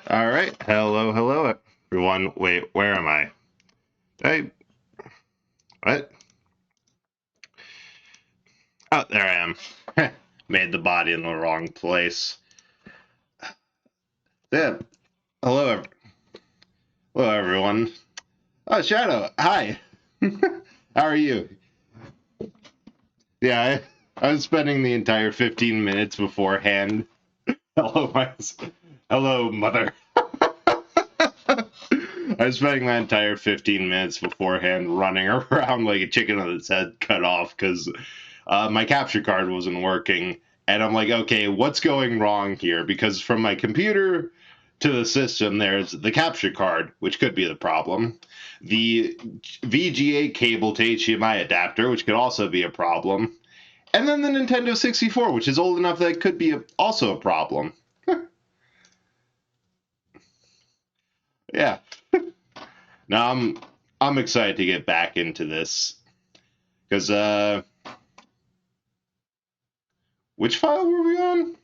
All right. Hello, everyone. Wait, where am I? Hey, what? Oh, there I am. Made the body in the wrong place. Yeah. Hello, hello, everyone. Oh, Shadow. Hi. How are you? Yeah, I was spending the entire 15 minutes beforehand. Hello, hello, mother. I was spending my entire 15 minutes beforehand running around like a chicken with its head cut off because my capture card wasn't working. And I'm like, okay, what's going wrong here? Because from my computer to the system, there's the capture card, which could be the problem, the VGA cable to HDMI adapter, which could also be a problem, and then the Nintendo 64, which is old enough that it could be also a problem. Yeah. Now I'm excited to get back into this because which file were we on?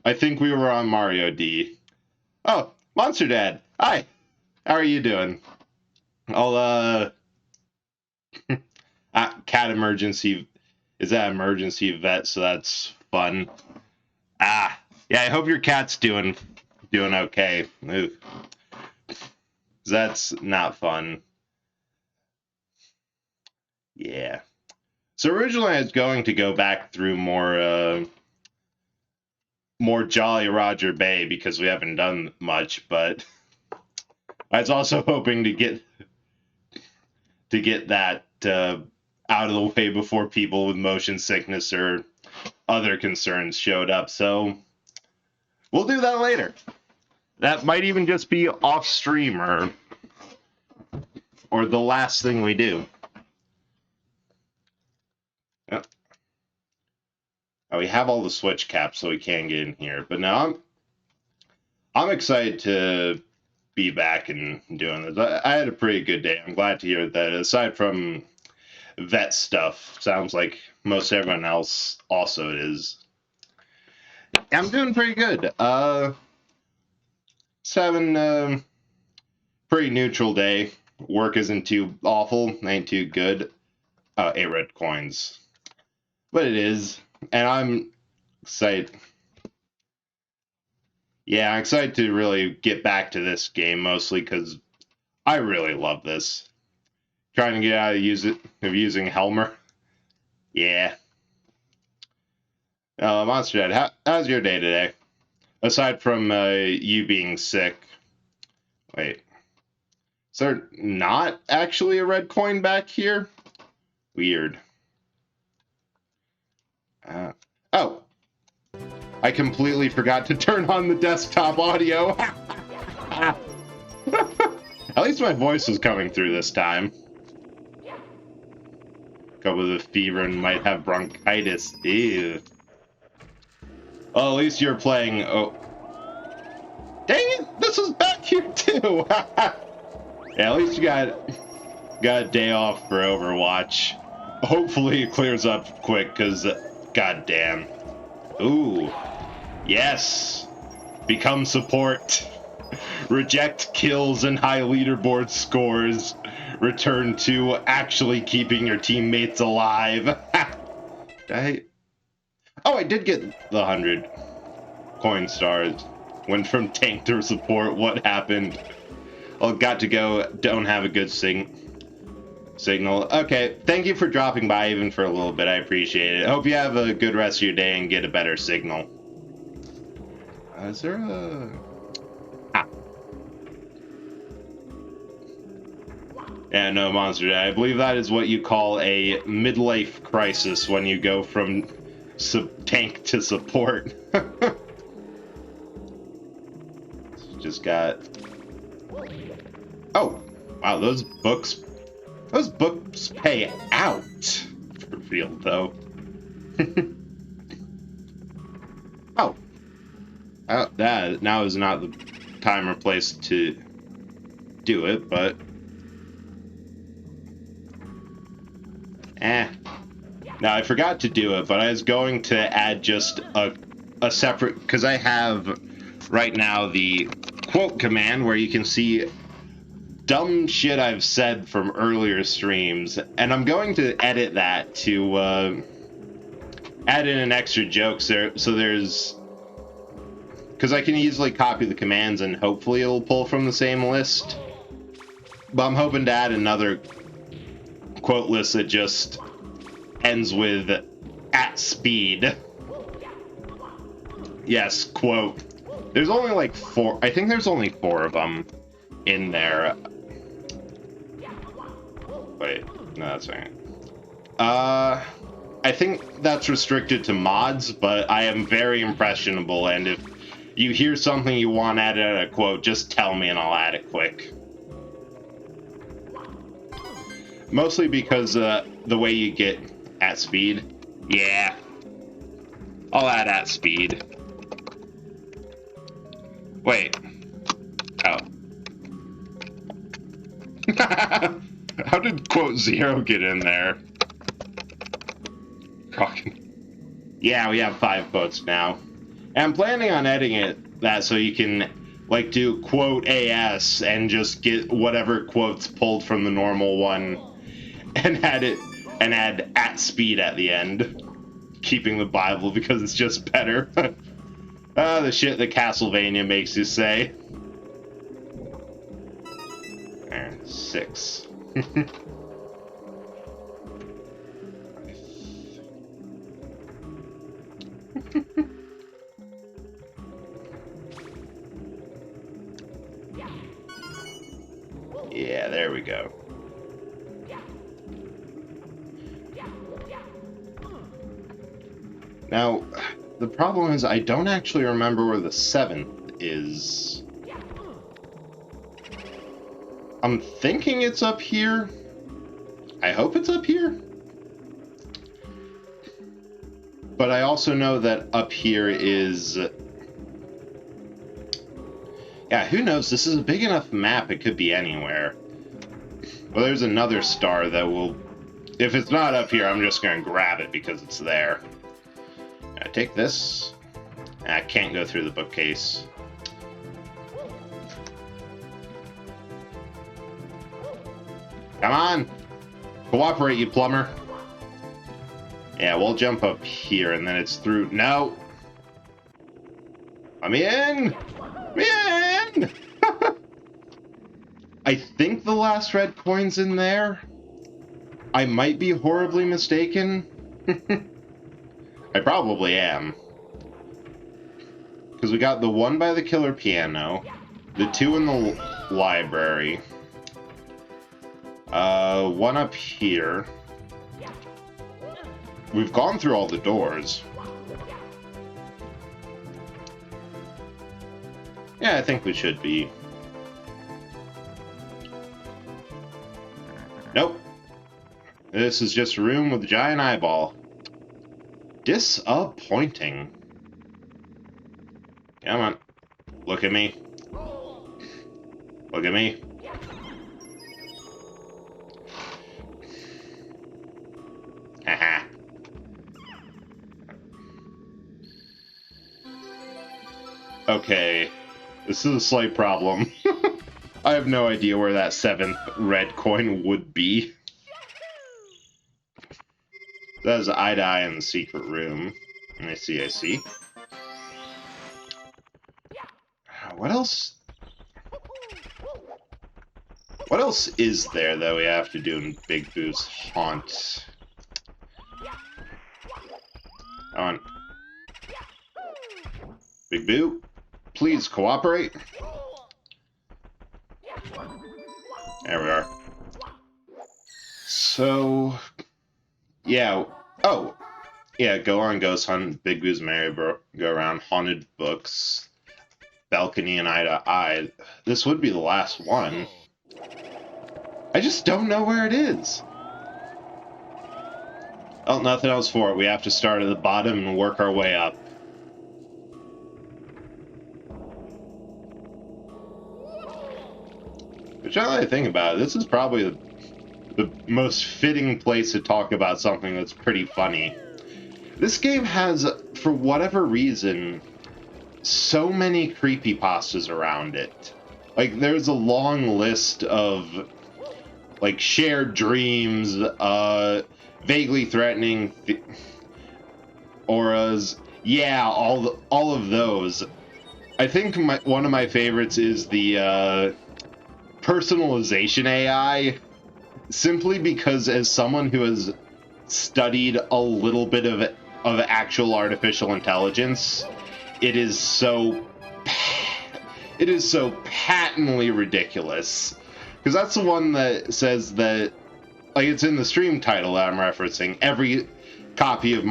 I think we were on Mario D. Oh, Monster Dad. Hi. How are you doing? I'll cat emergency. Is that emergency vet? So that's fun. Ah, yeah. I hope your cat's doing okay. Ooh, that's not fun. Yeah. So originally I was going to go back through more Jolly Roger Bay because we haven't done much, but I was also hoping to get that out of the way before people with motion sickness or other concerns showed up. So we'll do that later. That might even just be off stream or the last thing we do. Yep. Oh, we have all the switch caps, so we can get in here. But now I'm excited to be back and doing this. I had a pretty good day. I'm glad to hear that. Aside from vet stuff, sounds like most everyone else also is. I'm doing pretty good. Just having a pretty neutral day. Work isn't too awful, ain't too good. 8 red coins, but it is, and I'm excited. Yeah, I'm excited to really get back to this game mostly because I really love this. Trying to get out of using Helmer. Yeah. Monster Dad, how's your day today? Aside from you being sick. Wait. Is there not actually a red coin back here? Weird. Oh. I completely forgot to turn on the desktop audio. At least my voice was coming through this time. Couple with a fever and might have bronchitis. Ew. Oh, at least you're playing. Oh. Dang it! This is back here too! Yeah, at least you got a day off for Overwatch. Hopefully it clears up quick, because goddamn. Ooh. Yes! Become support. Reject kills and high leaderboard scores. Return to actually keeping your teammates alive. I did get the 100 coin stars. Went from tank to support. What happened? Oh, got to go. Don't have a good signal. Okay, thank you for dropping by even for a little bit. I appreciate it. Hope you have a good rest of your day and get a better signal. Is there a... Ah. Yeah, no, Monster. I believe that is what you call a midlife crisis when you go from tank to support. Just got... Oh, wow, those books pay out. Revealed, though. Oh. That now is not the time or place to do it, but... Now, I forgot to do it, but I was going to add just a separate... Because I have right now the quote command where you can see dumb shit I've said from earlier streams, and I'm going to edit that to add in an extra joke there, so there's, because I can easily copy the commands and hopefully it'll pull from the same list, but I'm hoping to add another quote list that just ends with at speed. Yes, quote. There's only like 4, I think there's only 4 of them in there. Wait, no, that's right. I think that's restricted to mods, but I am very impressionable, and if you hear something you want added at a quote, just tell me and I'll add it quick. Mostly because the way you get at speed. Yeah. I'll add at speed. Wait. Oh. How did quote 0 get in there? Yeah, we have 5 quotes now. And I'm planning on editing that so you can like do quote AS and just get whatever quotes pulled from the normal one and add at speed at the end. Keeping the Bible because it's just better. The shit that Castlevania makes you say. There, 6. Yeah, there we go. Now, the problem is I don't actually remember where the 7th is. I'm thinking it's up here. I hope it's up here. But I also know that up here is... Yeah, who knows? This is a big enough map, it could be anywhere. Well, there's another star that will... If it's not up here, I'm just going to grab it because it's there. I take this. I can't go through the bookcase. Come on! Cooperate, you plumber. Yeah, we'll jump up here and then it's through... No! I'm in! I'm in! I think the last red coin's in there. I might be horribly mistaken. I probably am. Because we got the 1 by the killer piano, the 2 in the library, 1 up here. We've gone through all the doors. Yeah, I think we should be. Nope. This is just a room with a giant eyeball. Disappointing. Come on. Look at me. Look at me. Haha. Okay. This is a slight problem. I have no idea where that 7th red coin would be. That is eye to eye in the secret room. I see, I see. What else? What else is there that we have to do in Big Boo's haunt? Come on. Big Boo, please cooperate. There we are. So... Yeah. Oh. Yeah, go on Ghost Hunt, Big Boo's merry-go-round, haunted books, balcony, and eye to eye. This would be the last one. I just don't know where it is. Oh, nothing else for it. We have to start at the bottom and work our way up. Which, now that I think about it, this is probably the most fitting place to talk about something that's pretty funny. This game has, for whatever reason, so many creepypastas around it. Like, there's a long list of, like, shared dreams, vaguely threatening auras. Yeah, all of those. I think one of my favorites is the personalization AI, simply because as someone who has studied a little bit of actual artificial intelligence, it is so patently ridiculous. Because that's the one that says that, like, it's in the stream title that I'm referencing, every copy of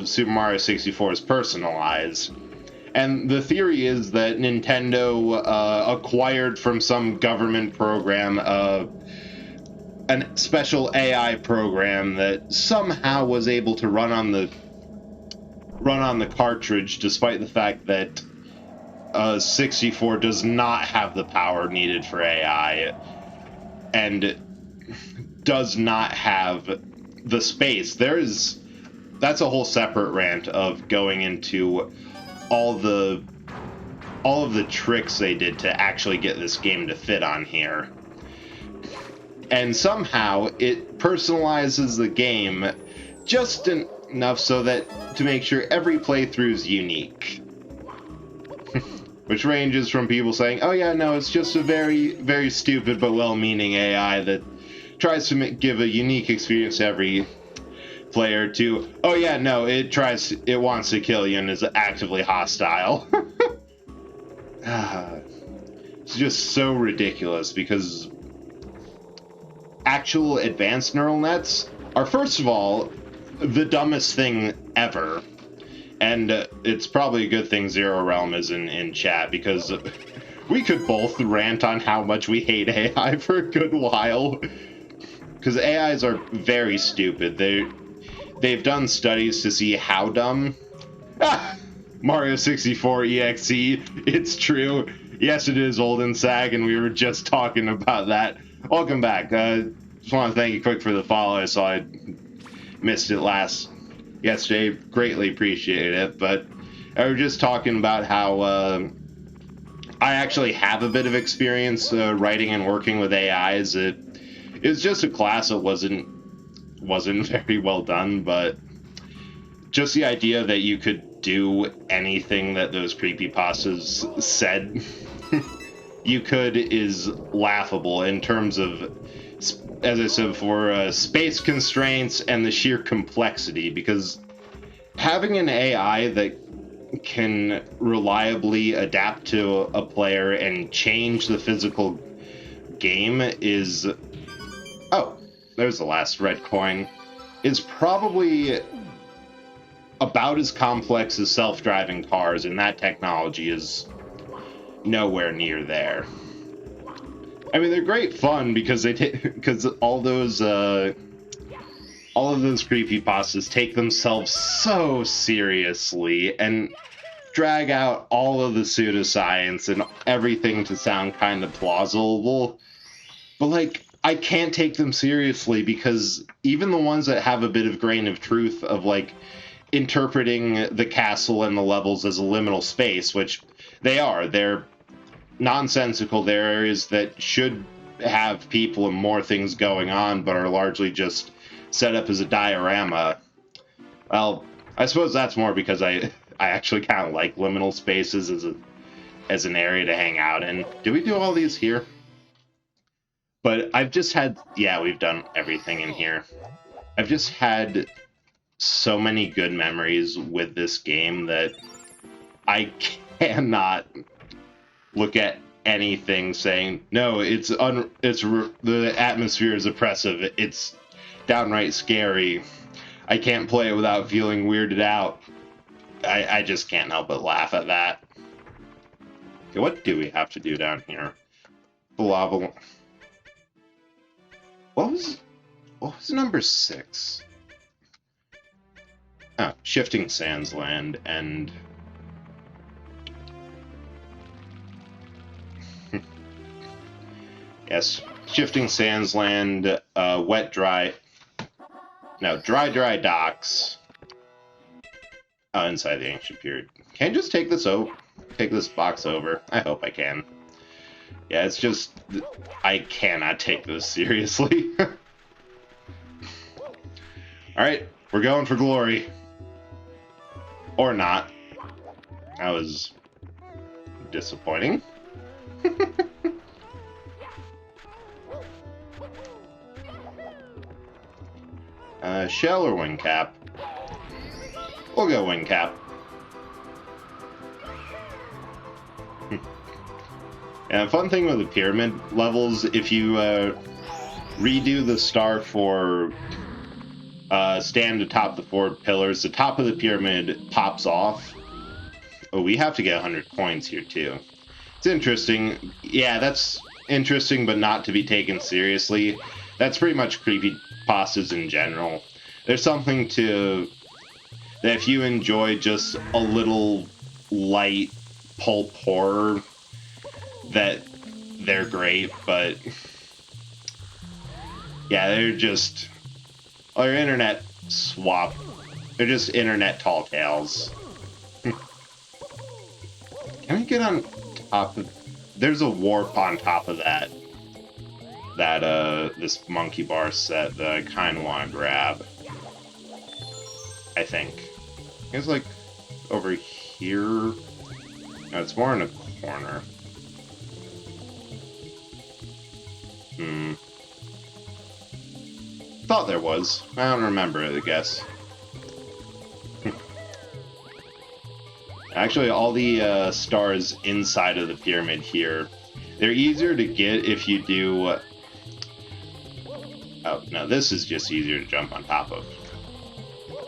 Super Mario 64 is personalized. And the theory is that Nintendo acquired from some government program a special AI program that somehow was able to run on the cartridge, despite the fact that 64 does not have the power needed for AI and does not have the space. That's a whole separate rant of going into all of the tricks they did to actually get this game to fit on here. And somehow it personalizes the game just enough so that to make sure every playthrough is unique. Which ranges from people saying, oh yeah, no, it's just a very, very stupid but well-meaning AI that tries to give a unique experience to every player, to, oh yeah, no, it wants to kill you and is actively hostile. It's just so ridiculous, because actual advanced neural nets are, first of all, the dumbest thing ever. And it's probably a good thing Zero Realm is in chat, because we could both rant on how much we hate AI for a good while. Because AIs are very stupid. They've done studies to see how dumb. Mario 64 EXE, it's true. Yes, it is old and sag, and we were just talking about that. Welcome back. Just want to thank you quick for the follow. I saw I missed it yesterday. Greatly appreciate it. But I was just talking about how I actually have a bit of experience writing and working with AIs. It was just a class that wasn't very well done, but just the idea that you could do anything that those creepypastas said you could is laughable, in terms of, as I said before, space constraints and the sheer complexity, because having an AI that can reliably adapt to a player and change the physical game is... Oh, there's the last red coin. Is probably about as complex as self-driving cars, and that technology is nowhere near there. I mean, they're great fun because because all of those creepypastas take themselves so seriously and drag out all of the pseudoscience and everything to sound kind of plausible. But, like, I can't take them seriously, because even the ones that have a bit of grain of truth of, like, interpreting the castle and the levels as a liminal space, which they're nonsensical. They're areas that should have people and more things going on, but are largely just set up as a diorama. Well, I suppose that's more because I actually kind of like liminal spaces as an area to hang out in. Did we do all these here? But I've just had... Yeah, we've done everything in here. I've just had so many good memories with this game that I cannot look at anything saying, no, the atmosphere is oppressive, it's downright scary, I can't play it without feeling weirded out. I just can't help but laugh at that. Okay, what do we have to do down here? The lava... What was number 6? Oh, Shifting Sands Land, and... Yes, Shifting Sands Land, Dry Docks. inside the ancient period. Can I just take this take this box over? I hope I can. Yeah, it's just I cannot take this seriously. Alright, we're going for glory. Or not. That was disappointing. Shell or wing cap? We'll go wing cap. And a fun thing with the pyramid levels, if you redo the star for stand atop the 4 pillars, the top of the pyramid pops off. Oh, we have to get 100 coins here too. It's interesting. Yeah, that's interesting, but not to be taken seriously. That's pretty much creepypastas in general. There's something to that if you enjoy just a little light pulp horror, that they're great, but yeah, they're just they're internet swap. They're just internet tall tales. Can I get on top of... There's a warp on top of that this monkey bar set that I kind of want to grab. I think. It's like over here. No, it's more in a corner. Thought there was. I don't remember it, I guess. Actually, all the stars inside of the pyramid here, they're easier to get if you do... Oh, no, this is just easier to jump on top of.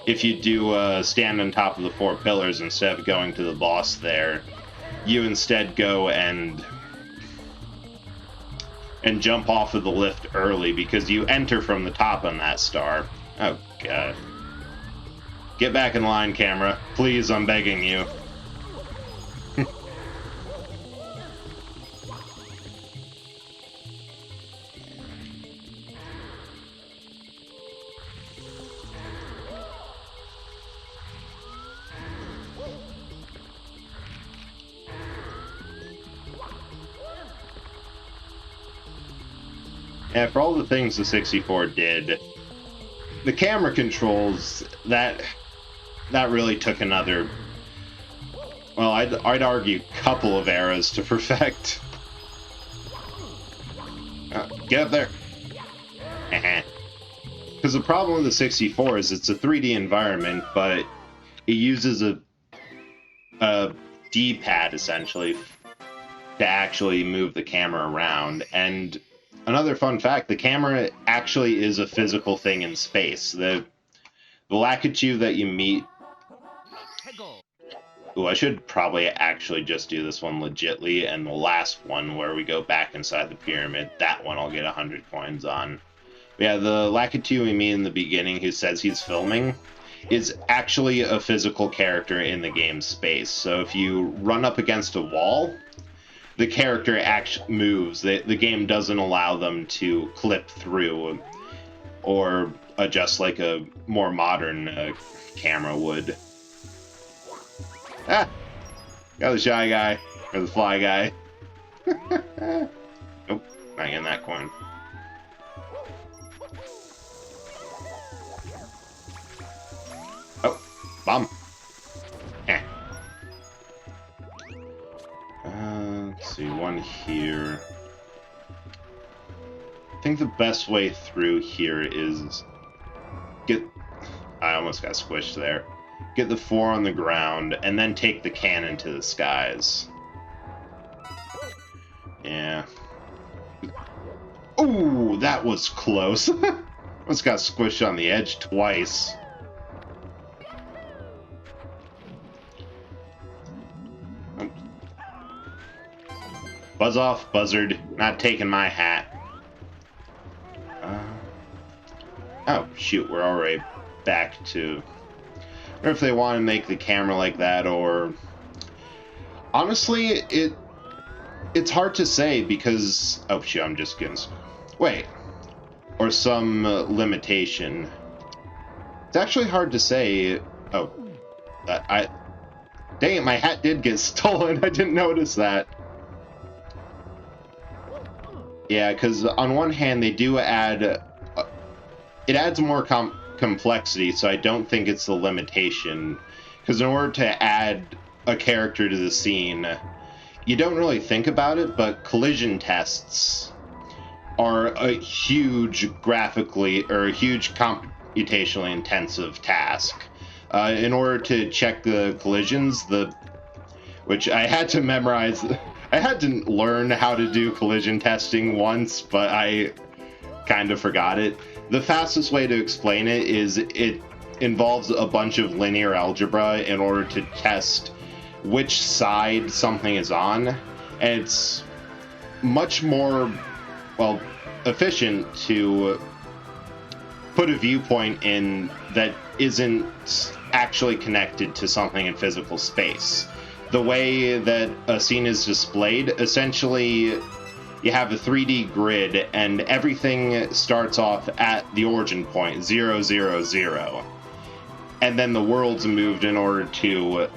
If you do stand on top of the 4 pillars instead of going to the boss there, you instead go and jump off of the lift early because you enter from the top on that star. Oh, God. Get back in line, camera. Please, I'm begging you. Yeah, for all the things the 64 did, the camera controls, that really took another, well, I'd argue, couple of eras to perfect. Get up there. Because the problem with the 64 is it's a 3D environment, but it uses a D-pad, essentially, to actually move the camera around. And another fun fact, the camera actually is a physical thing in space. The Lakitu that you meet... Ooh, I should probably actually just do this one legitly, and the last one where we go back inside the pyramid, that one I'll get 100 coins on. But yeah, the Lakitu we meet in the beginning who says he's filming is actually a physical character in the game's space. So if you run up against a wall, the character actually moves. The game doesn't allow them to clip through or adjust like a more modern camera would. Ah! Got the shy guy, or the fly guy. Nope, not getting that coin. Oh, bomb. Let's see, one here. I think the best way through here is get... I almost got squished there. Get the 4 on the ground, and then take the cannon to the skies. Yeah. Ooh, that was close. Almost got squished on the edge twice. Buzz off, buzzard. Not taking my hat. Oh, shoot, we're already back to... I wonder if they want to make the camera like that, or... Honestly, it's hard to say, because... Oh, shoot, I'm just getting... Wait. Or some limitation. It's actually hard to say... Oh. Dang it, my hat did get stolen. I didn't notice that. Yeah, because on one hand, they do add... it adds more complexity, so I don't think it's the limitation. Because in order to add a character to the scene, you don't really think about it, but collision tests are a huge graphically, or a huge computationally intensive task. In order to check the collisions, which I had to memorize... I had to learn how to do collision testing once, but I kind of forgot it. The fastest way to explain it is it involves a bunch of linear algebra in order to test which side something is on, and it's much more, well, efficient to put a viewpoint in that isn't actually connected to something in physical space. The way that a scene is displayed, essentially you have a 3D grid and everything starts off at the origin point, 0, 0, 0. And then the world's moved in order to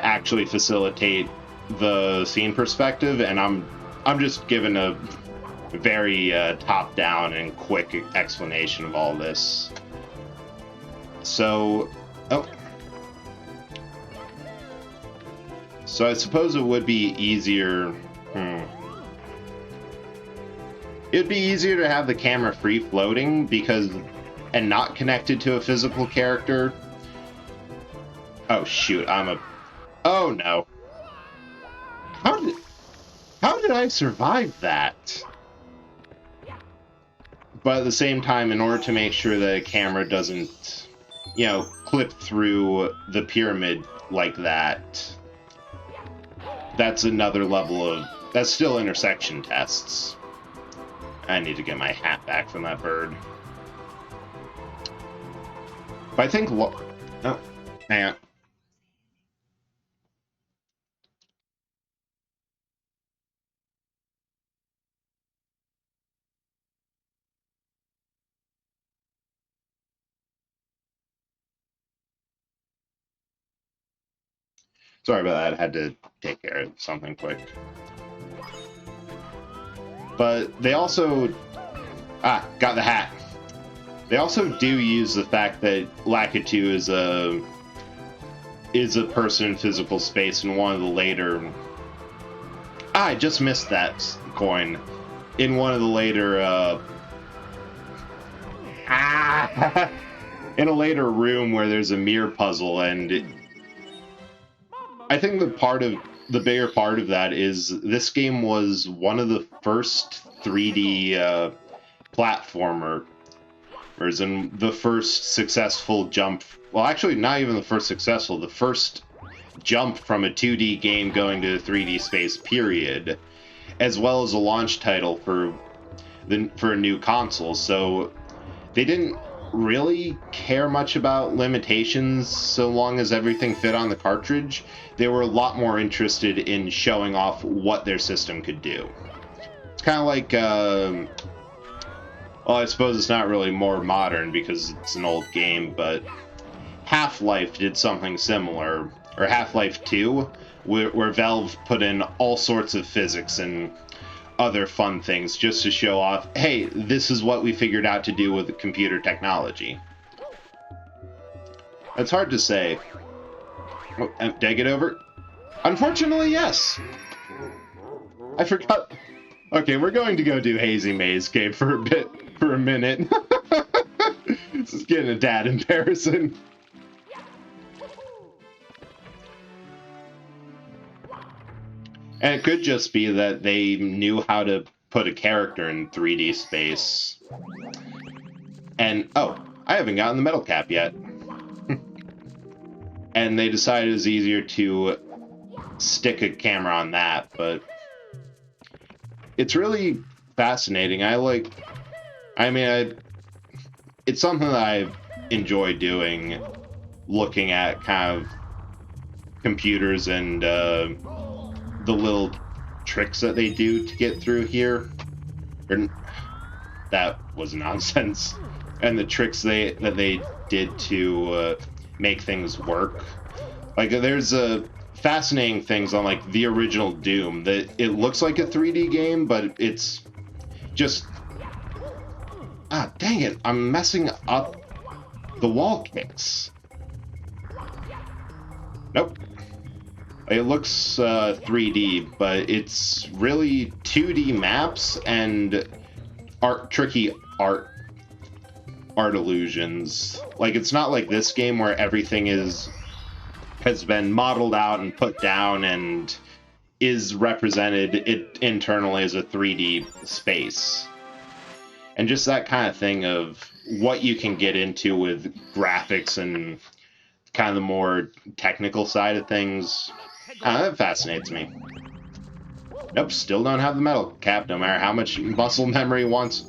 actually facilitate the scene perspective, and I'm just giving a very top-down and quick explanation of all this. So, So I suppose it would be easier... It'd be easier to have the camera free floating and not connected to a physical character. Oh shoot, oh no. How did I survive that? But at the same time, in order to make sure that a camera doesn't, clip through the pyramid like that, that's another level of... That's still intersection tests. I need to get my hat back from that bird. But I think... Oh, hang on. Sorry about that, I had to take care of something quick. But they also... got the hat. They also do use the fact that Lakitu is a person in physical space in one of the later... I just missed that coin. In one of the later... in a later room where there's a mirror puzzle, and... I think the bigger part of that is this game was one of the first 3D platformers, and the first successful jump. Well, actually, not even the first successful. The first jump from a 2D game going to 3D space, period, as well as a launch title for a new console. So they didn't really care much about limitations so long as everything fit on the cartridge. They were a lot more interested in showing off what their system could do. It's kind of like, well, I suppose it's not really more modern because it's an old game, but Half-Life did something similar, or Half-Life 2, where Valve put in all sorts of physics and other fun things just to show off, hey, this is what we figured out to do with computer technology. It's hard to say. Oh, did I get over? Unfortunately, yes. I forgot. Okay, we're going to go do Hazy Maze game for a minute. This is getting a dad embarrassing. And it could just be that they knew how to put a character in 3D space. And, oh, I haven't gotten the metal cap yet. And they decided it was easier to stick a camera on that, but it's really fascinating. It's something that I enjoy doing, looking at kind of computers and the little tricks that they do to get through here. That was nonsense. and the tricks that they did to make things work. Like, there's fascinating things on, like, the original Doom, that it looks like a 3D game, but it's just... Ah, dang it, I'm messing up the wall kicks. Nope. It looks 3D, but it's really 2D maps and tricky art illusions. Like, it's not like this game where everything has been modeled out and put down and is represented internally as a 3D space. And just that kind of thing of what you can get into with graphics and kind of the more technical side of things, that fascinates me. Nope, still don't have the metal cap, no matter how much muscle memory wants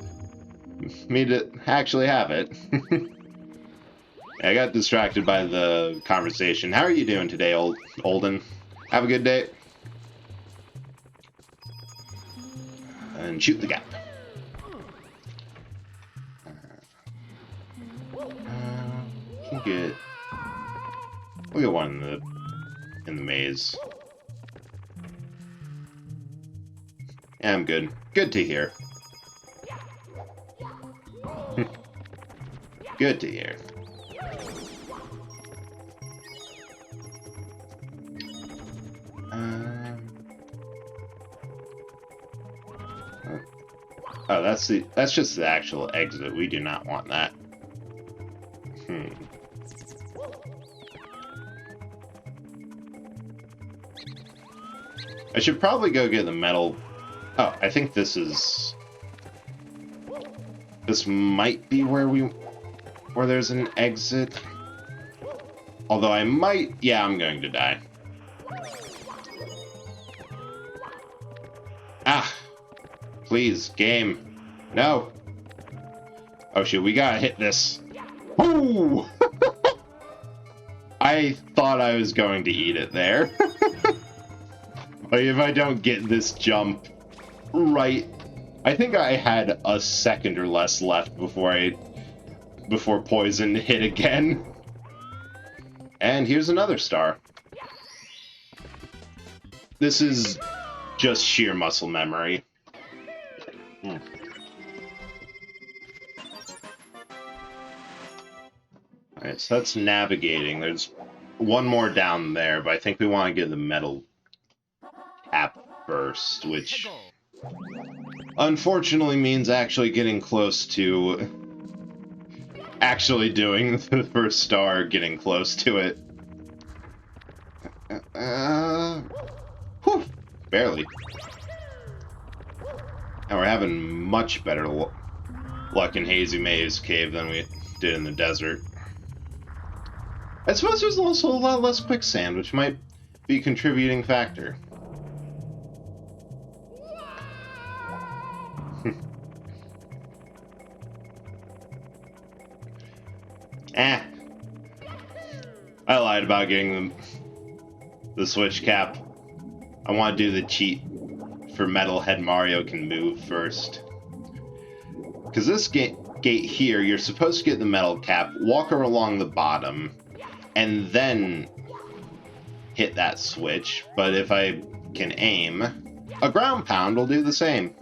me to actually have it. I got distracted by the conversation. How are you doing today, Olden? Have a good day. And shoot the gap. We'll get one in the maze. Yeah, I'm good. Good to hear. Good to hear. Oh, that's just the actual exit. We do not want that. I should probably go get the metal. Oh, I think this might be where there's an exit. Although I might, yeah, I'm going to die. Ah, please, game, no. Oh shoot, we gotta hit this. Ooh! I thought I was going to eat it there. Like, if I don't get this jump right, I think I had a second or less left before poison hit again. And here's another star. This is just sheer muscle memory. Alright, so that's navigating. There's one more down there, but I think we want to get the metal cap first, which unfortunately means actually getting close to actually doing the first star, getting close to it. Whew, barely. And we're having much better luck in Hazy Maze Cave than we did in the desert. I suppose there's also a lot less quicksand, which might be a contributing factor. I lied about getting the switch cap. I want to do the cheat for Metalhead Mario can move first. Because this gate here, you're supposed to get the metal cap, walk along the bottom, and then hit that switch. But if I can aim, a ground pound will do the same.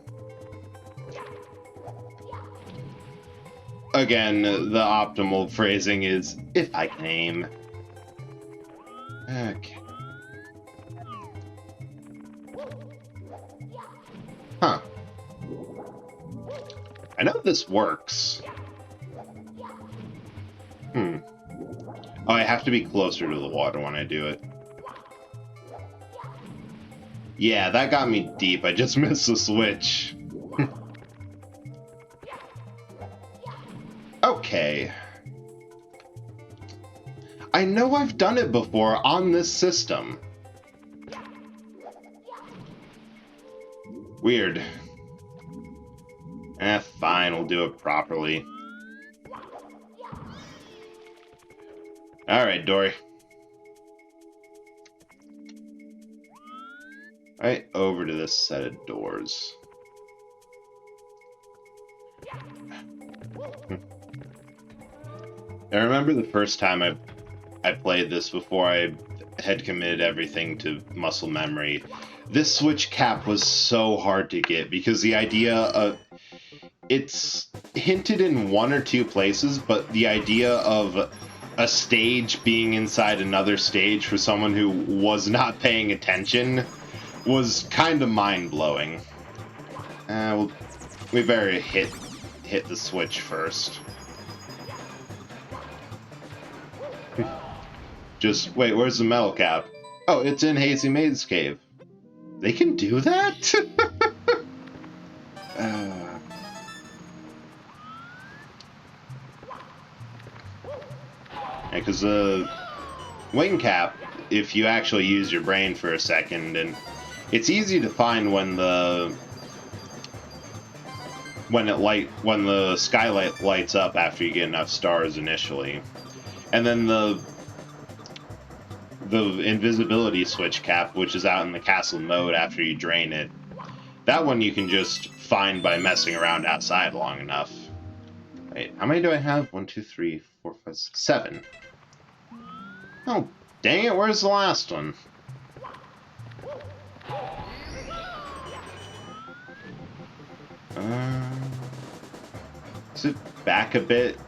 Again, the optimal phrasing is, if I can aim. Okay. Huh. I know this works. Oh, I have to be closer to the water when I do it. Yeah, that got me deep. I just missed the switch. Okay. I know I've done it before on this system. Weird. Fine, we'll do it properly. Alright, Dory. Right over to this set of doors. I remember the first time I played this before I had committed everything to muscle memory. This switch cap was so hard to get because the idea of it's hinted in one or two places, but the idea of a stage being inside another stage for someone who was not paying attention was kind of mind-blowing. Well, we better hit the switch first. Just wait, where's the metal cap? Oh, it's in Hazy Maze Cave. They can do that? Because the wing cap, if you actually use your brain for a second, and it's easy to find when the skylight lights up after you get enough stars initially, and then the invisibility switch cap, which is out in the castle mode after you drain it. That one you can just find by messing around outside long enough. Wait, how many do I have? 1, 2, 3, 4, 5, 6, 7. Oh, dang it, where's the last one? Is it back a bit?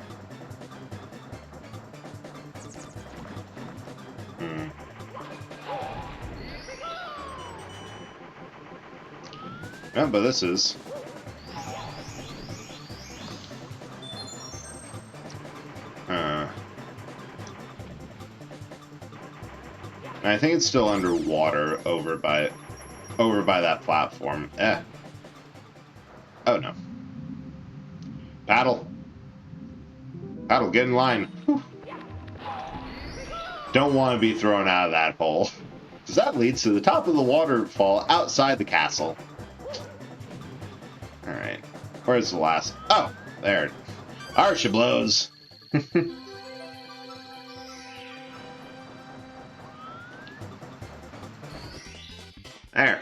Yeah, but this is. I think it's still underwater over by that platform. Oh no. Paddle. Paddle, get in line. Whew. Don't want to be thrown out of that hole. Because that leads to the top of the waterfall outside the castle. Alright. Where's the last? Oh, there. Arsha blows. There.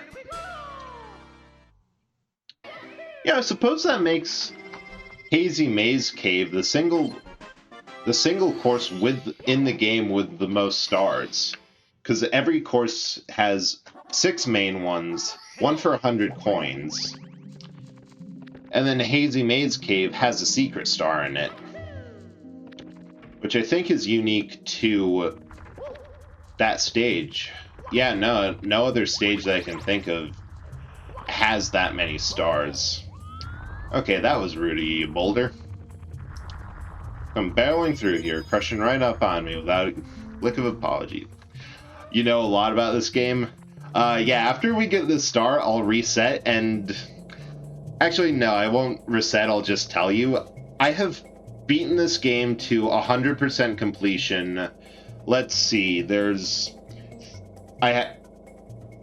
Yeah, I suppose that makes Hazy Maze Cave the single course in the game with the most stars. Because every course has 6 main ones, 1 for 100 coins. And then Hazy Maze Cave has a secret star in it. Which I think is unique to that stage. Yeah, no other stage that I can think of has that many stars. Okay, that was rude of you, Boulder. I'm barreling through here, crushing right up on me without a lick of apology. You know a lot about this game. Yeah, after we get this star, I'll reset and... Actually, no, I won't reset, I'll just tell you. I have beaten this game to 100% completion. Let's see,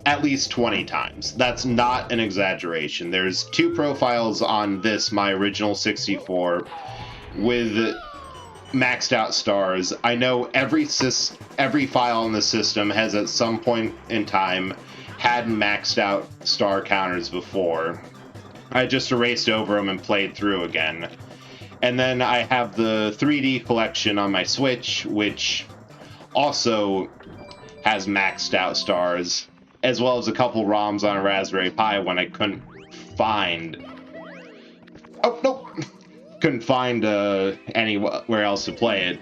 at least 20 times. That's not an exaggeration. There's 2 profiles on this, my original 64, with maxed out stars. I know every file in the system has at some point in time had maxed out star counters before. I just erased over them and played through again. And then I have the 3D collection on my Switch, which also has maxed out stars, as well as a couple ROMs on a Raspberry Pi when I couldn't find... Oh, nope! Couldn't find anywhere else to play it.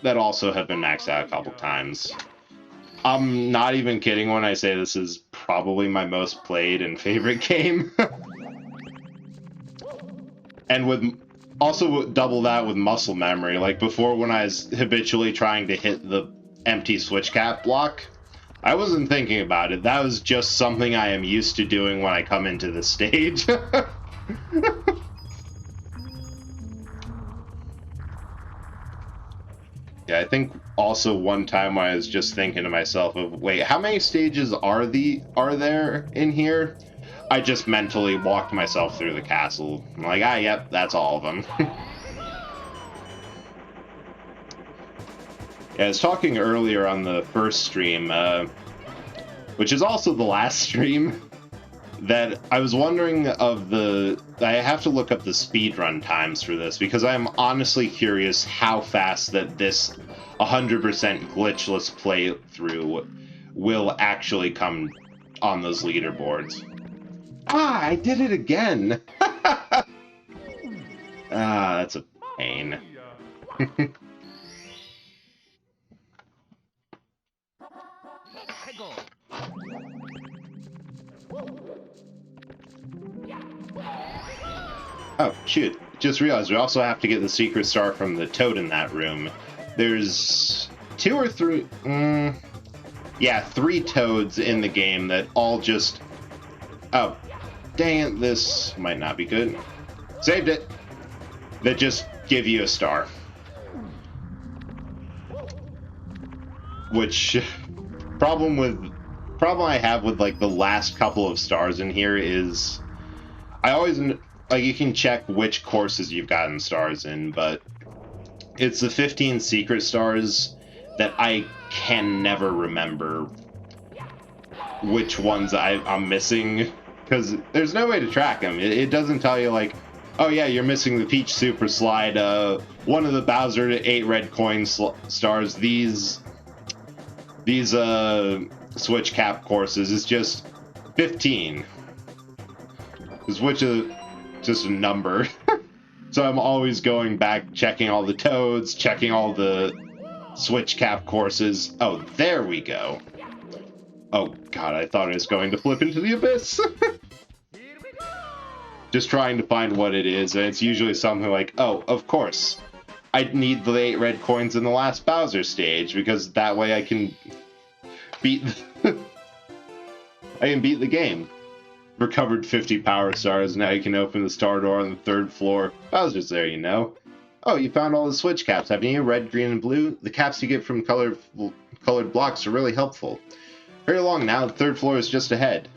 That also have been maxed out a couple times. I'm not even kidding when I say this is probably my most played and favorite game. And also double that with muscle memory. Like before, when I was habitually trying to hit the empty switch cap block, I wasn't thinking about it. That was just something I am used to doing when I come into the stage. Yeah, I think also one time I was just thinking to myself of, wait, how many stages are there in here? I just mentally walked myself through the castle. I'm like, yep, that's all of them. Yeah, I was talking earlier on the first stream, which is also the last stream. that I was wondering of the... I have to look up the speedrun times for this, because I'm honestly curious how fast that this 100% glitchless playthrough will actually come on those leaderboards. Ah, I did it again! That's a pain. Oh, shoot. Just realized we also have to get the secret star from the toad in that room. There's 2 or 3... yeah, 3 toads in the game that all just... Oh, dang it, this might not be good. Saved it! That just give you a star. Which... Problem I have with, like, the last couple of stars in here is... I always... Like, you can check which courses you've gotten stars in, but it's the 15 secret stars that I can never remember which ones I'm missing, because there's no way to track them. It doesn't tell you, like, oh yeah, you're missing the Peach Super Slide, one of the Bowser 8 red coin stars, these switch cap courses is just 15. Because which is just a number. So I'm always going back, checking all the toads, checking all the switch cap courses. Oh, there we go. Oh god, I thought I was going to flip into the abyss. Just trying to find what it is, and it's usually something like, oh, of course, I need the 8 red coins in the last Bowser stage, because that way I can beat I can beat the game. Recovered 50 power stars, now you can open the star door on the 3rd floor. Bowser's there, you know. Oh, you found all the switch caps, haven't you? Red, green, and blue? The caps you get from colored blocks are really helpful. Hurry along now, the 3rd floor is just ahead.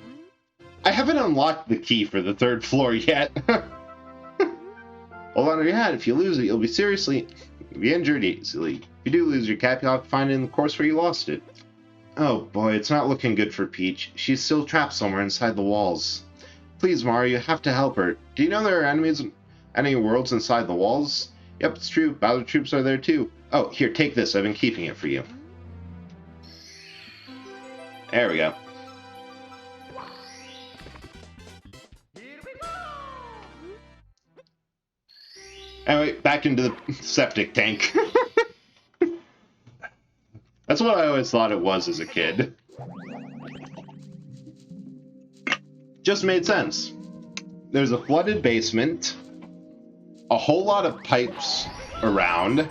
I haven't unlocked the key for the 3rd floor yet. Hold on to your hat, if you lose it, you'll be injured easily. If you do lose your cap, you'll have to find it in the course where you lost it. Oh boy, it's not looking good for Peach. She's still trapped somewhere inside the walls. Please, Mario, you have to help her. Do you know there are enemy worlds inside the walls? Yep, it's true. Bowser troops are there too. Oh, here, take this. I've been keeping it for you. There we go. Anyway, back into the septic tank. That's what I always thought it was as a kid. Just made sense. There's a flooded basement, a whole lot of pipes around,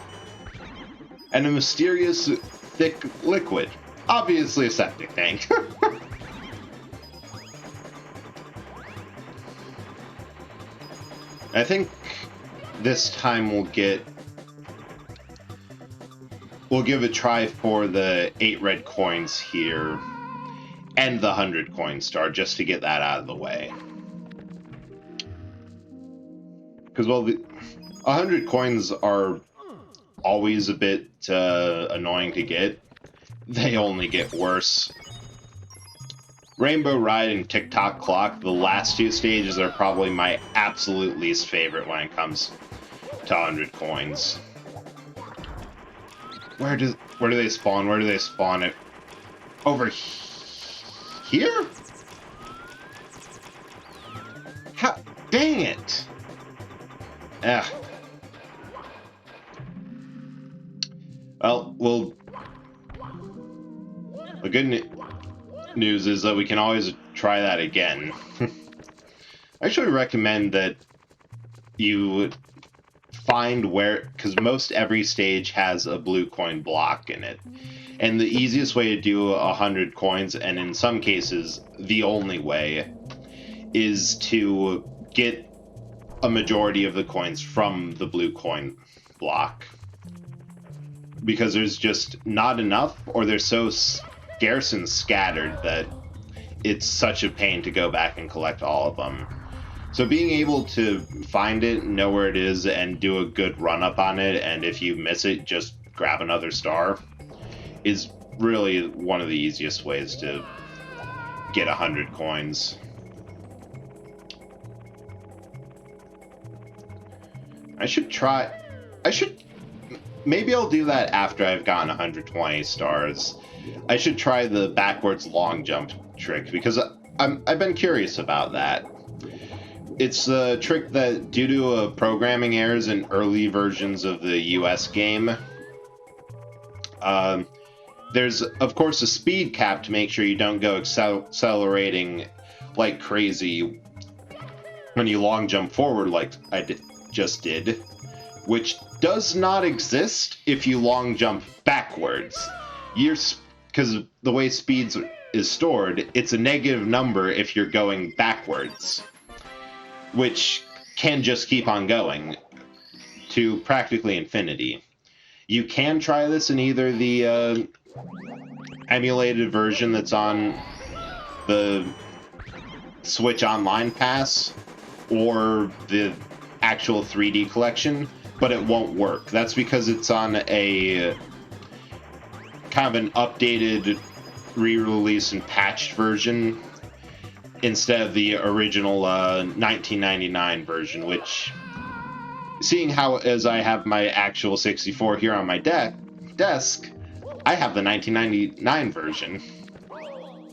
and a mysterious thick liquid. Obviously a septic tank. I think this time we'll give a try for the 8 red coins here and the 100 coin star, just to get that out of the way. Because, well, the 100 coins are always a bit annoying to get. They only get worse. Rainbow Ride and Tick-Tock Clock, the last 2 stages are probably my absolute least favorite when it comes to 100 coins. Where do they spawn? Where do they spawn it? Over here? How? Dang it! Well, the good news is that we can always try that again. I actually recommend that you find where, because most every stage has a blue coin block in it. And the easiest way to do 100 coins, and in some cases the only way, is to get a majority of the coins from the blue coin block. Because there's just not enough, or they're so scarce and scattered that it's such a pain to go back and collect all of them. So being able to find it, know where it is, and do a good run-up on it, and if you miss it, just grab another star, is really one of the easiest ways to get 100 coins. I should try... Maybe I'll do that after I've gotten 120 stars. I should try the backwards long jump trick, because I've been curious about that. It's a trick that, due to programming errors in early versions of the US game, there's, of course, a speed cap to make sure you don't go accelerating like crazy when you long jump forward like I just did, which does not exist if you long jump backwards. Because the way speeds is stored, it's a negative number if you're going backwards, which can just keep on going to practically infinity. You can try this in either the emulated version that's on the Switch Online Pass or the actual 3D collection, but it won't work. That's because it's on a kind of an updated, re-release and patched version instead of the original 1999 version, which, seeing how as I have my actual 64 here on my desk, I have the 1999 version,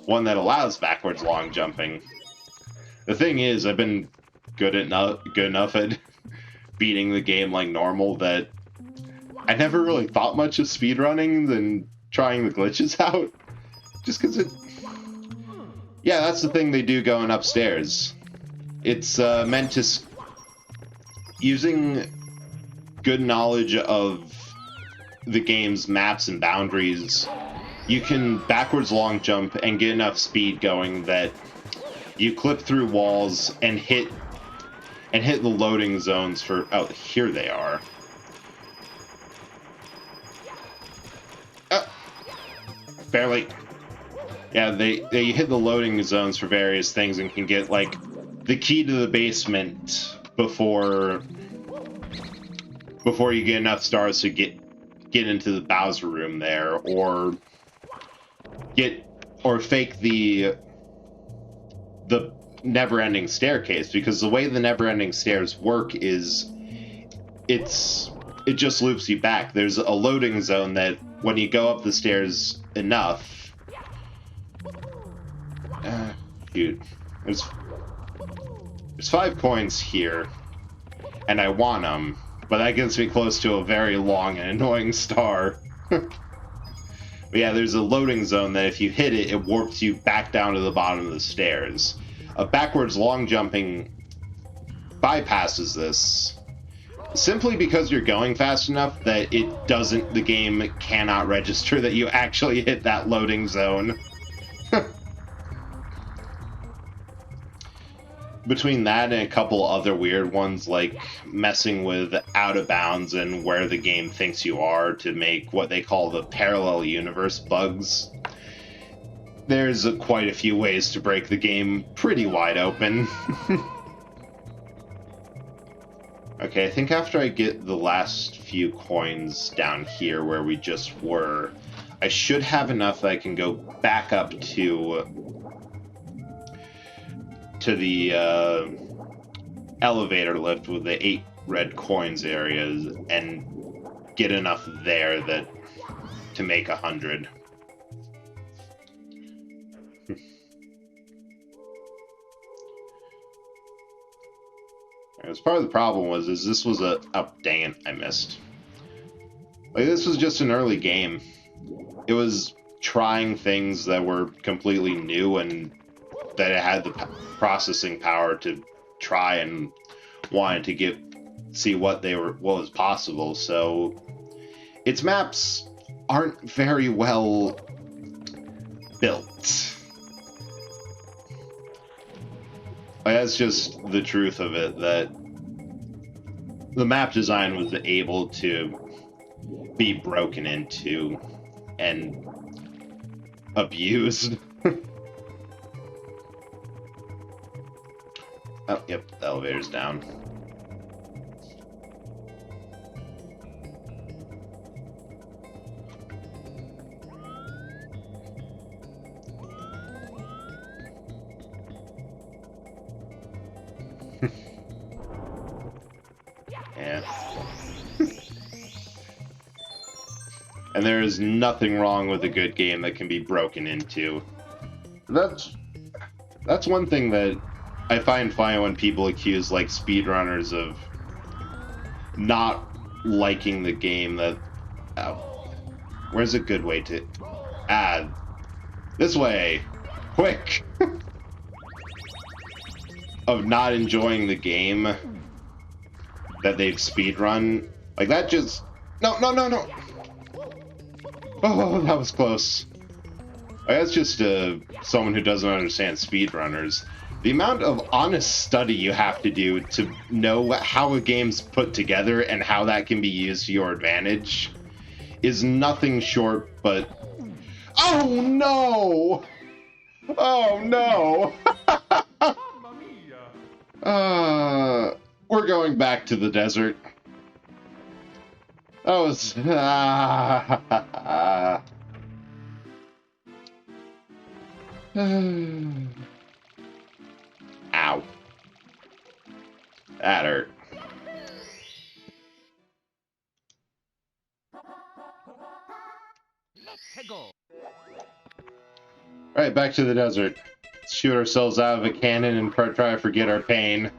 one that allows backwards long jumping. The thing is, I've been good enough at beating the game like normal that I never really thought much of speedrunning than trying the glitches out. Just because it... Yeah, that's the thing they do going upstairs. It's meant to... Using good knowledge of the game's maps and boundaries, you can backwards long jump and get enough speed going that you clip through walls and hit the loading zones for... Oh, here they are. Barely. Yeah, they hit the loading zones for various things and can get, like, the key to the basement before you get enough stars to get into the Bowser room there, or fake the never-ending staircase, because the way the never-ending stairs work is it just loops you back. There's a loading zone that when you go up the stairs enough, shoot, there's 5 coins here, and I want them, but that gets me close to a very long and annoying star. But yeah, there's a loading zone that if you hit it, it warps you back down to the bottom of the stairs. A backwards long jumping bypasses this, simply because you're going fast enough that the game cannot register that you actually hit that loading zone. Between that and a couple other weird ones, like messing with out of bounds and where the game thinks you are to make what they call the parallel universe bugs, there's quite a few ways to break the game pretty wide open. Okay, I think after I get the last few coins down here where we just were, I should have enough that I can go back up to the elevator lift with the 8 red coins areas and get enough there to make 100. As part of the problem was this was dang it, I missed. Like, this was just an early game. It was trying things that were completely new and that it had the processing power to try and wanted to see what was possible. So its maps aren't very well built. That's just the truth of it, that the map design was able to be broken into and abused. Oh, yep, the elevator's down. Yeah. And there is nothing wrong with a good game that can be broken into. That's one thing that I find funny when people accuse, like, speedrunners of not liking the game that... Oh, where's a good way to... add? This way! Quick! Of not enjoying the game that they've speedrun. Like, that just... No, no, no, no! Oh, that was close. That's just someone who doesn't understand speedrunners. The amount of honest study you have to do to know how a game's put together and how that can be used to your advantage is nothing short but... Oh no! Oh no! We're going back to the desert. That was... Ow. That hurt. Alright, back to the desert. Let's shoot ourselves out of a cannon and try to forget our pain.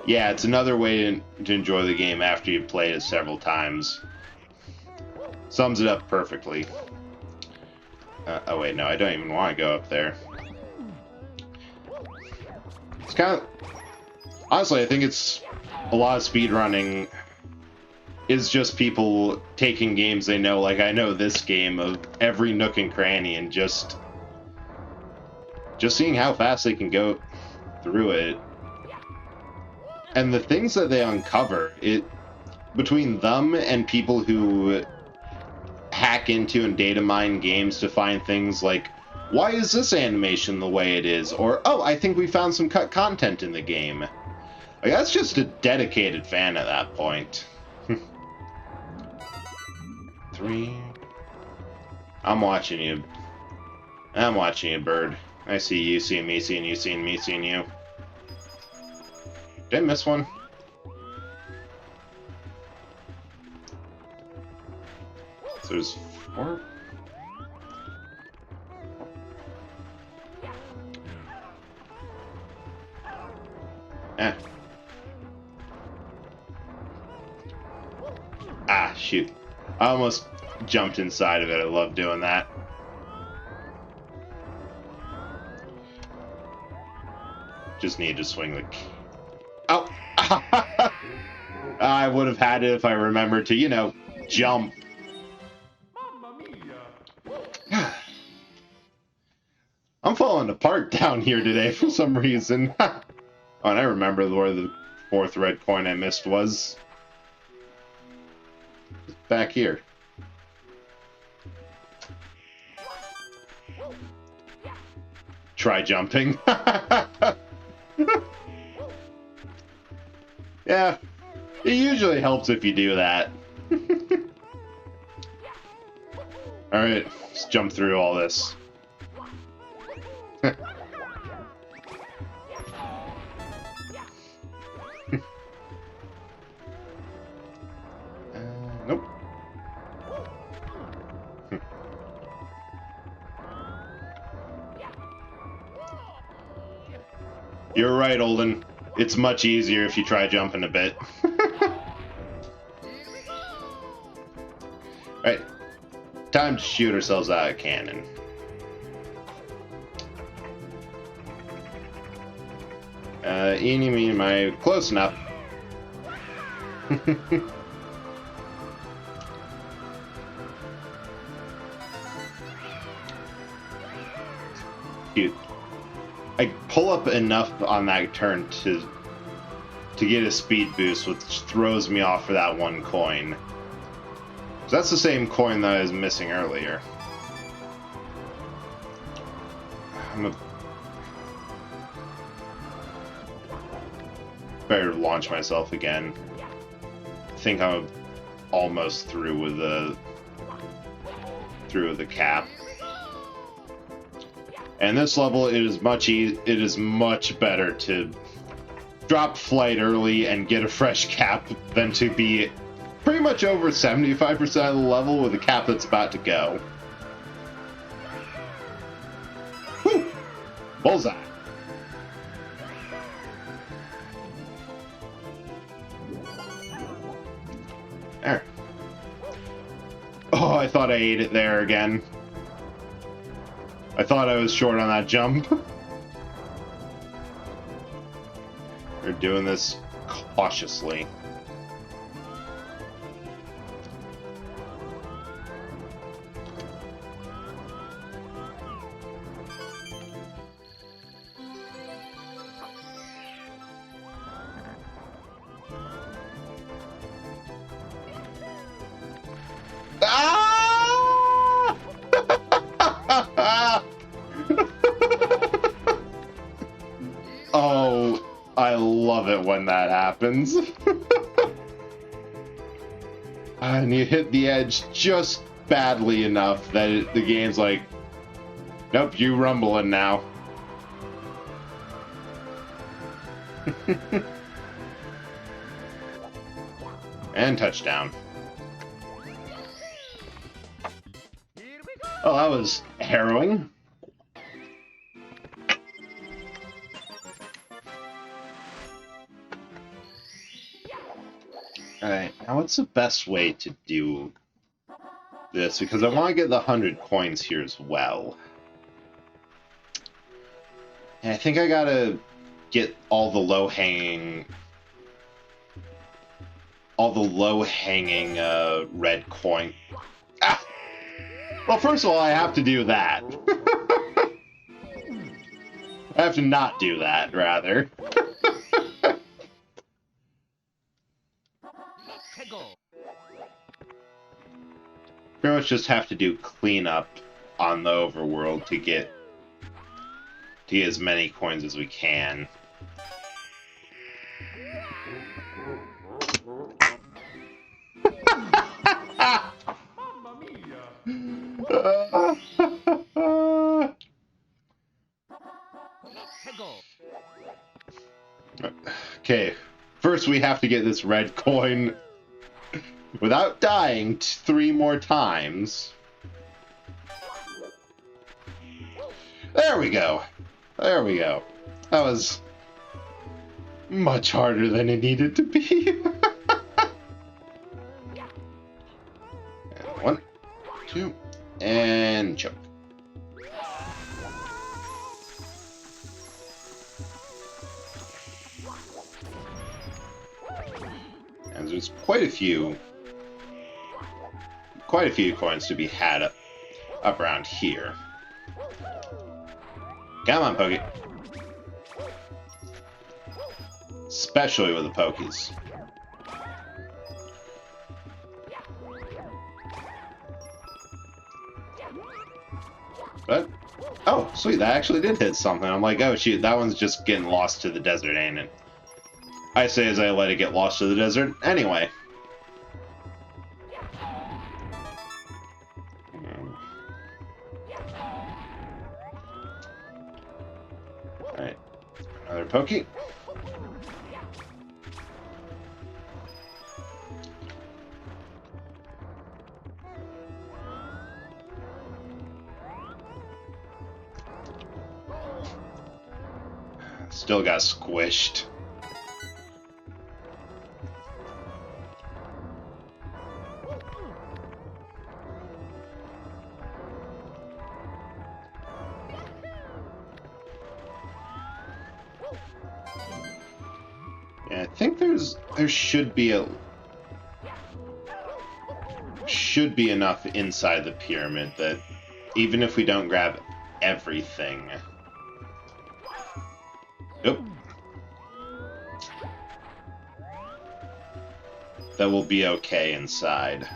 Yeah, it's another way to enjoy the game after you've played it several times. Sums it up perfectly. Oh wait, no, I don't even want to go up there. It's kind of... Honestly, I think it's... A lot of speedrunning is just people taking games they know, like I know this game, of every nook and cranny, and just seeing how fast they can go through it. And the things that they uncover, between them and people who hack into and data mine games to find things like, why is this animation the way it is? Or, oh, I think we found some cut content in the game. Like, that's just a dedicated fan at that point. 3. I'm watching you. I'm watching you, bird. I see you, seeing me, seeing you, seeing me, seeing you. Did I miss one? So there's 4? Eh. Ah, shoot. I almost jumped inside of it. I love doing that. Just need to swing the... Oh! I would have had it if I remembered to, you know, jump. I'm falling apart down here today for some reason. Oh, and I remember where the 4th red coin I missed was. It's back here. Try jumping. Yeah, it usually helps if you do that. Alright, let's jump through all this. Nope. You're right, Olden. It's much easier if you try jumping a bit. Right. Time to shoot ourselves out of a cannon. Eeny, meeny, miny, close enough. Cute. I pull up enough on that turn to get a speed boost, which throws me off for that 1 coin. So that's the same coin that I was missing earlier. Better launch myself again. I think I'm almost through with the cap. And this level, it is much better to drop flight early and get a fresh cap than to be pretty much over 75% of the level with a cap that's about to go. Whew! Bullseye. There. Oh, I thought I ate it there again. I thought I was short on that jump. We're doing this cautiously. Oh, I love it when that happens. And you hit the edge just badly enough that the game's like, nope, you rumbling now. And touchdown. Oh, that was harrowing. Alright, now what's the best way to do this? Because I want to get the 100 coins here as well. And I think I gotta get all the low-hanging red coin. Ah! Well, first of all, I have to do that. I have to not do that, rather. Pretty much just have to do cleanup on the overworld to get as many coins as we can. Okay, first we have to get this red coin without dying 3 more times. There we go. There we go. That was much harder than it needed to be. And 1, 2, and choke. And there's quite a few coins to be had up around here. Come on, Pokey. Especially with the Pokies. But, oh, sweet, that actually did hit something. I'm like, oh shoot, that one's just getting lost to the desert, ain't it? I say as I let it get lost to the desert. Anyway. Alright. Another Pokey. Still got squished. Yeah, I think there should be enough inside the pyramid that even if we don't grab everything. Nope. That will be okay inside.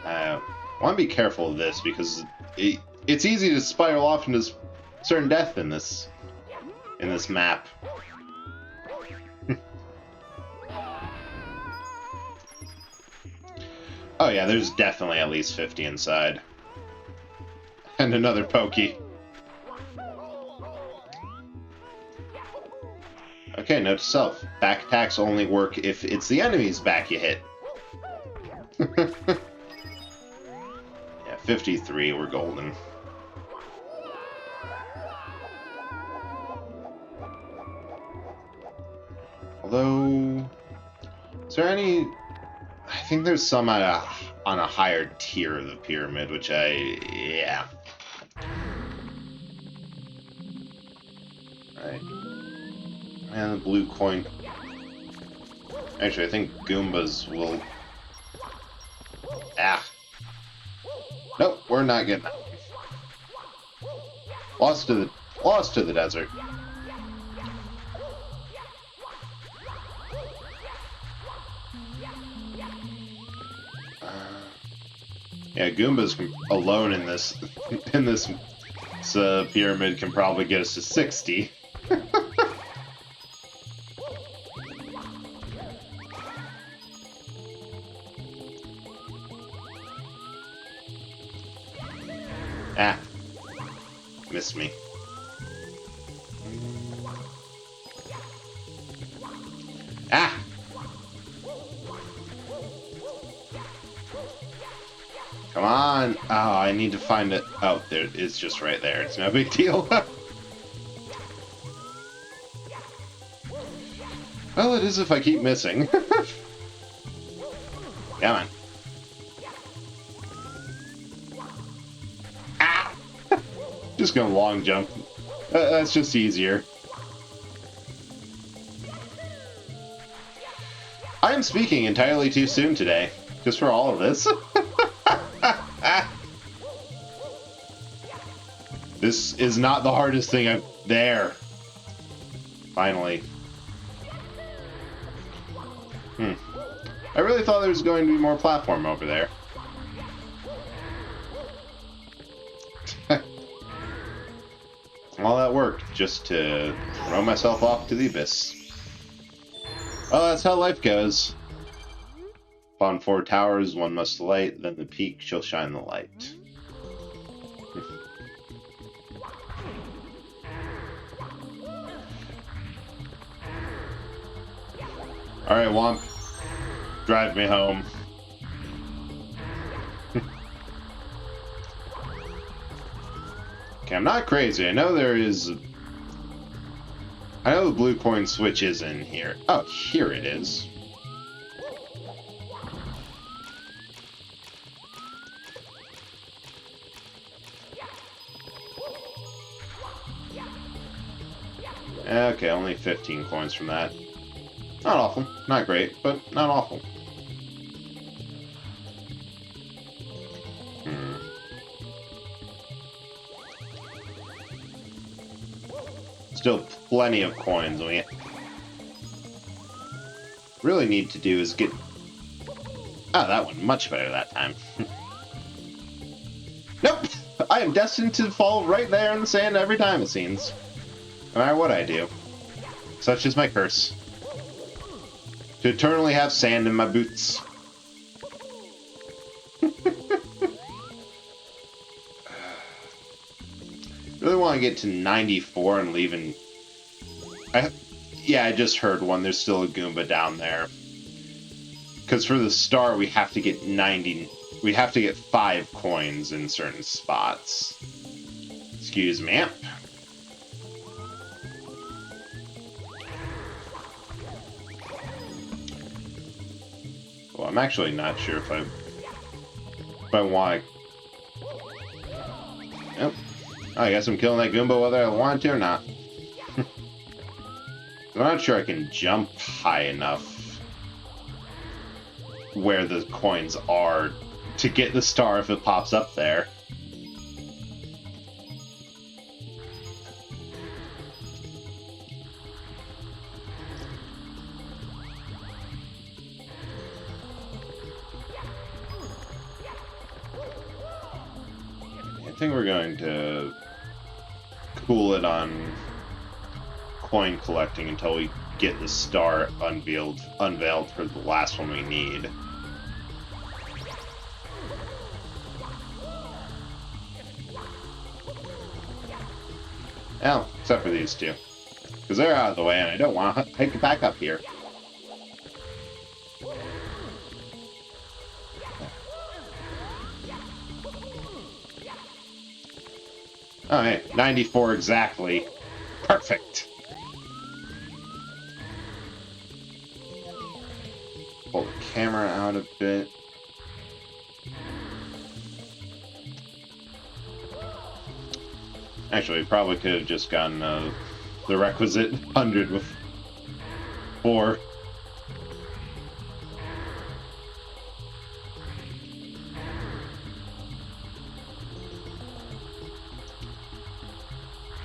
I want to be careful of this because it's easy to spiral off into certain death in this map. Oh yeah, there's definitely at least 50 inside. And another pokey. Okay, note to self. Back attacks only work if it's the enemy's back you hit. Yeah, 53, we're golden. Although, is there any... I think there's some on a higher tier of the pyramid, which yeah. Alright. And the blue coin. Actually, I think Goombas will... Nope, we're not getting that. Lost to the desert. Yeah, Goombas alone in this pyramid can probably get us to 60. Missed me. Come on! Oh, I need to find it. Oh, there, it's just right there. It's no big deal. Well, it is if I keep missing. Come on. Just gonna long jump. That's just easier. I am speaking entirely too soon today, just for all of this. This is not the hardest thing I've... There. Finally. I really thought there was going to be more platform over there. All that work just to throw myself off to the abyss. Oh, that's how life goes. Upon 4 towers, one must alight, then the peak shall shine the light. Alright, Womp. Drive me home. Okay, I'm not crazy. I know there is... I know the blue coin switch is in here. Oh, here it is. Okay, only 15 coins from that. Not awful. Not great, but not awful. Still plenty of coins. We really need to do is get... Oh, that went much better that time. Nope! I am destined to fall right there in the sand every time, it seems. No matter what I do. Such is my curse. To eternally have sand in my boots. Really want to get to 94 and leave in... Yeah, I just heard one. There's still a Goomba down there. Because for the star, we have to get 90... We have to get 5 coins in certain spots. Excuse me. Well, I'm actually not sure if I want to... Yep. I guess I'm killing that Goomba whether I want to or not. I'm not sure I can jump high enough where the coins are to get the star if it pops up there. I think we're going to cool it on coin collecting until we get the star unveiled for the last one we need. Well, except for these two. Because they're out of the way, and I don't want to hike back up here. Alright, 94 exactly. Perfect. Pull the camera out a bit. Actually, we probably could have just gotten the requisite 100 with 4.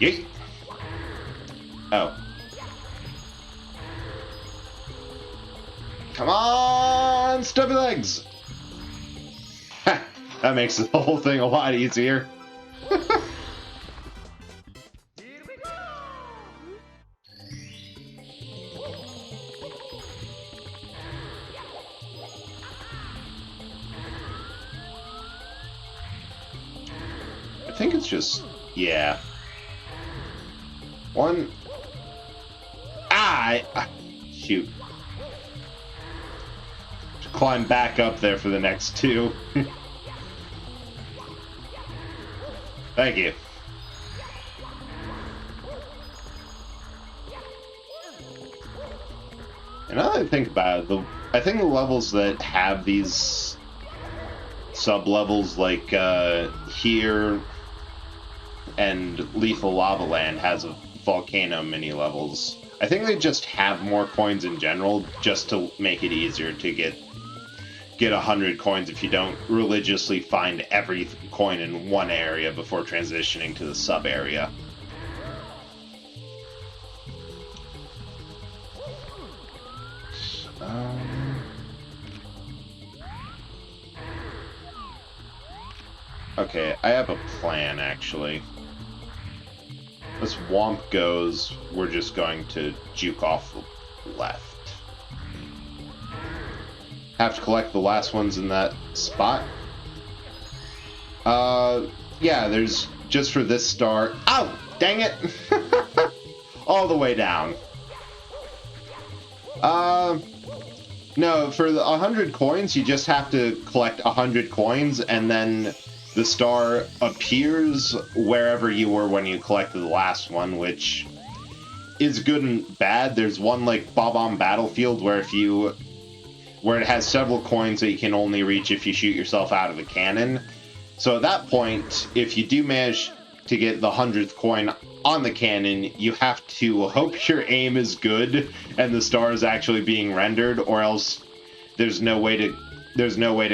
Yeet. Oh. Come on, stubby legs! Ha! That makes the whole thing a lot easier. I think it's just... yeah. One... shoot. Climb back up there for the next 2. Thank you. And now that I think about it, I think the levels that have these sub-levels, like here and Lethal Lava Land has a volcano mini-levels. I think they just have more coins in general, just to make it easier to get 100 coins if you don't religiously find every coin in one area before transitioning to the sub-area. Okay, I have a plan, actually. This Womp goes, we're just going to juke off the left. Have to collect the last ones in that spot. Yeah, there's just for this star. Oh, dang it! All the way down. No, for the 100 coins, you just have to collect 100 coins, and then the star appears wherever you were when you collected the last one, which is good and bad. There's one like Bob-omb Battlefield where it has several coins that you can only reach if you shoot yourself out of a cannon. So at that point, if you do manage to get the 100th coin on the cannon, you have to hope your aim is good and the star is actually being rendered, or else there's no way to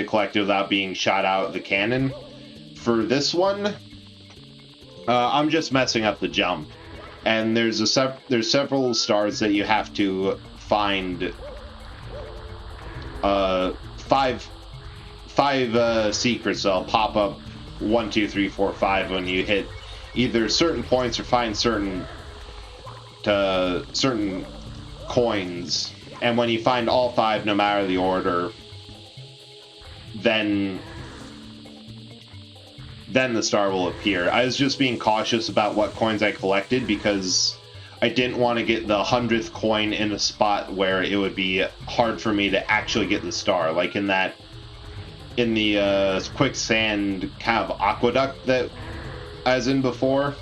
collect it without being shot out of the cannon. For this one, I'm just messing up the jump, and there's several stars that you have to find. Five secrets that'll pop up 1, 2, 3, 4, 5 when you hit either certain points or find certain coins, and when you find all 5, no matter the order, then the star will appear. I was just being cautious about what coins I collected because I didn't want to get the 100th coin in a spot where it would be hard for me to actually get the star, like in the quicksand kind of aqueduct that I was in before.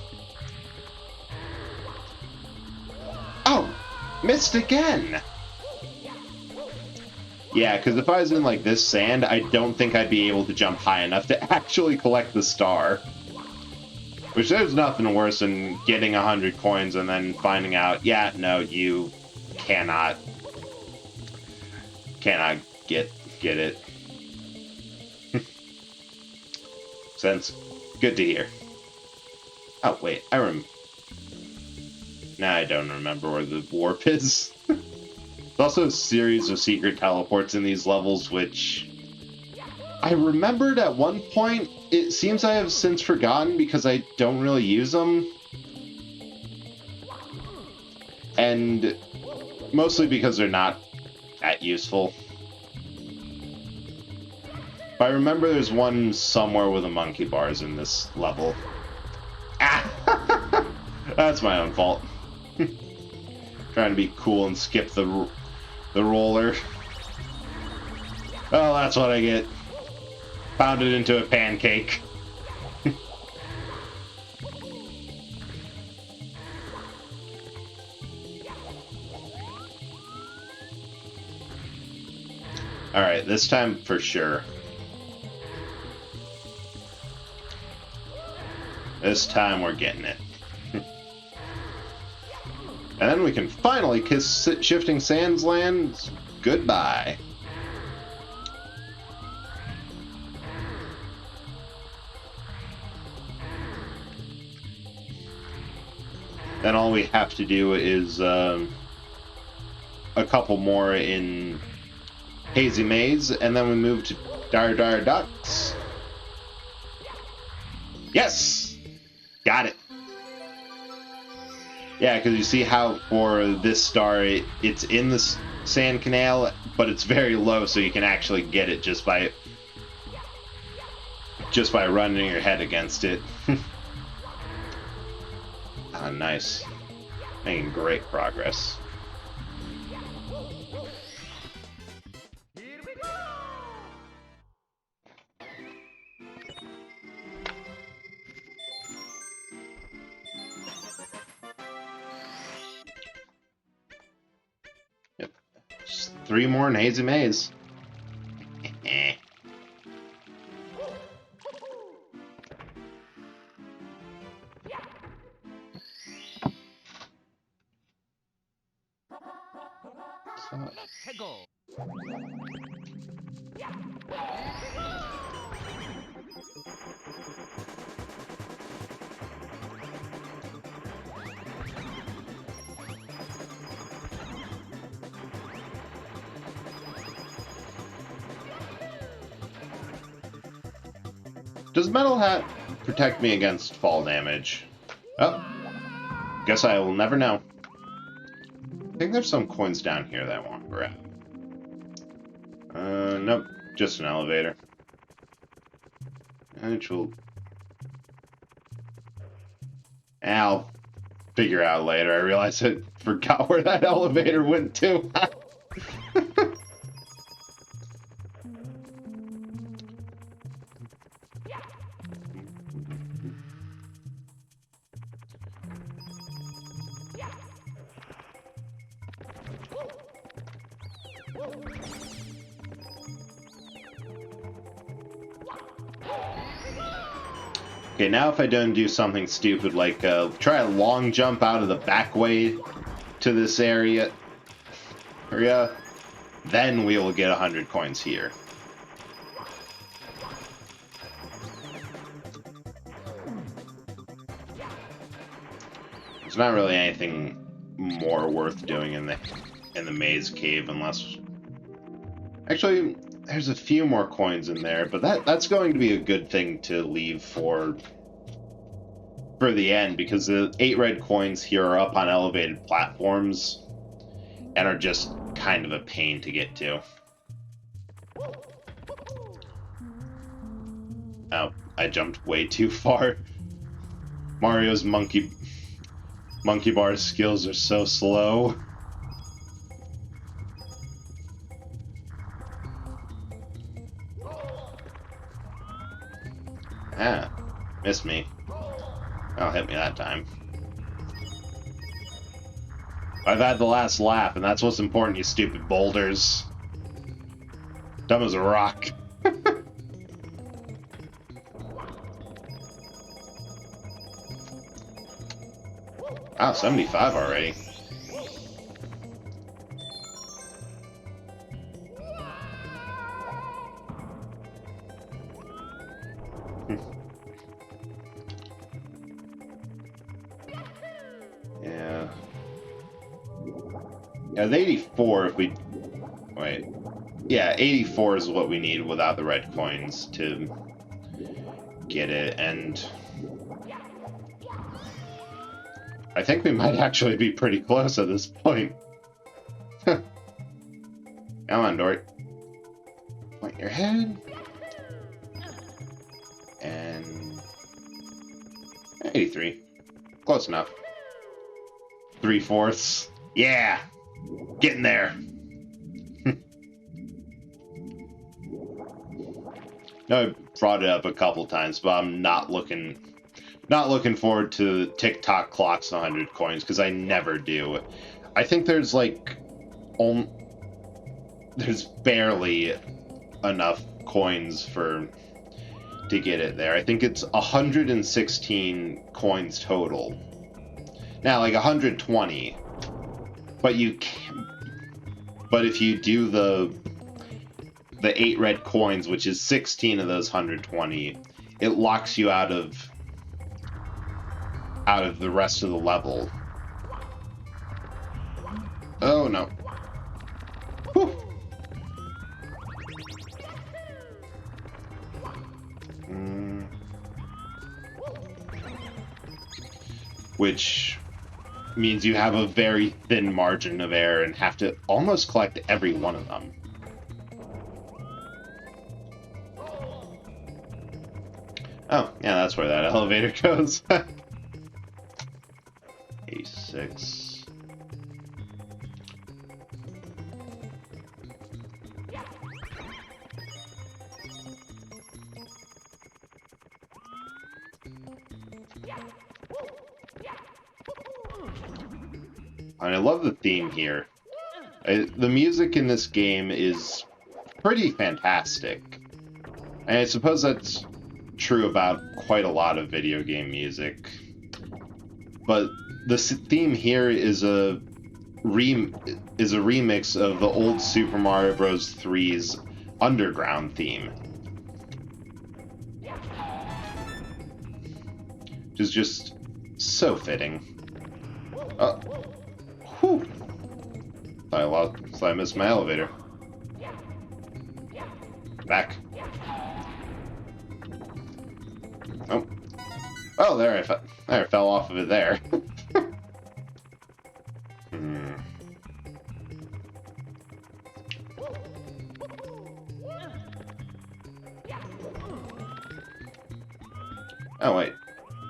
Oh, missed again. Yeah, because if I was in like this sand, I don't think I'd be able to jump high enough to actually collect the star. Which, there's nothing worse than getting 100 coins and then finding out, yeah, no, you cannot get it. Sense. Good to hear. Oh, wait, Nah, I don't remember where the warp is. There's also a series of secret teleports in these levels, which I remembered at one point. It seems I have since forgotten because I don't really use them. And mostly because they're not that useful. But I remember there's one somewhere with a monkey bars in this level. Ah! That's my own fault. Trying to be cool and skip the roller. Oh, that's what I get. Pounded into a pancake. Alright, this time for sure. This time we're getting it. And then we can finally kiss Shifting Sands Lands goodbye. Then all we have to do is a couple more in Hazy Maze, and then we move to Dire Dire Ducks. Yes! Got it. Yeah, because you see how for this star, it's in the sand canal, but it's very low, so you can actually get it just by running your head against it. Ah, nice. Making great progress. Yep. Just 3 more in Hazy Maze. Does Metal Hat protect me against fall damage? Oh, guess I will never know. I think there's some coins down here that I want to grab. Nope, just an elevator. Actual. I'll figure out later. I realized I forgot where that elevator went to. Okay, now if I don't do something stupid like try a long jump out of the back way to this area, then we will get 100 coins here. There's not really anything more worth doing in the maze cave unless... Actually, there's a few more coins in there, but that's going to be a good thing to leave for the end, because the 8 red coins here are up on elevated platforms and are just kind of a pain to get to. Oh, I jumped way too far. Mario's monkey bar skills are so slow. Ah, missed me. Oh, hit me that time. I've had the last laugh, and that's what's important, you stupid boulders. Dumb as a rock. Wow, 75 already. Yeah. Yeah, the 84 if we... Wait. Yeah, 84 is what we need without the red coins to get it, and... I think we might actually be pretty close at this point. Come on, Dort. Point your head. And... 83. Close enough. 3/4. Yeah, getting there. No, I brought it up a couple times, but I'm not looking forward to TikTok clocks 100 coins, because I never do. I think there's like there's barely enough coins to get it there. I think it's 116 coins total. Now, like 120, but you can, but if you do the 8 red coins, which is 16 of those 120, it locks you out of the rest of the level. Oh no. Whew. Which means you have a very thin margin of error and have to almost collect every one of them. Oh, yeah, that's where that elevator goes. A6. I love the theme here. The music in this game is pretty fantastic. And I suppose that's true about quite a lot of video game music. But the theme here is a remix of the old Super Mario Bros. 3's Underground theme. Which is just so fitting. Whew. I missed my elevator. Back. Oh. Oh, there I fell off of it there. Oh, wait.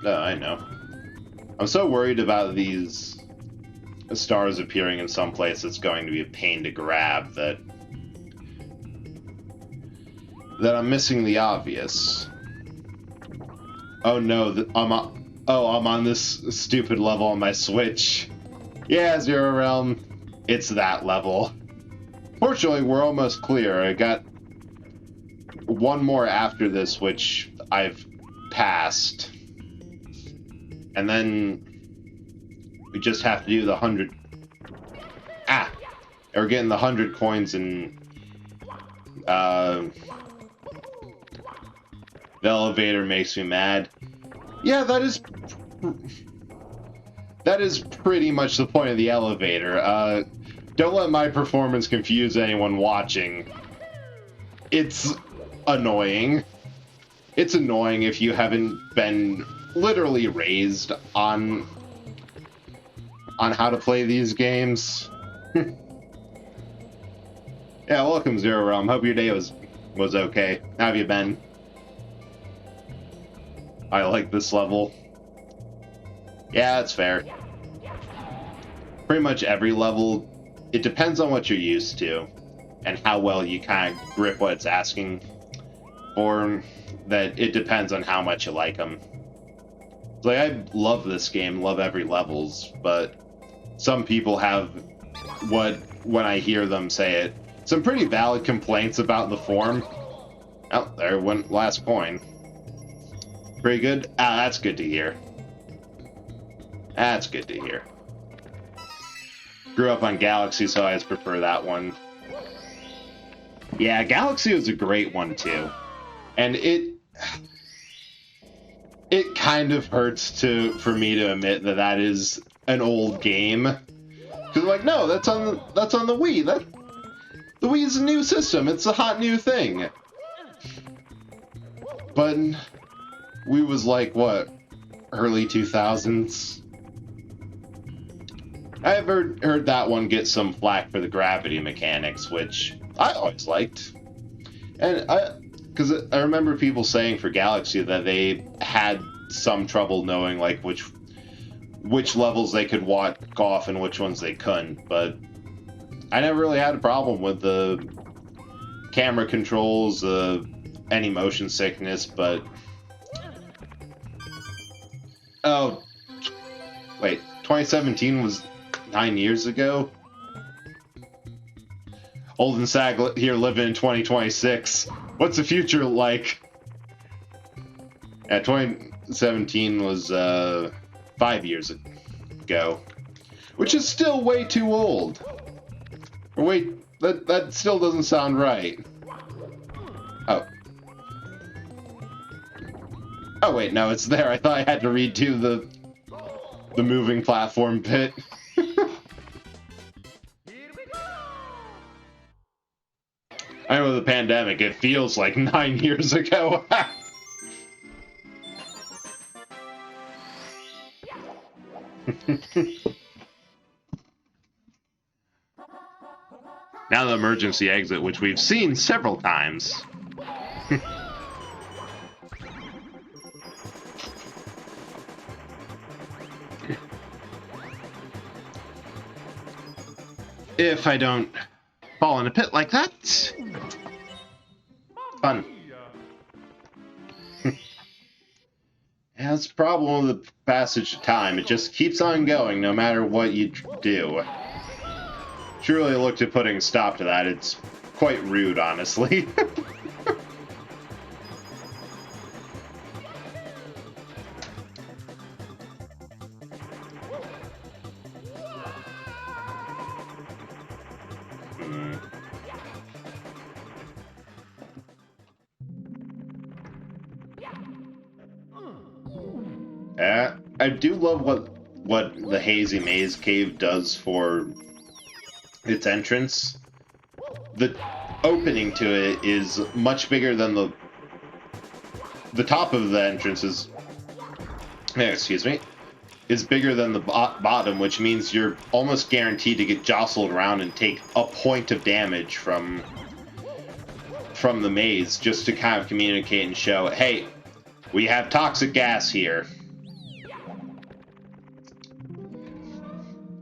No, I know. I'm so worried about these stars appearing in some place that's going to be a pain to grab that I'm missing the obvious. Oh no, I'm on this stupid level on my Switch. Yeah, Zero Realm, it's that level. Fortunately, we're almost clear. I got one more after this, which I've passed. And then we just have to do the 100... Ah! We're getting the 100 coins and... the elevator makes me mad. Yeah, that is pretty much the point of the elevator. Don't let my performance confuse anyone watching. It's annoying. It's annoying if you haven't been literally raised on how to play these games. Yeah, welcome Zero Realm. Hope your day was okay. How have you been? I like this level. Yeah, that's fair. Pretty much every level, it depends on what you're used to and how well you kind of grip what it's asking for. That it depends on how much you like them. Like, I love this game, love every levels, but some people have when I hear them say it, some pretty valid complaints about the form. Oh, there went last coin. Pretty good? Ah, that's good to hear. That's good to hear. Grew up on Galaxy, so I always prefer that one. Yeah, Galaxy was a great one, too. And it kind of hurts for me to admit that is an old game. Because, like, no, that's on the Wii. The Wii is a new system. It's a hot new thing. But Wii was like, what, early 2000s? I've heard that one get some flack for the gravity mechanics, which I always liked. And because I remember people saying for Galaxy that they had some trouble knowing, like, which levels they could walk off and which ones they couldn't, but I never really had a problem with the camera controls, any motion sickness, but... Oh, wait, 2017 was 9 years ago? Old and sad here living in 2026. What's the future like? Yeah, 2017 was 5 years ago, which is still way too old. Or wait, that still doesn't sound right. Oh. Oh wait, no, it's there. I thought I had to redo the moving platform bit. I know with the pandemic, it feels like 9 years ago. Now the emergency exit, which we've seen several times. If I don't fall in a pit like that. Fun. Yeah, that's the problem with the passage of time. It just keeps on going no matter what you do. Should really look to putting a stop to that. It's quite rude, honestly. I do love what the Hazy Maze Cave does for its entrance. The opening to it is much bigger than the top of the entrance is, excuse me, is bigger than the bottom, which means you're almost guaranteed to get jostled around and take a point of damage from the maze, just to kind of communicate and show, hey, we have toxic gas here.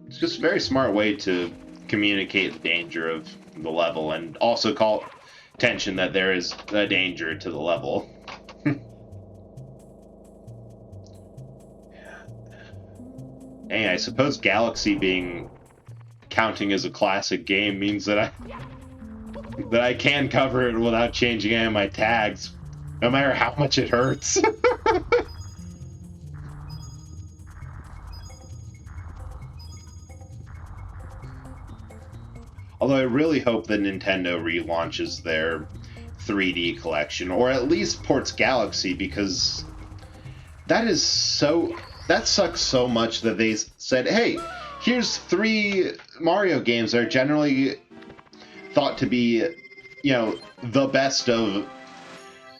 It's just a very smart way to communicate the danger of the level and also call attention that there is a danger to the level. Hey, I suppose Galaxy counting as a classic game means that I can cover it without changing any of my tags, no matter how much it hurts. Although I really hope that Nintendo relaunches their 3D collection, or at least ports Galaxy, because that sucks so much that they said, hey, here's 3 Mario games that are generally thought to be, you know, the best of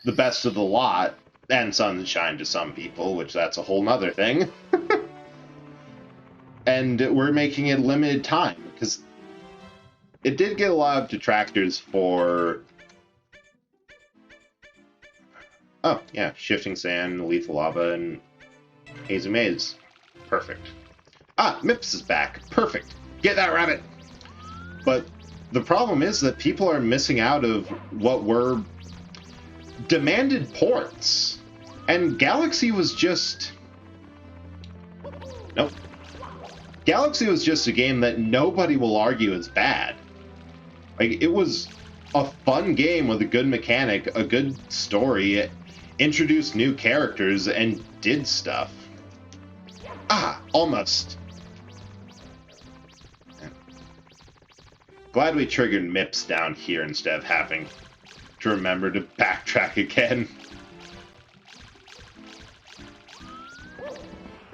the lot, and Sunshine to some people, which that's a whole nother thing. And we're making it limited time, because it did get a lot of detractors for... Oh, yeah, Shifting Sand, Lethal Lava, and Hazy Maze. Perfect. Ah, Mips is back. Perfect. Get that rabbit! But the problem is that people are missing out of what were demanded ports. And Galaxy was just... Nope. Galaxy was just a game that nobody will argue is bad. Like, it was a fun game with a good mechanic, a good story, introduced new characters, and did stuff. Ah, almost. Glad we triggered Mips down here instead of having to remember to backtrack again.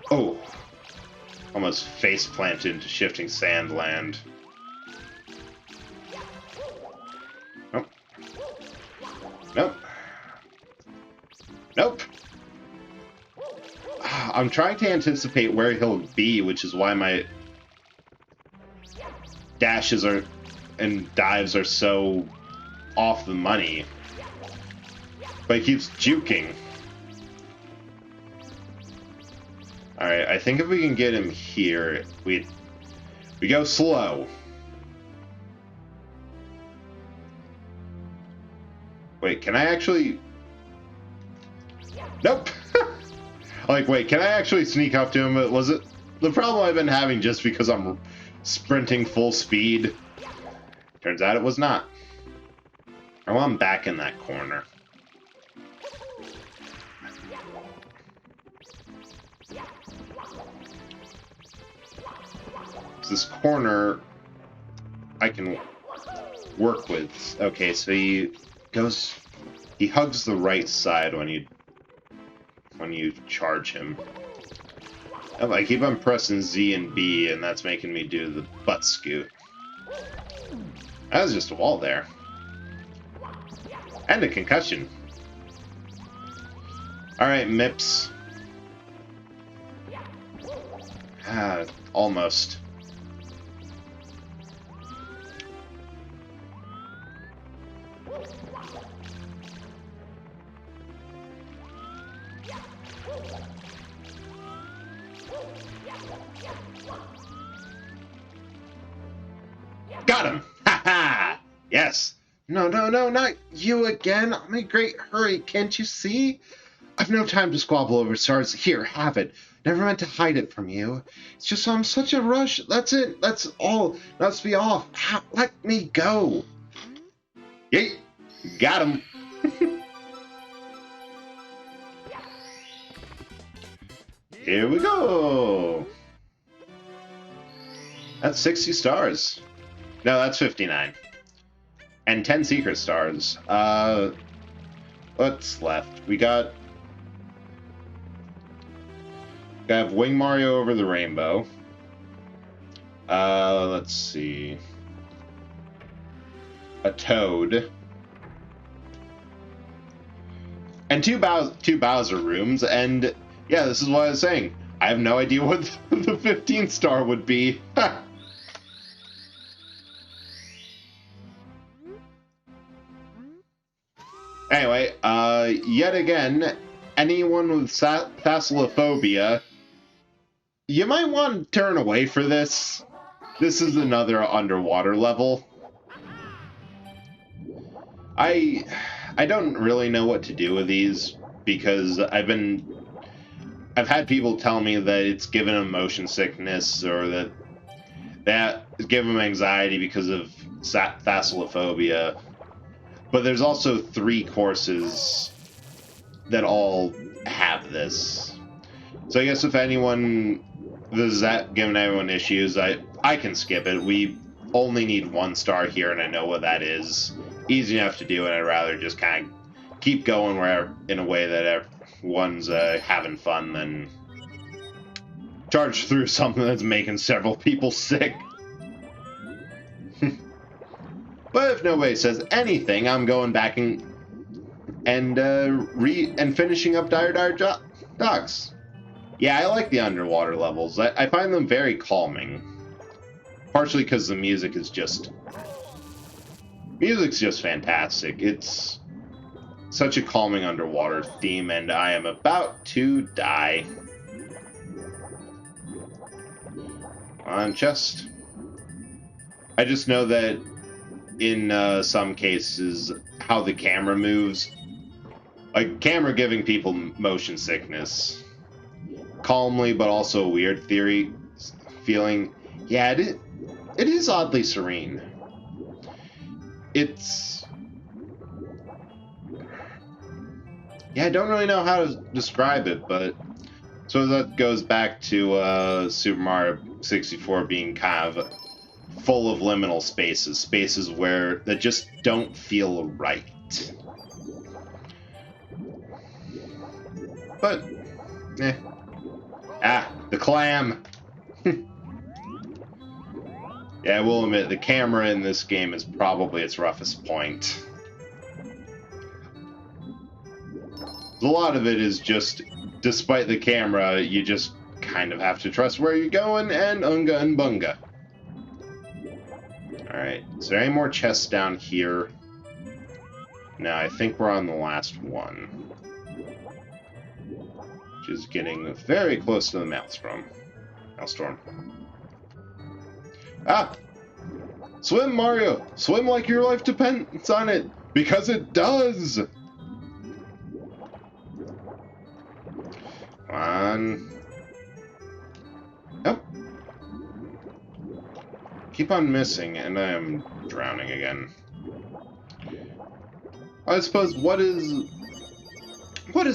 Oh. Almost face planted into Shifting Sand land. Nope. Nope. Nope. I'm trying to anticipate where he'll be, which is why my dashes and dives are so off the money. But he keeps juking. Alright, I think if we can get him here, we go slow. Wait, can I actually... Nope! Like, wait, can I actually sneak up to him? Was it the problem I've been having just because I'm sprinting full speed? Turns out it was not. Oh, I'm back in that corner. This corner I can work with. Okay, so he hugs the right side when you charge him. Oh, I keep on pressing Z and B, and that's making me do the butt scoot. That was just a wall there. And a concussion. Alright, Mips. Ah, almost. Got him! Ha ha! Yes! No, no, no, not you again! I'm in a great hurry, can't you see? I've no time to squabble over stars. Here, have it. Never meant to hide it from you. It's just I'm such a rush. That's it. That's all. Let's be off. Let me go. Yay! Got him! Here we go! That's 60 stars. No, that's 59. And 10 secret stars. What's left? We have Wing Mario over the rainbow. Let's see. A Toad. And two Bowser rooms, and yeah, this is what I was saying. I have no idea what the 15th star would be. Anyway, yet again, anyone with thalassophobia, you might want to turn away for this. This is another underwater level. I don't really know what to do with these because I've had people tell me that it's given them motion sickness or that give them anxiety because of thalassophobia. But there's also 3 courses that all have this. So I guess if anyone is giving everyone issues, I can skip it. We only need 1 star here, and I know what that is. Easy enough to do, and I'd rather just kind of keep going in a way that everyone's having fun than charge through something that's making several people sick. But if nobody says anything, I'm going back and finishing up Dire Docks. Yeah, I like the underwater levels. I find them very calming. Partially because the music's just fantastic. It's such a calming underwater theme, and I am about to die. On chest. I just know that in some cases, how the camera moves, like camera giving people motion sickness, calmly but also a weird feeling. Yeah, it is oddly serene. I don't really know how to describe it, but so that goes back to Super Mario 64 being kind of full of liminal spaces that just don't feel right. But, the clam! Yeah, I will admit, the camera in this game is probably its roughest point. A lot of it is just, despite the camera, you just kind of have to trust where you're going, and unga and bunga. Alright, is there any more chests down here? No, I think we're on the last one. which is getting very close to the Maelstrom. Maelstrom. Ah! Swim, Mario! Swim like your life depends on it! Because it does! Come on. Nope. Keep on missing, and I am drowning again. I suppose, what is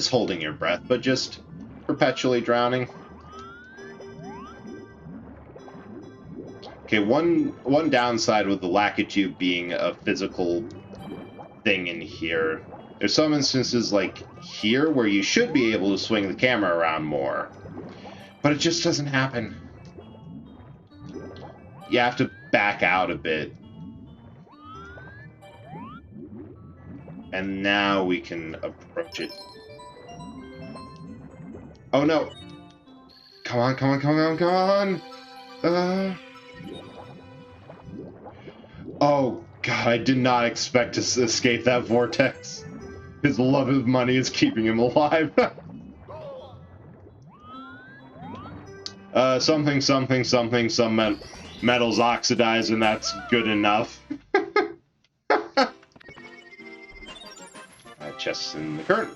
holding your breath, but just perpetually drowning? Okay, one downside with the Lakitu being a physical thing in here. There's some instances like here where you should be able to swing the camera around more, but it just doesn't happen. You have to back out a bit. And now we can approach it. Oh no! Come on, come on, come on, come on! Oh god, I did not expect to escape that vortex. His love of money is keeping him alive. Something, some metals oxidize, and that's good enough. Chests in the current.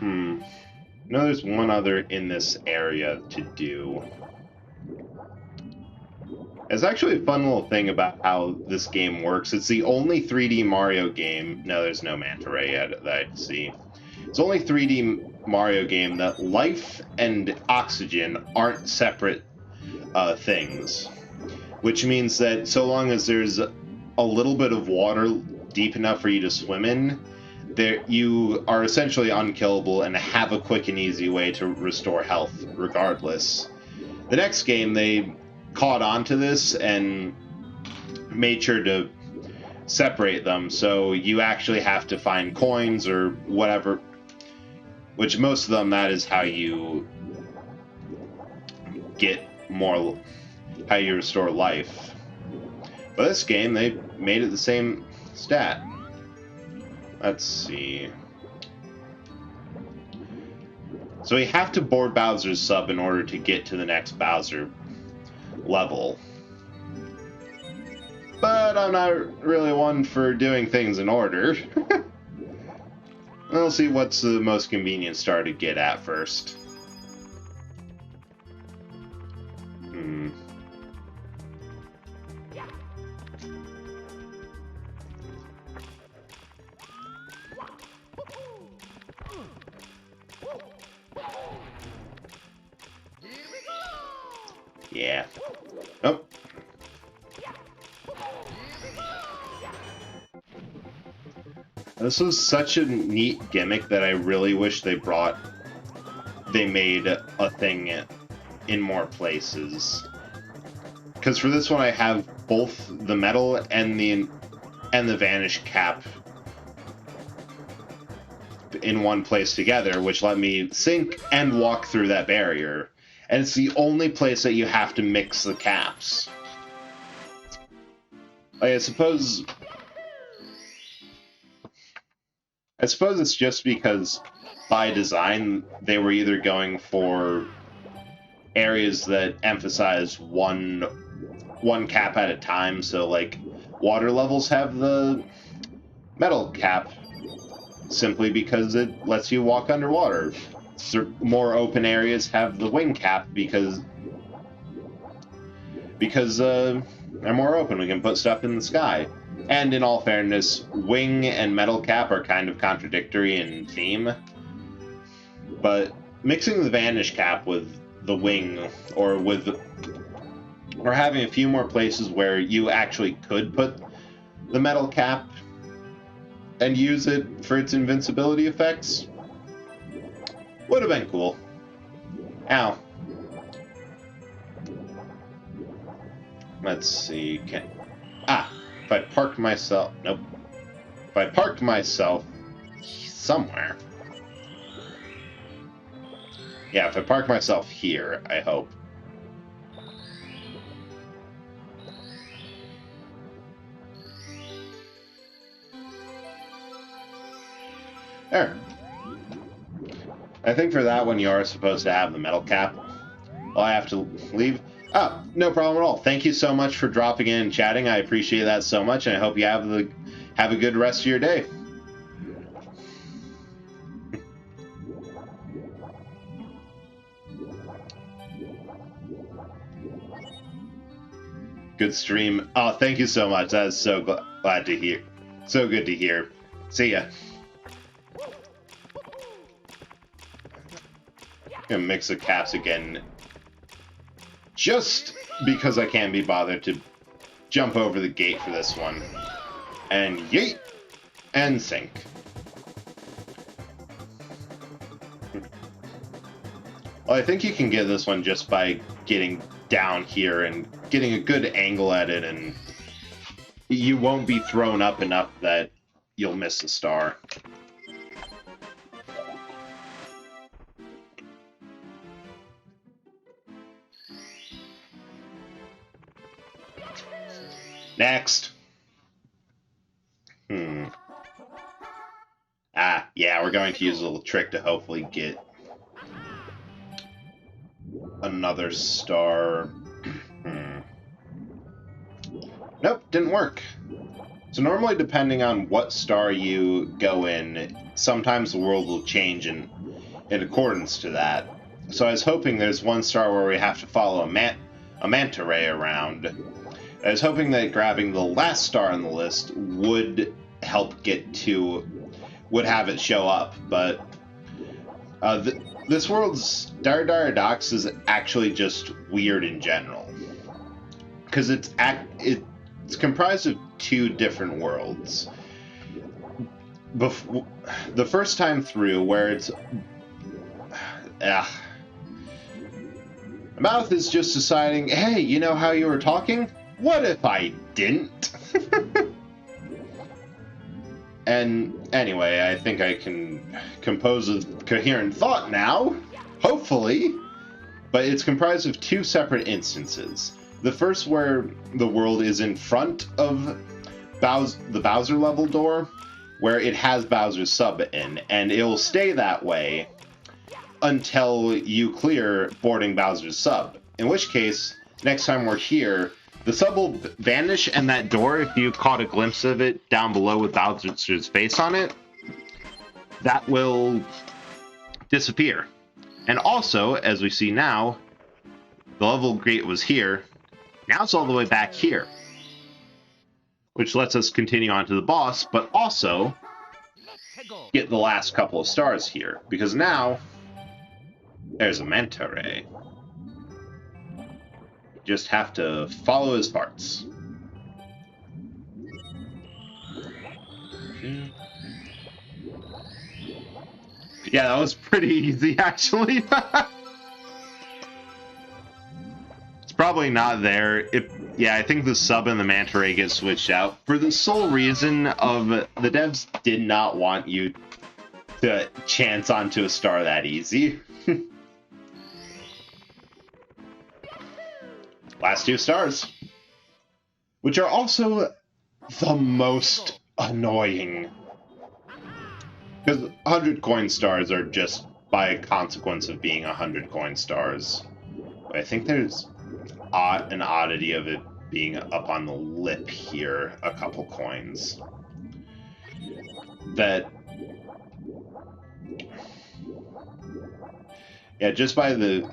No, there's one other in this area to do. It's actually a fun little thing about how this game works. It's the only 3D Mario game... No, there's no Manta Ray yet that I see. It's only 3D Mario game that life and oxygen aren't separate things. Which means that so long as there's a little bit of water deep enough for you to swim in, you are essentially unkillable and have a quick and easy way to restore health regardless. The next game, they caught on to this and made sure to separate them, so you actually have to find coins or whatever, which most of them, that is how you get more, how you restore life. But this game, they made it the same stat. Let's see. So we have to board Bowser's sub in order to get to the next Bowser level. But I'm not really one for doing things in order. We'll see what's the most convenient star to get at first. Yeah. Oh. This was such a neat gimmick that I really wish they made a thing in more places. Because for this one I have both the metal and the vanish cap in one place together, which let me sink and walk through that barrier. And it's the only place that you have to mix the caps. Like, I suppose it's just because by design they were either going for areas that emphasize one cap at a time, so like water levels have the metal cap simply because it lets you walk underwater. More open areas have the wing cap because they're more open. We can put stuff in the sky. And in all fairness, wing and metal cap are kind of contradictory in theme. But mixing the vanish cap with the wing, or having a few more places where you actually could put the metal cap and use it for its invincibility effects, would have been cool. Ow. Let's see. If I parked myself... Nope. If I parked myself somewhere... Yeah, if I park myself here, I hope. There. I think for that one you are supposed to have the metal cap. Well, I have to leave. Oh, no problem at all. Thank you so much for dropping in and chatting. I appreciate that so much, and I hope you have a good rest of your day. Good stream. Oh, thank you so much. That is so glad to hear. So good to hear. See ya. Gonna mix the caps again. Just because I can't be bothered to jump over the gate for this one. And yeet! And sink. Well, I think you can get this one just by getting down here and getting a good angle at it, and you won't be thrown up enough that you'll miss a star. Next. Yeah, we're going to use a little trick to hopefully get another star. Nope, didn't work. So normally, depending on what star you go in, sometimes the world will change in accordance to that. So I was hoping there's one star where we have to follow a manta ray around. I was hoping that grabbing the last star on the list would help would have it show up, but this world's Dar Docks is actually just weird in general. Because it's comprised of two different worlds. The first time through, where it's... my mouth is just deciding, hey, you know how you were talking? What if I didn't? And anyway, I think I can compose a coherent thought now, hopefully. But it's comprised of two separate instances. The first where the world is in front of the Bowser level door, where it has Bowser's sub in, and it will stay that way until you clear boarding Bowser's sub. In which case, next time we're here, the sub will vanish, and that door, if you caught a glimpse of it down below with Bowser's face on it, that will disappear. And also, as we see now, the level gate was here. Now it's all the way back here, which lets us continue on to the boss, but also get the last couple of stars here, because now there's a manta ray. Just have to follow his parts. Yeah, that was pretty easy, actually. It's probably not there. Yeah, I think the sub and the manta ray get switched out for the sole reason of the devs did not want you to chance onto a star that easy. Last two stars, which are also the most annoying, because 100 coin stars are just by consequence of being 100 coin stars. But I think there's an oddity of it being up on the lip here, a couple coins. That, yeah, just by the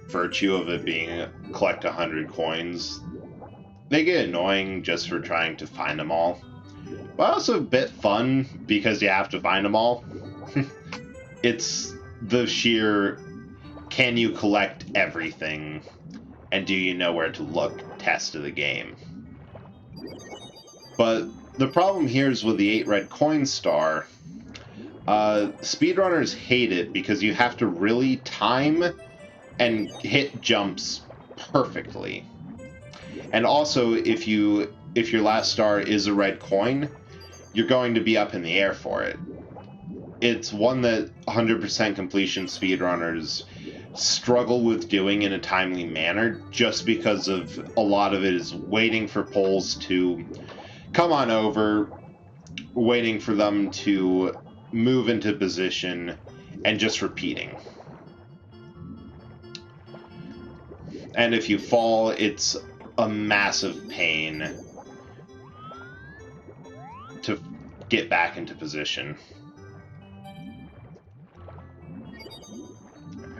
virtue of it being collect 100 coins, they get annoying just for trying to find them all. But also a bit fun because you have to find them all. It's the sheer, can you collect everything and do you know where to look test of the game. But the problem here is with the 8 red coin star, speedrunners hate it because you have to really time and hit jumps perfectly. And also, if your last star is a red coin, you're going to be up in the air for it. It's one that 100% completion speedrunners struggle with doing in a timely manner, just because of a lot of it is waiting for polls to come on over, waiting for them to move into position, and just repeating. And if you fall, it's a massive pain to get back into position.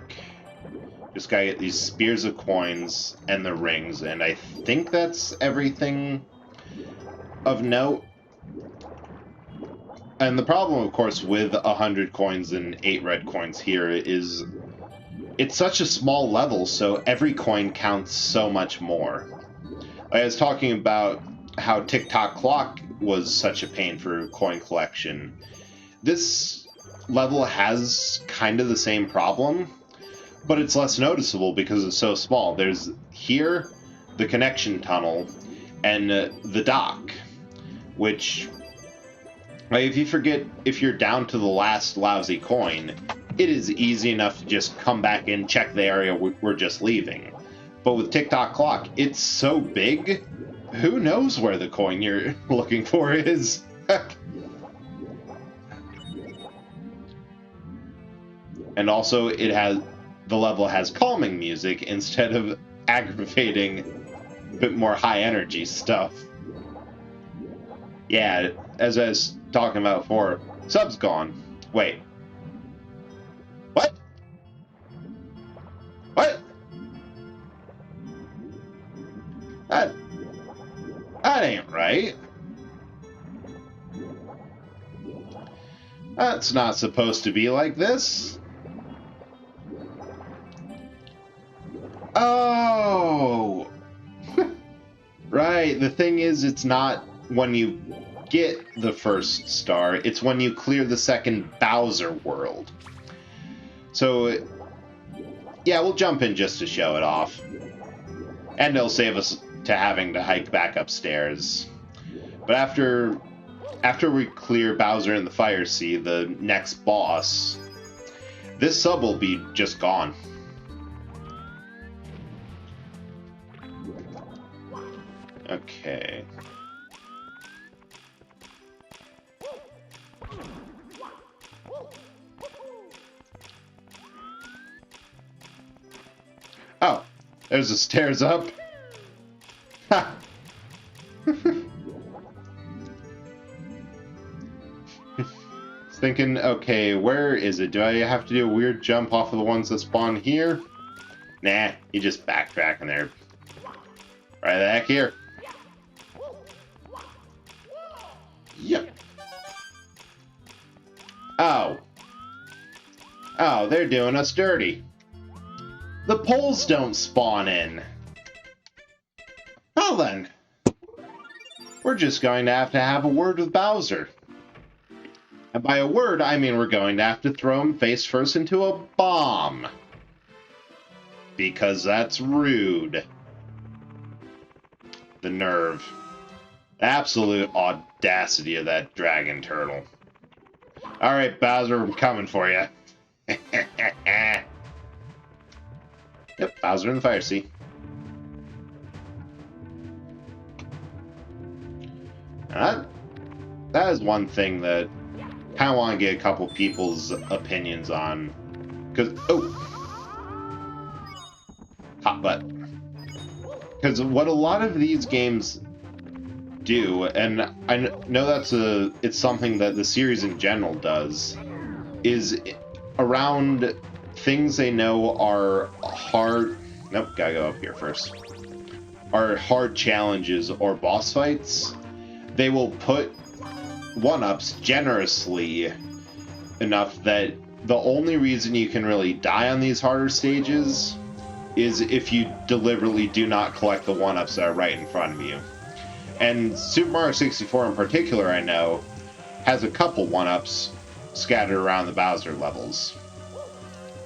Okay. Just gotta get these spears of coins and the rings, and I think that's everything of note. And the problem, of course, with 100 coins and 8 red coins here is it's such a small level, so every coin counts so much more. I was talking about how Tick-Tock Clock was such a pain for coin collection. This level has kind of the same problem, but it's less noticeable because it's so small. There's here, the connection tunnel, and the dock, which, if you forget, if you're down to the last lousy coin, it is easy enough to just come back in, check the area we're just leaving. But with Tick-Tock Clock, it's so big, who knows where the coin you're looking for is? And also, the level has calming music instead of aggravating, bit more high energy stuff. Yeah, as I was talking about before, sub's gone. Wait. What? What? That ain't right. That's not supposed to be like this. Oh! Right, the thing is, it's not when you get the first star, it's when you clear the second Bowser world. So, yeah, we'll jump in just to show it off. And it'll save us to having to hike back upstairs. But after we clear Bowser in the Fire Sea, the next boss, this sub will be just gone. Okay. Oh, there's the stairs up. Ha! Thinking, okay, where is it? Do I have to do a weird jump off of the ones that spawn here? Nah, you just backtrack in there. Right the heck here. Yep. Oh. Oh, they're doing us dirty. The poles don't spawn in. Well then. We're just going to have a word with Bowser. And by a word, I mean we're going to have to throw him face first into a bomb. Because that's rude. The nerve. Absolute audacity of that dragon turtle. Alright, Bowser, I'm coming for you. Yep, Bowser in the Fire Sea. That is one thing that I kind of want to get a couple people's opinions on. Because, oh! Hot butt. Because what a lot of these games do, and I know it's something that the series in general does, is around things they know are hard. Nope, gotta go up here first. Are hard challenges or boss fights. They will put one-ups generously enough that the only reason you can really die on these harder stages is if you deliberately do not collect the one-ups that are right in front of you. And Super Mario 64 in particular, I know, has a couple one-ups scattered around the Bowser levels.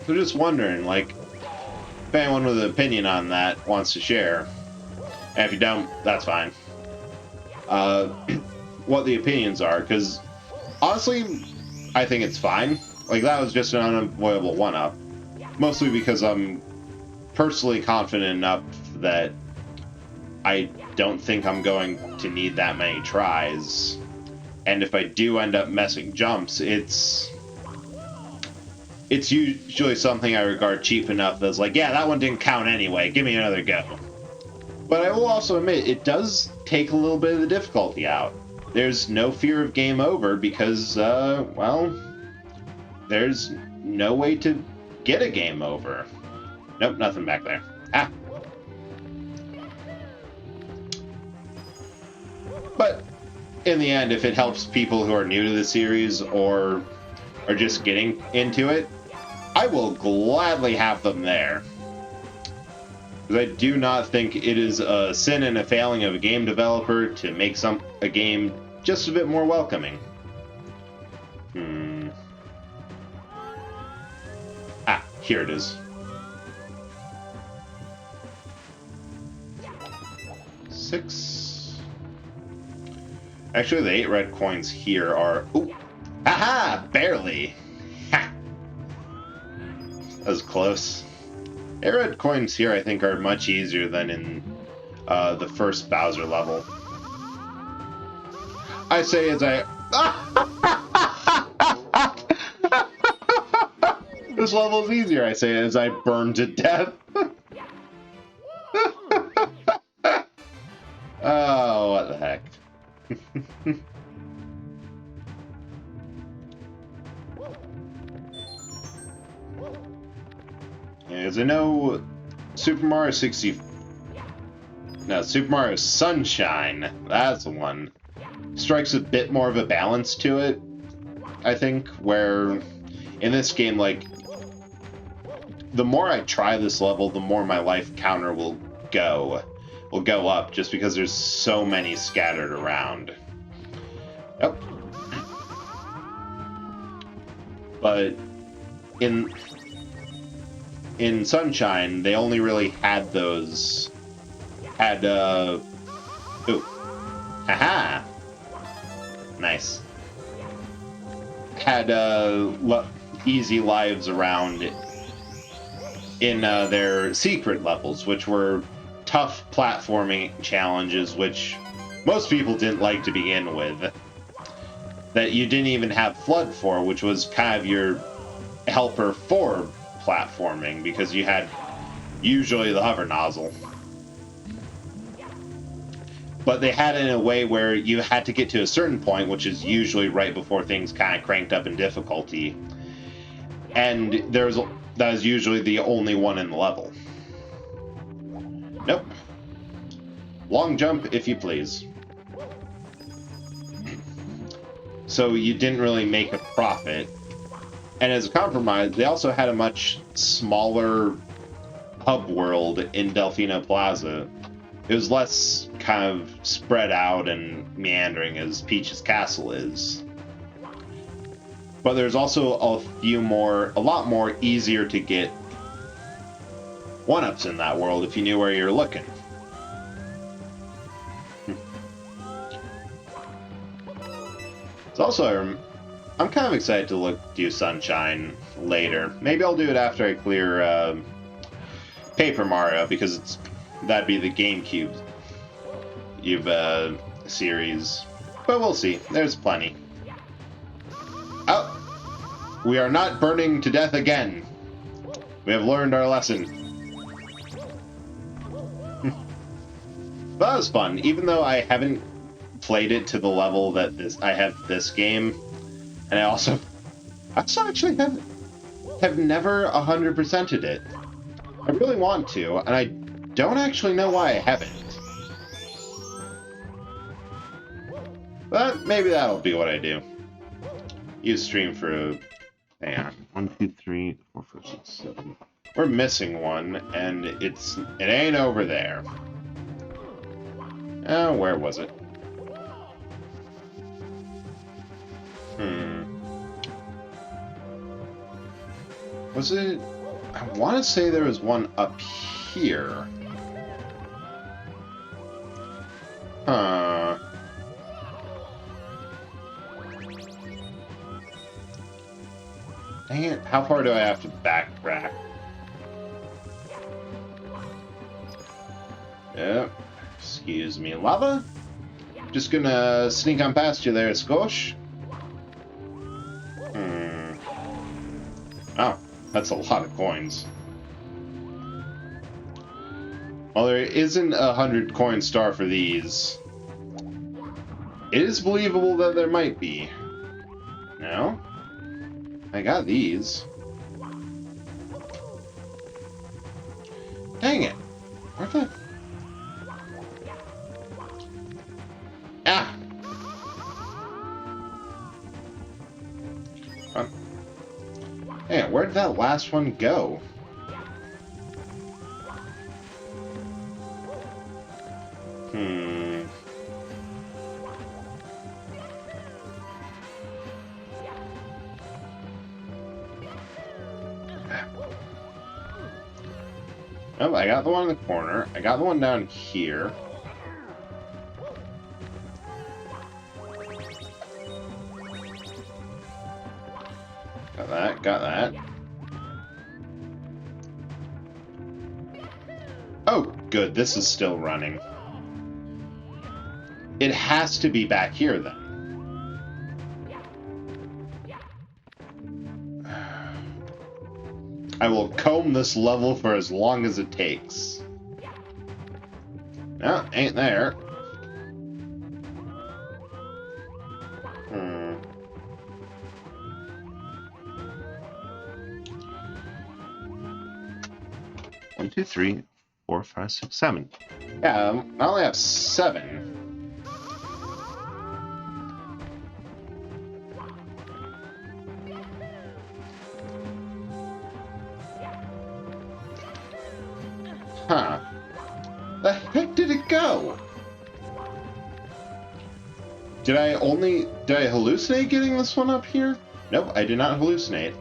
So just wondering, like, if anyone with an opinion on that wants to share. And if you don't, that's fine. What the opinions are, because honestly, I think it's fine. Like, that was just an unavoidable one-up. Mostly because I'm personally confident enough that I don't think I'm going to need that many tries And if I do end up messing jumps, it's usually something I regard cheap enough as like, yeah, that one didn't count anyway, give me another go. But I will also admit, it does take a little bit of the difficulty out. There's no fear of game over because, well, there's no way to get a game over. Nope, nothing back there. Ah. But in the end, if it helps people who are new to the series or are just getting into it, I will gladly have them there. Because I do not think it is a sin and a failing of a game developer to make a game just a bit more welcoming. Ah, here it is. 6. Actually, the 8 red coins here are... Ooh! Aha! Barely! Ha! That was close. 8 red coins here, I think, are much easier than in the first Bowser level. I say as I... This level is easier, I say as I burn to death. Oh, what the heck. As I know, Super Mario Sunshine, that's the one, strikes a bit more of a balance to it, I think, where in this game, like, the more I try this level, the more my life counter will go up, just because there's so many scattered around. Oh. But in Sunshine, they only really had those... Ooh. Haha! Nice. Had, easy lives around in, their secret levels, which were tough platforming challenges, which most people didn't like to begin with. That you didn't even have FLUDD for, which was kind of your helper for platforming, because you had usually the hover nozzle. But they had it in a way where you had to get to a certain point, which is usually right before things kind of cranked up in difficulty. And that was usually the only one in the level. Nope. Long jump, if you please. So you didn't really make a profit. And as a compromise, they also had a much smaller hub world in Delfino Plaza. It was less kind of spread out and meandering as Peach's Castle is. But there's also a lot more easier to get one-ups in that world if you knew where you're looking. It's also, I'm kind of excited to do Sunshine later. Maybe I'll do it after I clear Paper Mario, because that'd be the GameCube series. But we'll see. There's plenty. Oh! We are not burning to death again. We have learned our lesson. That was fun, even though I haven't played it to the level that I have this game, and I also actually have never 100%ed it. I really want to, and I don't actually know why I haven't. But maybe that'll be what I do. Use stream for hang on. 1, 2, 3, 4, 5, 6, 7. We're missing one, and it ain't over there. Oh, where was it? Was it... I want to say there was one up here. Huh. Dang it, how far do I have to backtrack? Yep. Excuse me, lava? Just gonna sneak on past you there, Squash. Oh, that's a lot of coins. Well, there isn't 100 coin star for these. It is believable that there might be. No? I got these. Dang it. Where the... Ah! Hey, where did that last one go? Oh, I got the one in the corner. I got the one down here. Got that, got that. Oh, good, this is still running. It has to be back here, then. I will comb this level for as long as it takes. No, ain't there. One, two, three, 4, 5, 6, 7. Yeah, I only have 7. Huh. The heck did it go? Did I hallucinate getting this one up here? Nope, I did not hallucinate.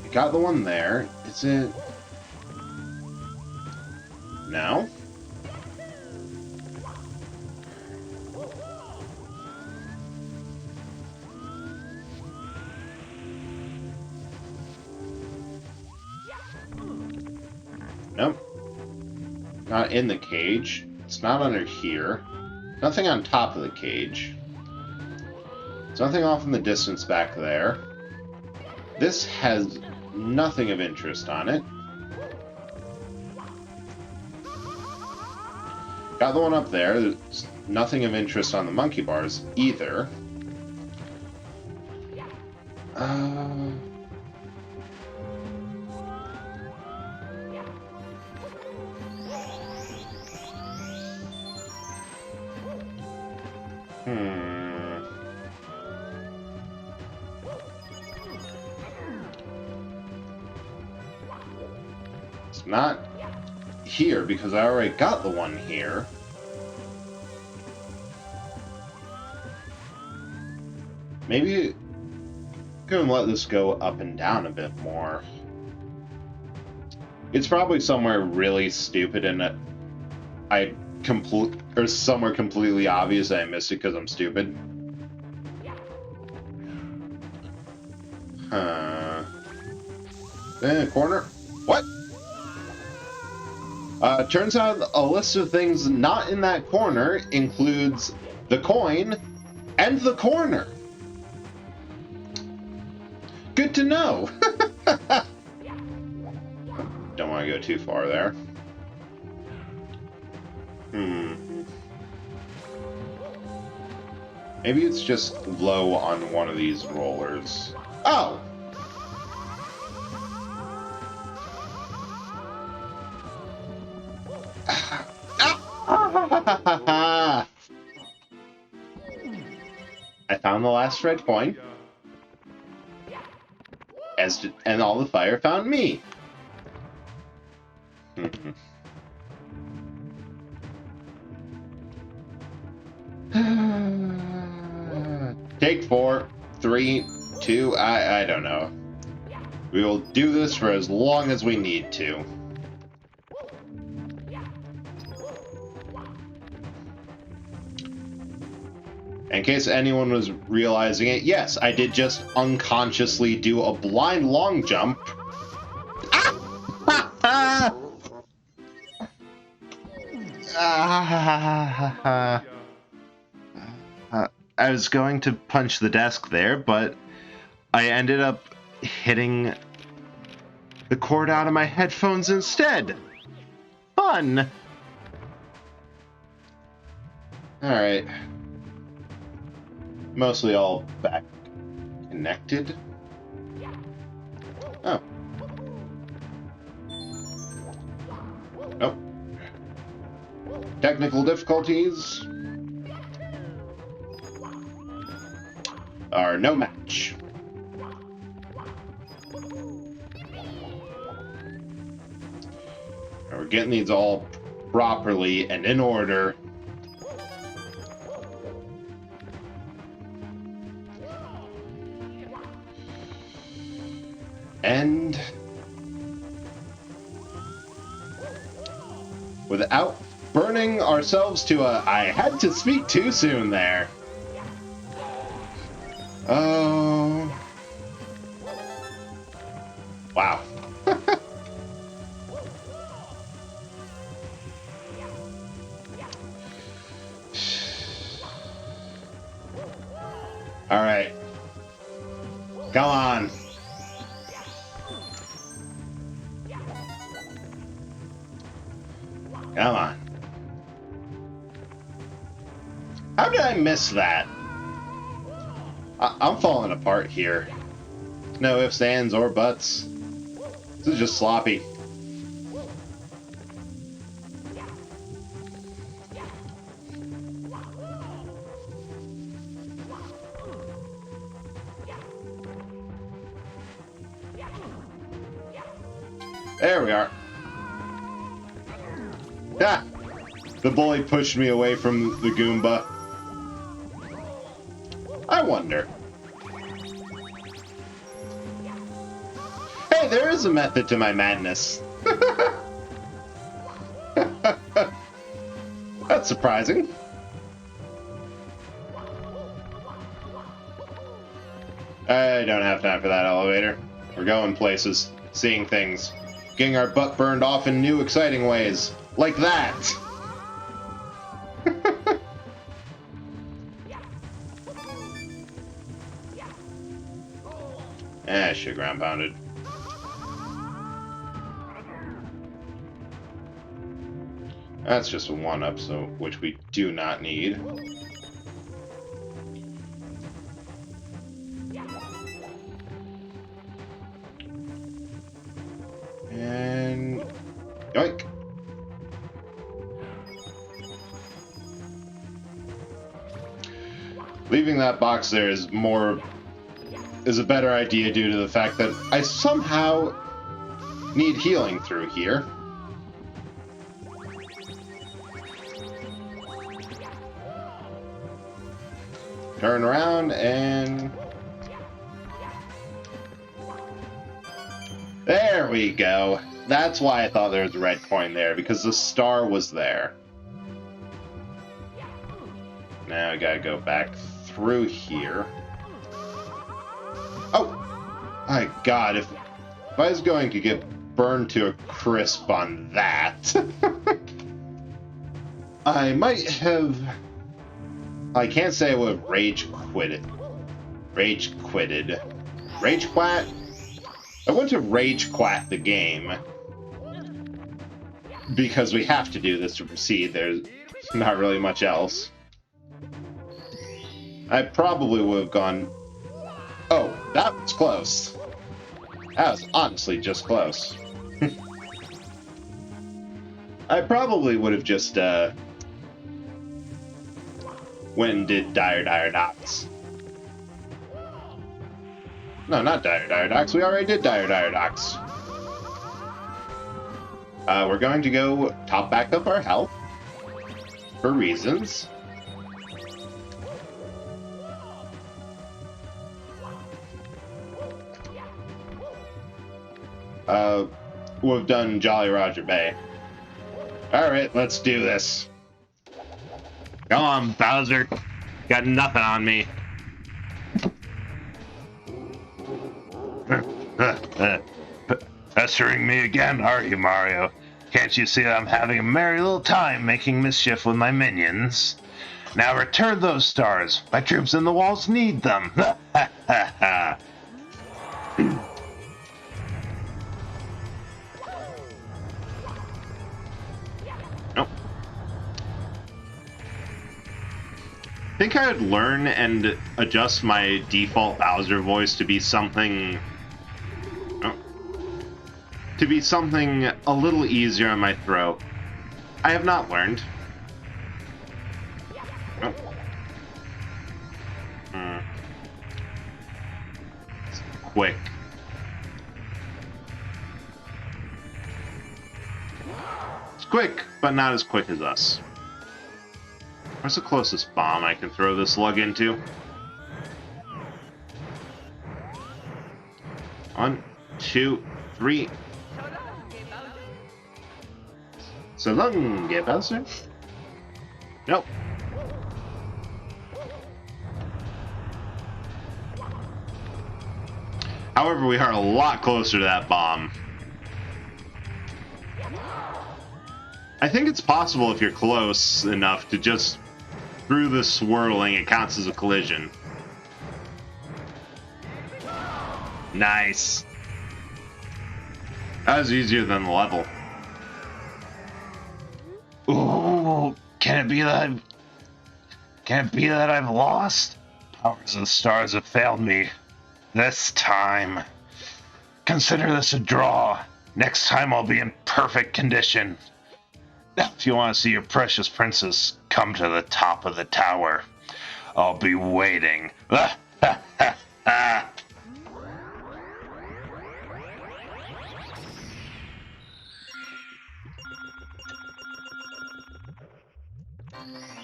I got the one there. Is it... No? Nope. Not in the cage. It's not under here. Nothing on top of the cage. There's nothing off in the distance back there. This has nothing of interest on it. Got the one up there. There's nothing of interest on the monkey bars either. It's not here because I already got the one here. Maybe I'm gonna let this go up and down a bit more. It's probably somewhere really stupid and or somewhere completely obvious that I missed it because I'm stupid. In the corner? What? Turns out a list of things not in that corner includes the coin and the corner. Good to know. Don't want to go too far there. Maybe it's just low on one of these rollers. Oh! I found the last red coin. And all the fire found me. Take 4, 3, 2, I don't know. We will do this for as long as we need to. In case anyone was realizing it, yes, I did just unconsciously do a blind long jump. Ah! Ah! Ah! I was going to punch the desk there, but I ended up hitting the cord out of my headphones instead. Fun! Alright. Mostly all back connected. Oh. Nope. Technical difficulties are no match. We're getting these all properly and in order. And without burning ourselves to a... I had to speak too soon there. Oh. Wow. All right. Come on. Come on. How did I miss that? I'm falling apart here. No ifs, ands, or buts. This is just sloppy. There we are. Ah! The bully pushed me away from the Goomba. I wonder. Hey, there is a method to my madness. That's surprising. I don't have time for that elevator. We're going places, seeing things, getting our butt burned off in new, exciting ways. Like that! Shit, ground pounded. That's just a 1-up, so which we do not need. And yoink. Leaving that box there is a better idea due to the fact that I somehow need healing through here. Turn around and... There we go. That's why I thought there was a red coin there, because the star was there. Now I gotta go back through here. Oh! My god, if I was going to get burned to a crisp on that... I might have... I can't say I would have rage quitted. Rage quitted. Rage quat? I went to rage quat the game. Because we have to do this to proceed. There's not really much else. I probably would have gone... Oh, that was close. That was honestly just close. I probably would have just, went and did Dire Docks. No, not Dire Docks. We already did Dire Docks. We're going to go top back up our health. For reasons. We've done Jolly Roger Bay. Alright, let's do this. Come on, Bowser. Got nothing on me. pestering me again, are you, Mario? Can't you see that I'm having a merry little time making mischief with my minions? Now return those stars. My troops in the walls need them. Ha ha ha. Nope. I think I would learn and adjust my default Bowser voice to be something... to be something a little easier on my throat. I have not learned. Oh. It's quick. It's quick, but not as quick as us. Where's the closest bomb I can throw this lug into? 1, 2, 3. So long, Bowser. Nope. However, we are a lot closer to that bomb. I think it's possible if you're close enough to just, through the swirling, it counts as a collision. Nice. That was easier than the level. Ooh, can it be that I've lost? Powers of the stars have failed me. This time. Consider this a draw. Next time I'll be in perfect condition. Now, if you want to see your precious princess, come to the top of the tower. I'll be waiting.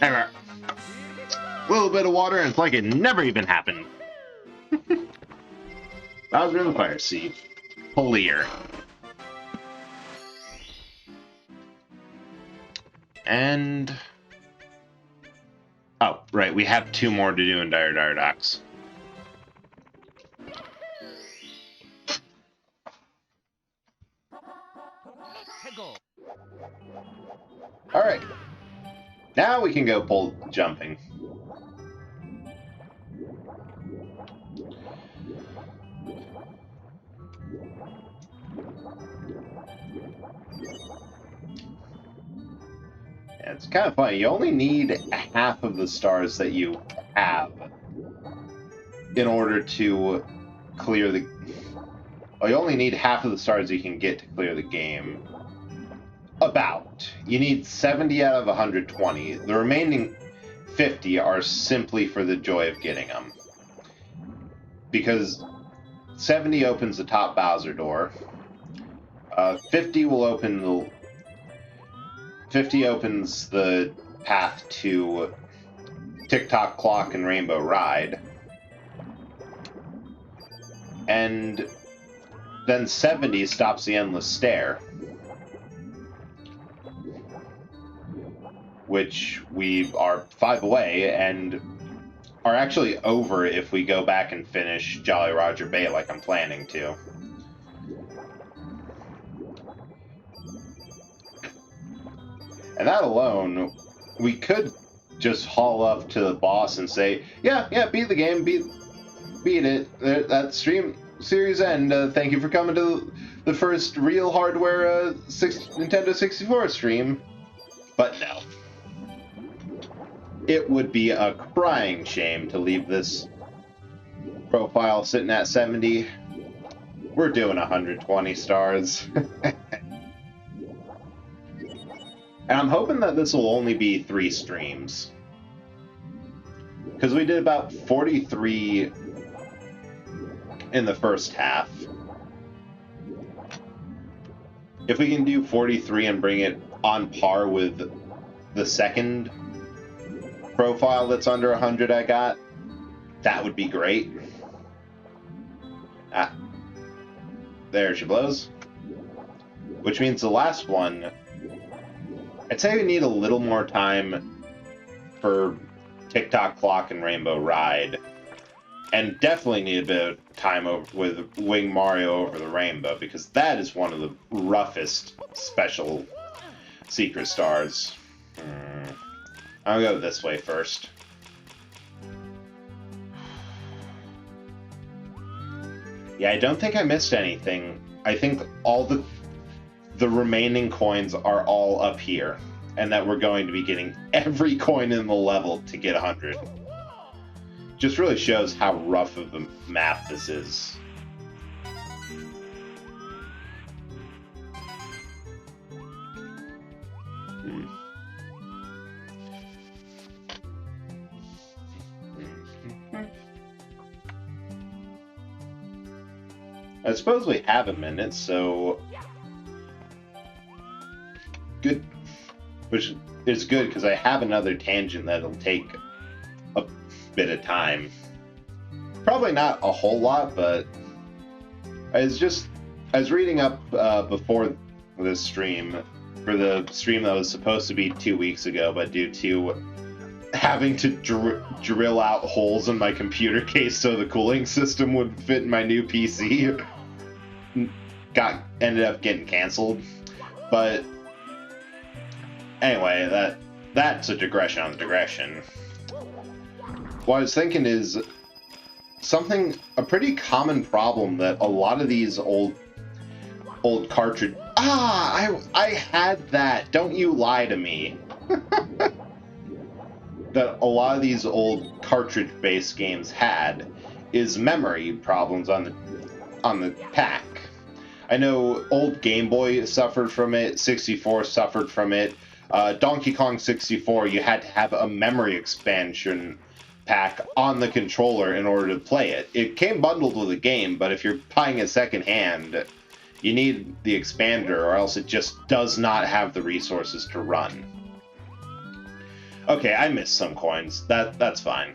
There we are. A little bit of water, and it's like it never even happened. Bowser in the Fire Sea. Clear. And... oh, right, we have 2 more to do in Dire Dire Docks. Alright. Now we can go pole jumping. Yeah, it's kind of funny. You only need half of the stars that you have in order to clear the... well, you only need half of the stars you can get to clear the game. About. You need 70 out of 120. The remaining 50 are simply for the joy of getting them. Because 70 opens the top Bowser door. 50 will open the... 50 opens the path to Tick-Tock Clock and Rainbow Ride. And then 70 stops the Endless Stair, which we are 5 away and are actually over if we go back and finish Jolly Roger Bay like I'm planning to. And that alone, we could just haul up to the boss and say, yeah, beat the game, beat it. That stream series end. Thank you for coming to the first real hardware Nintendo 64 stream. But no. It would be a crying shame to leave this profile sitting at 70. We're doing 120 stars. And I'm hoping that this will only be 3 streams. Because we did about 43 in the first half. If we can do 43 and bring it on par with the second profile that's under 100 I got, that would be great. Ah. There she blows. Which means the last one, I'd say we need a little more time for Tick-Tock Clock and Rainbow Ride. And definitely need a bit of time with Wing Mario Over the Rainbow, because that is one of the roughest special secret stars. I'll go this way first. Yeah, I don't think I missed anything. I think all the remaining coins are all up here, and that we're going to be getting every coin in the level to get 100. Just really shows how rough of a map this is. I suppose we have a minute, so good, which is good because I have another tangent that'll take a bit of time. Probably not a whole lot, but I was reading up before this stream for the stream that was supposed to be 2 weeks ago, but due to having to drill out holes in my computer case so the cooling system would fit in my new PC, ended up getting canceled. But anyway, that's a digression on the digression. What I was thinking is a pretty common problem that a lot of these old cartridge. I had that. Don't you lie to me. That a lot of these old cartridge-based games had is memory problems on the pack. I know old Game Boy suffered from it, 64 suffered from it. Donkey Kong 64, you had to have a memory expansion pack on the controller in order to play it. It came bundled with the game, but if you're buying it secondhand, you need the expander, or else it just does not have the resources to run. Okay, I missed some coins. That's fine.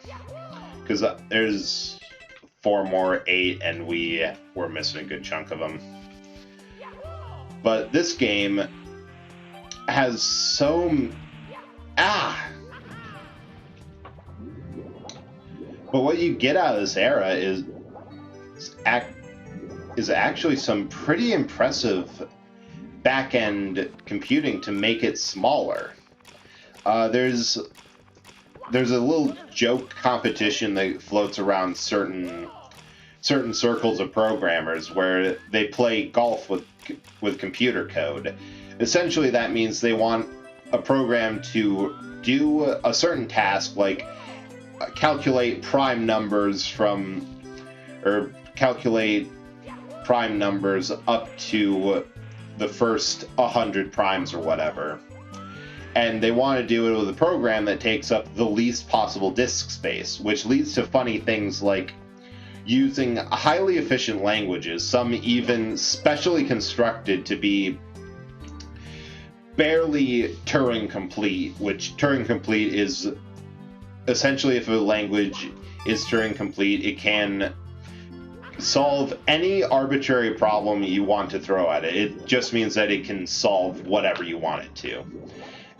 Because there's 4 more, 8, and we were missing a good chunk of them. But this game has so... But what you get out of this era is actually some pretty impressive back-end computing to make it smaller. There's a little joke competition that floats around certain circles of programmers where they play golf with computer code. Essentially, that means they want a program to do a certain task, like calculate prime numbers up to the first 100 primes or whatever. And they want to do it with a program that takes up the least possible disk space, which leads to funny things like using highly efficient languages, some even specially constructed to be barely Turing complete, which Turing complete is essentially, if a language is Turing complete, it can solve any arbitrary problem you want to throw at it. It just means that it can solve whatever you want it to.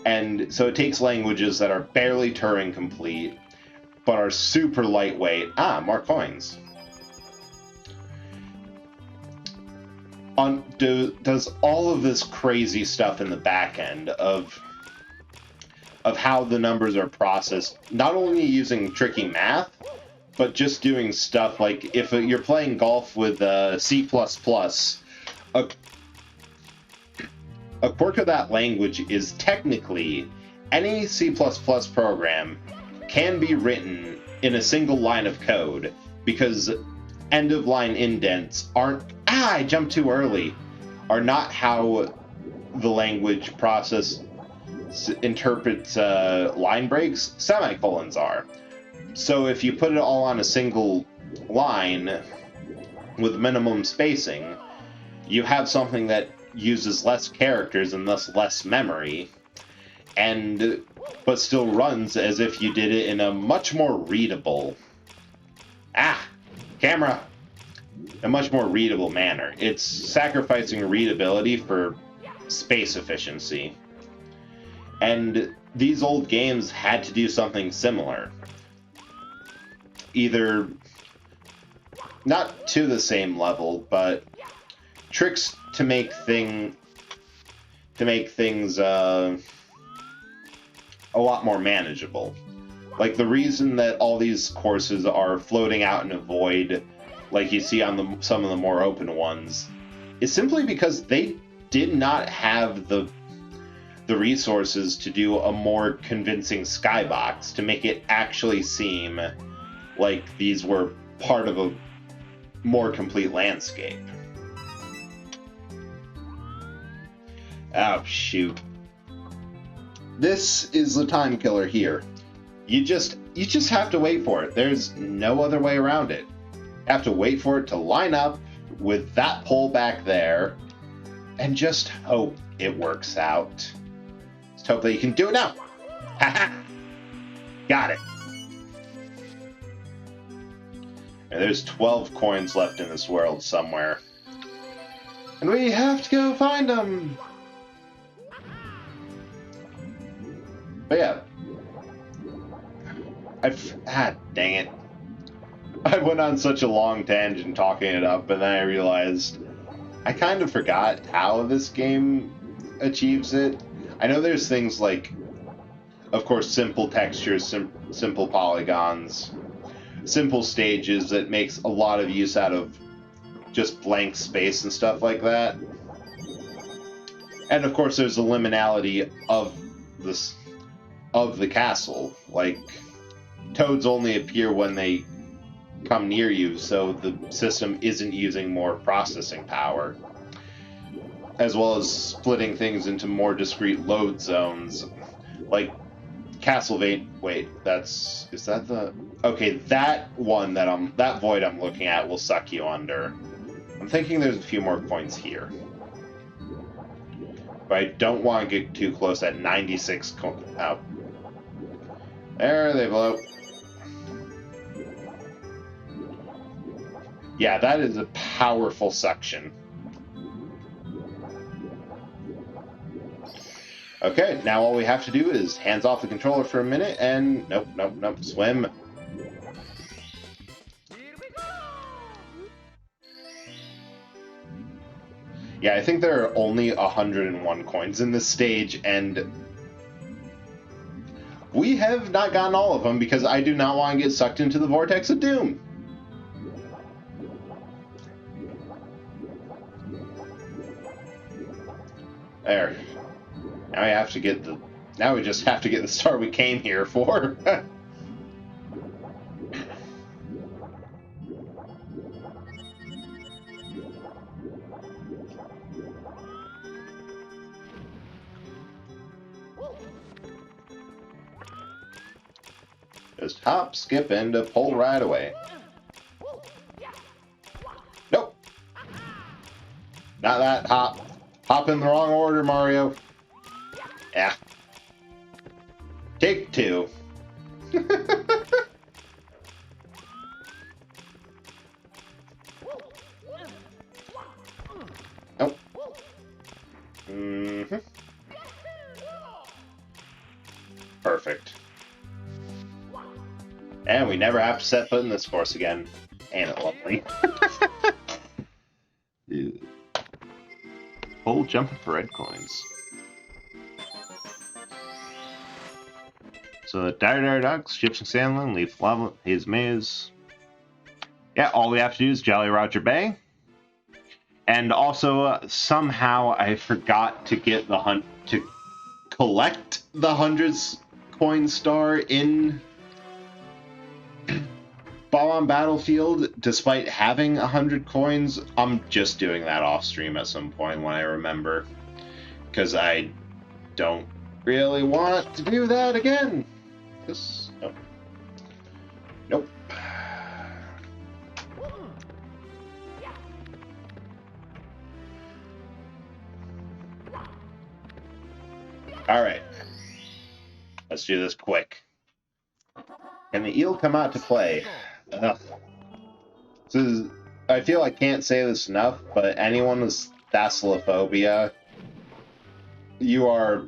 And so it takes languages that are barely Turing complete, but are super lightweight. More coins. Does all of this crazy stuff in the back end of how the numbers are processed, not only using tricky math, but just doing stuff like if you're playing golf with C++, a quirk of that language is technically any C++ program can be written in a single line of code, because end-of-line indents aren't, I jumped too early, are not how the language process interprets line breaks. Semicolons are. So if you put it all on a single line with minimum spacing, you have something that uses less characters and thus less memory, but still runs as if you did it in a much more readable camera a much more readable manner. It's sacrificing readability for space efficiency. And these old games had to do something similar. Either not to the same level, but tricks to make things a lot more manageable. Like the reason that all these courses are floating out in a void, like you see on some of the more open ones, is simply because they did not have the resources to do a more convincing skybox to make it actually seem like these were part of a more complete landscape. Oh, shoot. This is the time killer here. You just have to wait for it. There's no other way around it. You have to wait for it to line up with that pole back there and just hope it works out. Just hope that you can do it now. Haha! Got it. And there's 12 coins left in this world somewhere. And we have to go find them. But yeah. Dang it. I went on such a long tangent talking it up, and then I realized I kind of forgot how this game achieves it. I know there's things like, of course, simple textures, simple polygons, simple stages that makes a lot of use out of just blank space and stuff like that. And of course, there's the liminality of the castle. Like, toads only appear when they come near you, so the system isn't using more processing power. As well as splitting things into more discrete load zones. Like Castlevania. Wait, is that the... Okay, that one that void I'm looking at will suck you under. I'm thinking there's a few more points here. But I don't want to get too close at 96 out. There they blow. Yeah, that is a powerful suction. Okay, now all we have to do is hands off the controller for a minute and... Nope, swim. Yeah, I think there are only 101 coins in this stage, and we have not gotten all of them because I do not want to get sucked into the Vortex of Doom. There. Now we just have to get the star we came here for. Just hop, skip, and pull right away. Nope. Not that hop. Hop in the wrong order, Mario. Yeah. Take two. Nope. Mm-hmm. Perfect. And we never have to set foot in this course again. Ain't it lovely? Hold jumping for red coins. So, Dire Ducks, Gypsy Sandland, Leaf Lava, Haze Maze. Yeah, all we have to do is Jolly Roger Bay. And also, somehow I forgot to get to collect the 100 coin star in Bomb Battlefield, despite having 100 coins. I'm just doing that off stream at some point when I remember, because I don't really want to do that again. Nope. All right, let's do this quick. Can the eel come out to play? Ugh. I feel I can't say this enough, but anyone with thalassophobia, you are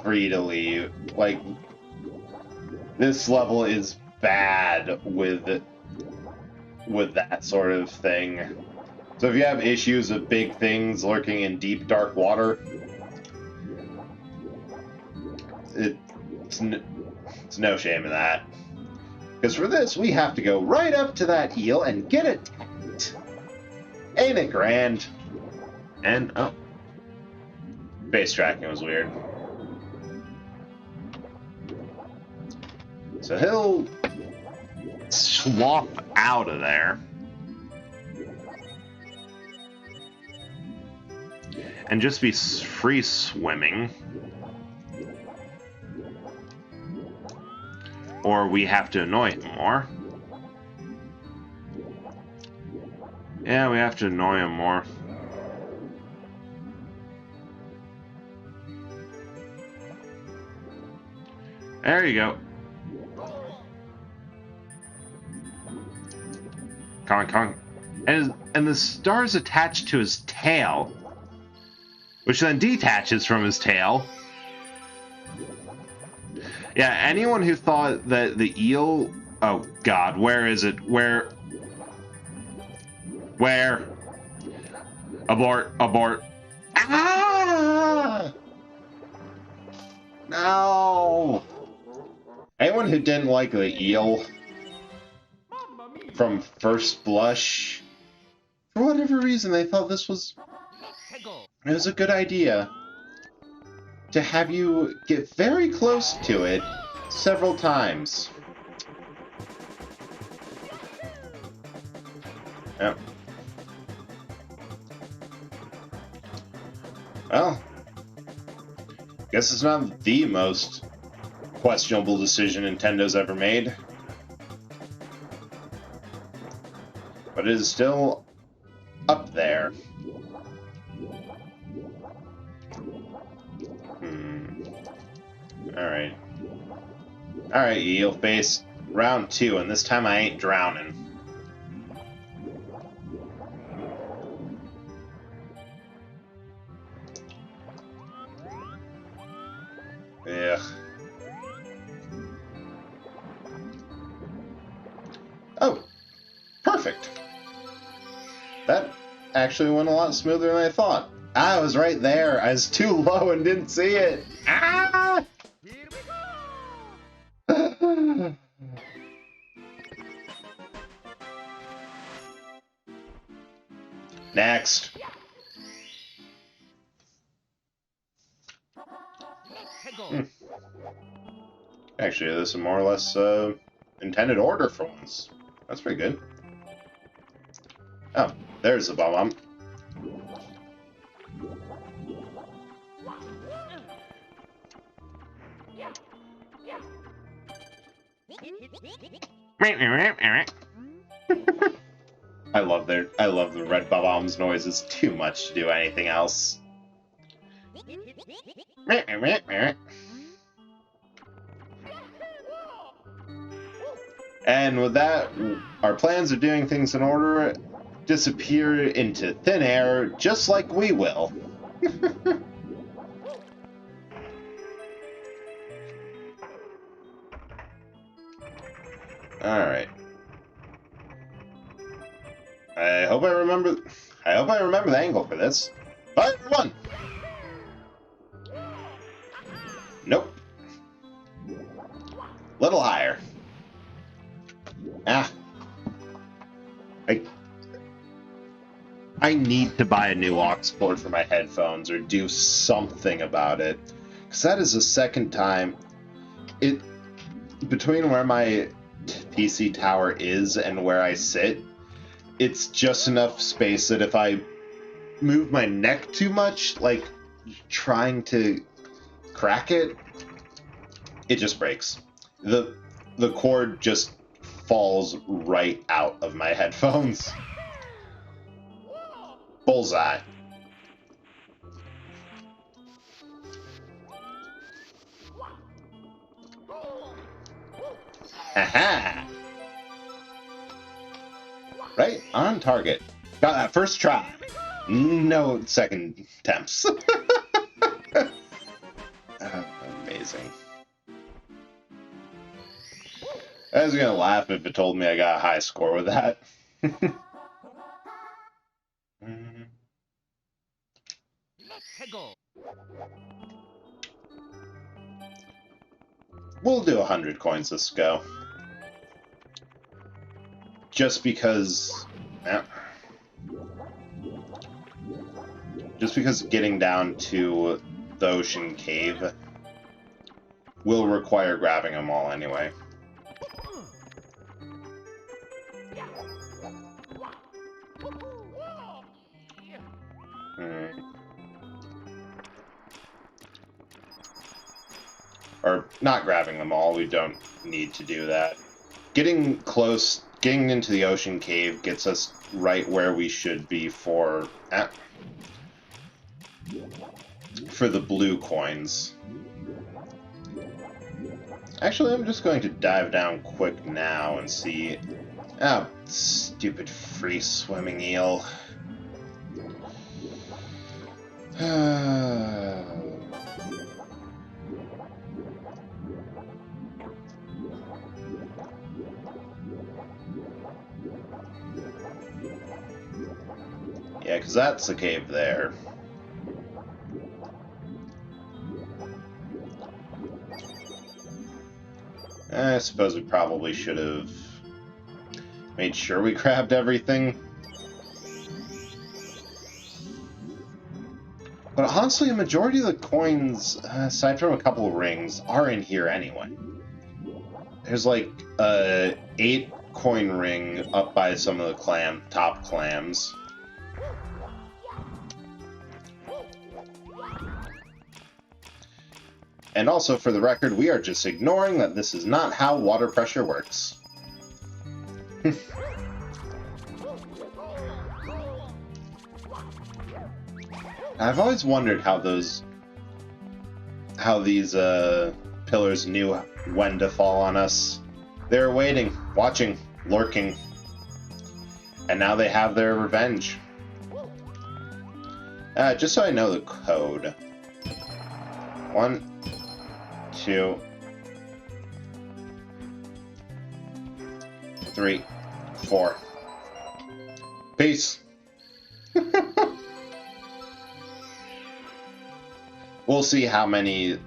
free to leave. Like, this level is bad with with that sort of thing. So if you have issues with big things lurking in deep, dark water, it's no shame in that. Because for this, we have to go right up to that eel and get it tagged. Ain't it grand? And, oh. Base tracking was weird. So he'll swap out of there. And just be free swimming. Or we have to annoy him more. Yeah, we have to annoy him more. There you go. Come on. And the star's attached to his tail, which then detaches from his tail. Yeah, anyone who thought that the eel... Oh, God, where is it? Where? Abort. Ah! No! Anyone who didn't like the eel from first blush, for whatever reason, they thought this was... It was a good idea to have you get very close to it several times. Yep. Well, guess it's not the most questionable decision Nintendo's ever made. But it is still up there. Alright. Alright, eel face. Round 2, and this time I ain't drowning. Ugh. Oh, perfect. That actually went a lot smoother than I thought. I was right there. I was too low and didn't see it. Ah! Next. Actually, this is more or less intended order for once. That's pretty good. Oh, there's the bomb. I love the red bombs noise. It's too much to do anything else. And with that, our plans of doing things in order disappear into thin air, just like we will. Alright. I hope I remember the angle for this. Fire one! Nope. Little higher. Ah. I need to buy a new aux cord for my headphones or do something about it. Because that is the second time between where my PC tower is and where I sit, it's just enough space that if I move my neck too much, like trying to crack it, it just breaks. The cord just falls right out of my headphones. Bullseye. Aha! Right on target. Got that first try. No second attempts. Amazing. I was gonna laugh if it told me I got a high score with that. We'll do 100 coins this go. Just because... Just because getting down to the ocean cave will require grabbing them all anyway. Or not grabbing them all, we don't need to do that. Getting close, getting into the ocean cave gets us right where we should be for the blue coins. Actually, I'm just going to dive down quick now and see... Oh, stupid free swimming eel. Yeah, because that's the cave there. I suppose we probably should have made sure we grabbed everything. But honestly, a majority of the coins, aside from a couple of rings, are in here anyway. There's like a 8 coin ring up by some of the top clams. And also, for the record, we are just ignoring that this is not how water pressure works. I've always wondered how these pillars knew when to fall on us. They were waiting, watching, lurking. And now they have their revenge. Just so I know the code. 1, 2, 3, 4. Peace. We'll see how many of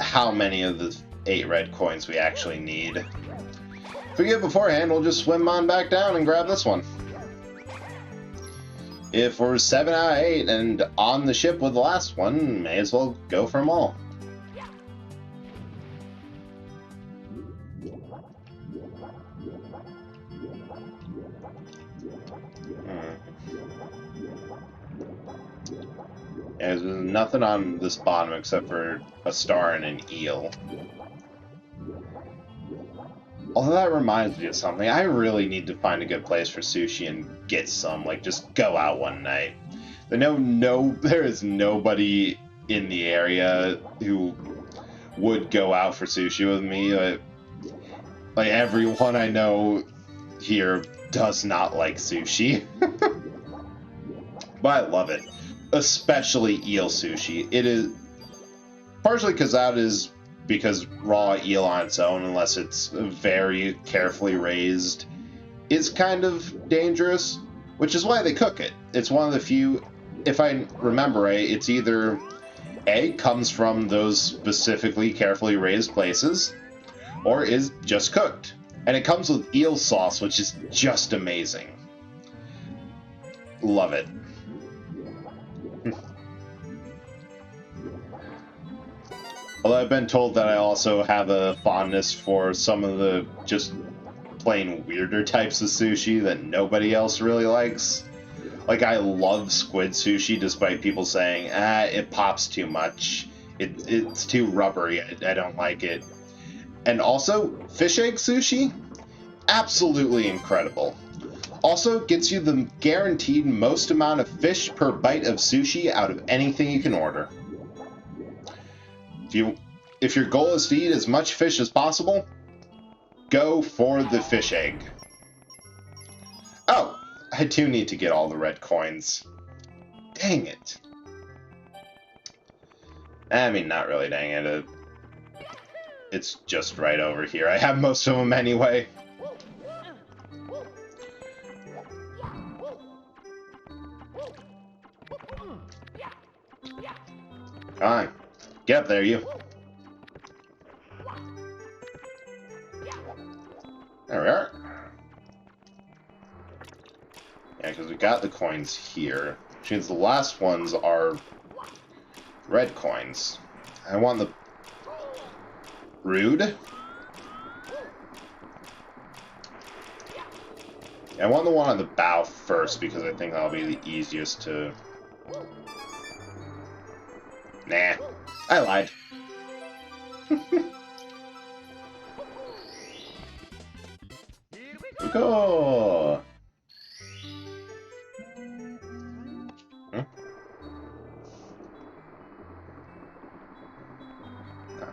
the 8 red coins we actually need. If we get beforehand, we'll just swim on back down and grab this one. If we're 7 out of 8 and on the ship with the last one, may as well go for them all. There's nothing on this bottom except for a star and an eel. Although that reminds me of something, I really need to find a good place for sushi and get some. Like, just go out one night. There is nobody in the area who would go out for sushi with me. Like everyone I know here does not like sushi. But I love it. Especially eel sushi. It is partially because raw eel on its own, unless it's very carefully raised, is kind of dangerous, which is why they cook it. It's one of the few, if I remember right, it's either A, comes from those specifically carefully raised places, or is just cooked. And it comes with eel sauce, which is just amazing. Love it. Although I've been told that I also have a fondness for some of the just plain weirder types of sushi that nobody else really likes. Like, I love squid sushi, despite people saying, it pops too much. It's too rubbery. I don't like it. And also, fish egg sushi? Absolutely incredible. Also, gets you the guaranteed most amount of fish per bite of sushi out of anything you can order. If your goal is to eat as much fish as possible, go for the fish egg. Oh, I do need to get all the red coins. Dang it. I mean, not really dang it. It's just right over here. I have most of them anyway. Come on. Get up there, you. There we are. Yeah, because we got the coins here. Which means the last ones are red coins. I want the... Rude? I want the one on the bow first, because I think that'll be the easiest to... Nah. I lied. Cool. Huh? No.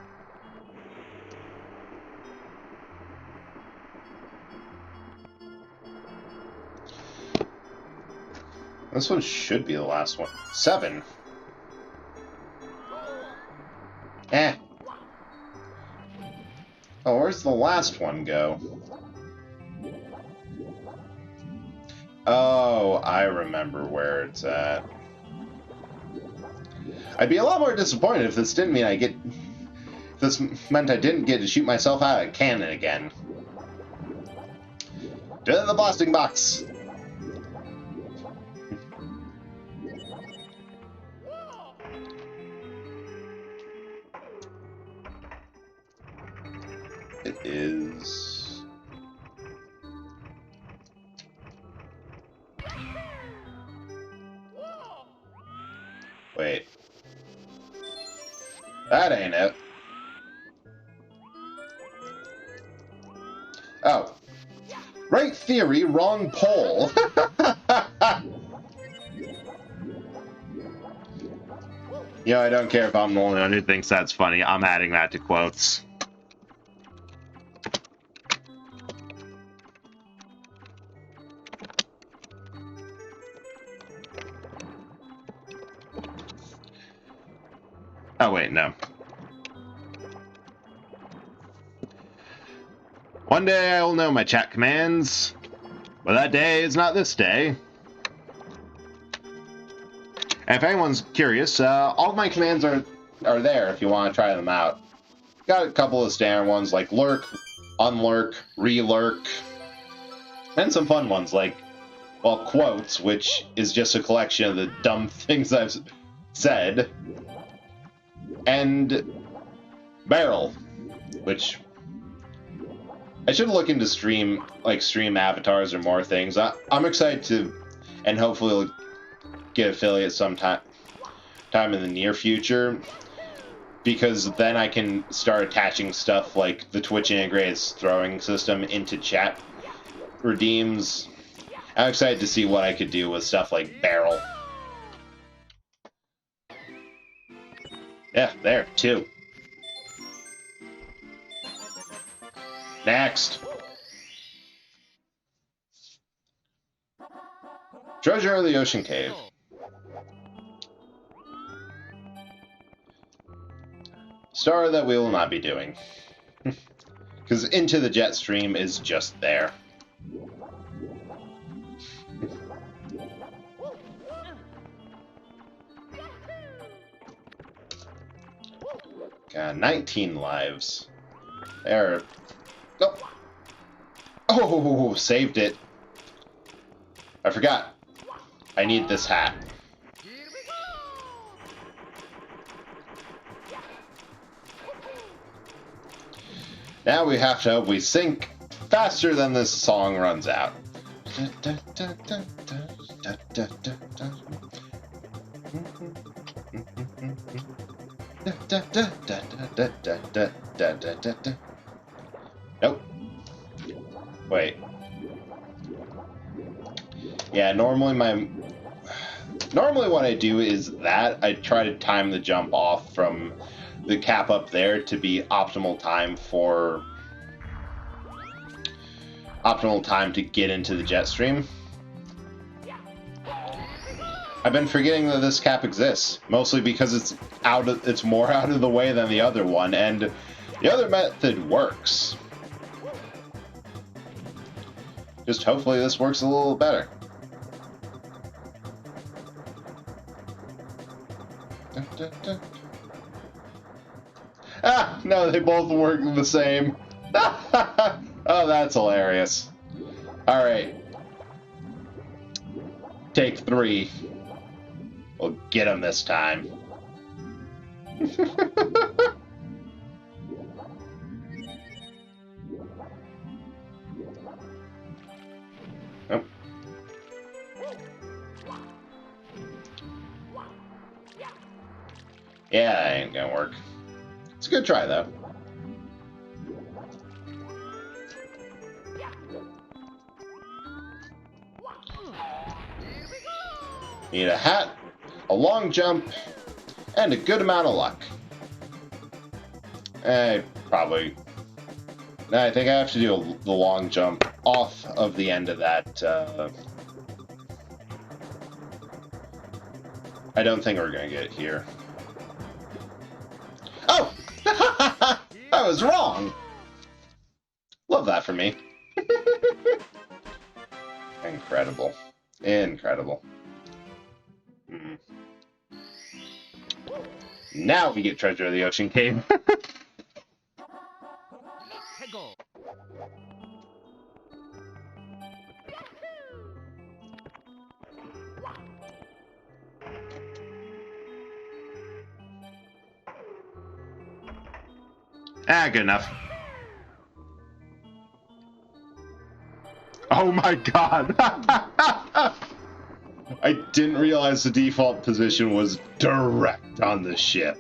This one should be the last one. 7. Eh. Oh, where's the last one go? Oh, I remember where it's at. I'd be a lot more disappointed if this didn't mean I get... If this meant I didn't get to shoot myself out of a cannon again. To the blasting box! It is... Wait. That ain't it. Oh. Right theory, wrong poll. You know, I don't care if I'm the only one who thinks that's funny. I'm adding that to quotes. Oh, wait, no. One day I will know my chat commands, but that day is not this day. And if anyone's curious, all of my commands are there if you want to try them out. Got a couple of standard ones like lurk, unlurk, relurk, and some fun ones like, well, quotes, which is just a collection of the dumb things I've said, and barrel, which I should look into stream avatars or more things. I'm excited to, and hopefully get affiliate sometime in the near future, because then I can start attaching stuff like the Twitch integrated throwing system into chat redeems. I'm excited to see what I could do with stuff like barrel. Yeah, there, 2. Next. Treasure of the Ocean Cave. Star that we will not be doing. Because Into the Jet Stream is just there. Got 19 lives. There. Oh. Oh, saved it. I forgot. I need this hat. Now we have to hope we sink faster than this song runs out. Nope. Wait. Yeah, normally what I do is that I try to time the jump off from the cap up there to be optimal time to get into the jet stream. I've been forgetting that this cap exists, mostly because it's more out of the way than the other one, and the other method works. Just hopefully this works a little better. No, they both work the same. Oh, that's hilarious. Alright. Take 3. We'll get him this time. Oh. Yeah, that ain't gonna work. It's a good try, though. Need a hat, a long jump, and a good amount of luck. Probably. I think I have to do the long jump off of the end of that. I don't think we're gonna get it here. Oh! I was wrong! Love that for me. Incredible. Incredible. Now we get Treasure of the Ocean Cave. Good enough. Oh my god! I didn't realize the default position was direct on the ship.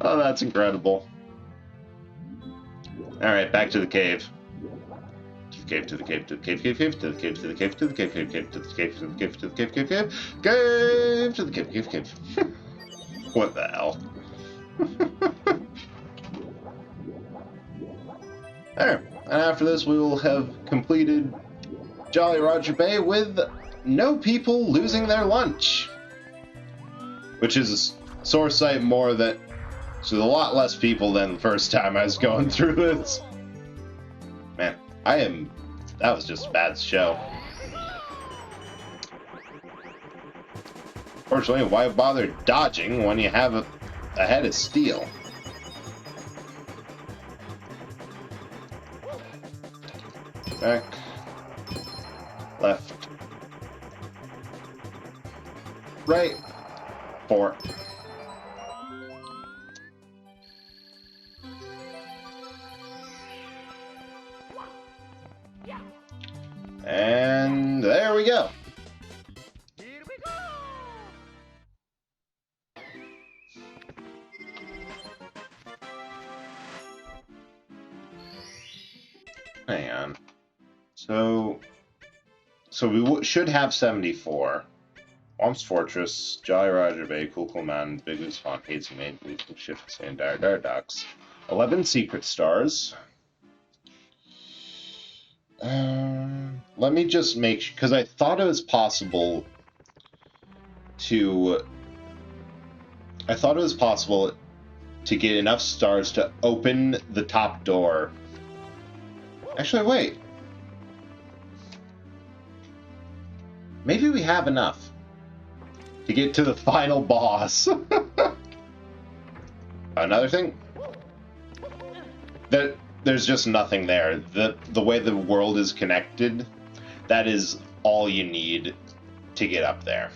Oh, that's incredible. Alright, back to the cave. To the cave, to the cave, to the cave, to the cave, to the cave, to the cave, to the cave, to the cave, to the cave, to the cave, cave, cave, cave, to the cave, cave, cave. What the hell? There. And after this, we will have completed Jolly Roger Bay with no people losing their lunch. Which is a sore sight more that... So a lot less people than the first time I was going through this. Man, that was just a bad show. Fortunately, why bother dodging when you have a head of steel? Back. Left. Right. 4. And there we go. Hang on. So we should have 74. Womp's Fortress, Jolly Roger Bay, Cool Cool Mountain, Big Loose Pond, Haze Main, Blue Shift, and Dire Docks. 11 secret stars. Let me just make sure, because I thought it was possible to... get enough stars to open the top door. Actually, wait. Maybe we have enough to get to the final boss. Another thing, there's just nothing there. The way the world is connected, that is all you need to get up there.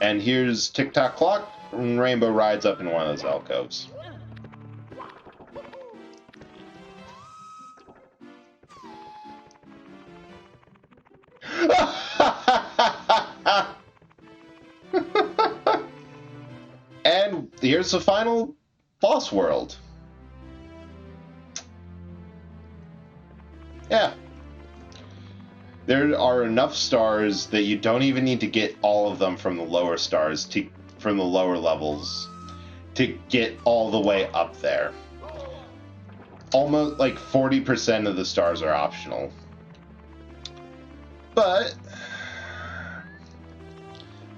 And here's Tick-Tock Clock, and Rainbow rides up in one of those alcoves. And here's the final boss world. Yeah. There are enough stars that you don't even need to get all of them from the lower stars, from the lower levels, to get all the way up there. Almost like 40% of the stars are optional. But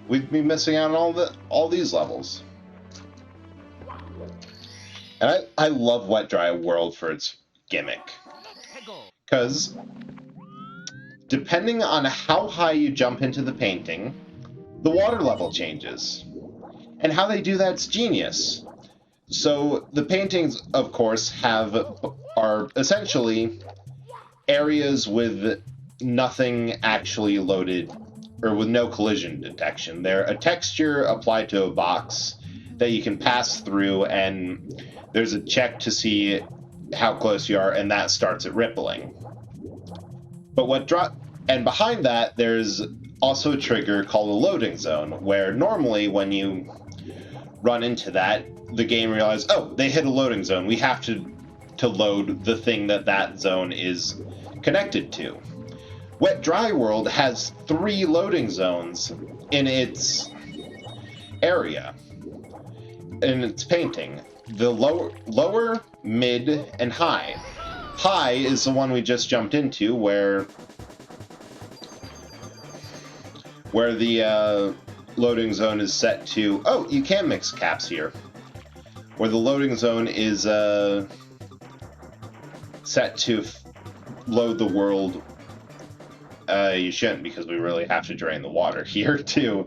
we'd be missing out on all these levels. And I love Wet Dry World for its gimmick. Because depending on how high you jump into the painting, the water level changes. And how they do that's genius. So the paintings, of course, are essentially areas with nothing actually loaded, or with no collision detection. They're a texture applied to a box that you can pass through, and there's a check to see how close you are, and that starts it rippling. But and behind that, there's also a trigger called a loading zone, where normally when you run into that, the game realizes, oh, they hit a loading zone. We have to load the thing that zone is connected to. Wet Dry World has 3 loading zones in its area, in its painting. The lower, mid, and high. High is the one we just jumped into, where the loading zone is set to... Oh, you can mix caps here. Where the loading zone is set to load the world. You shouldn't, because we really have to drain the water here, too.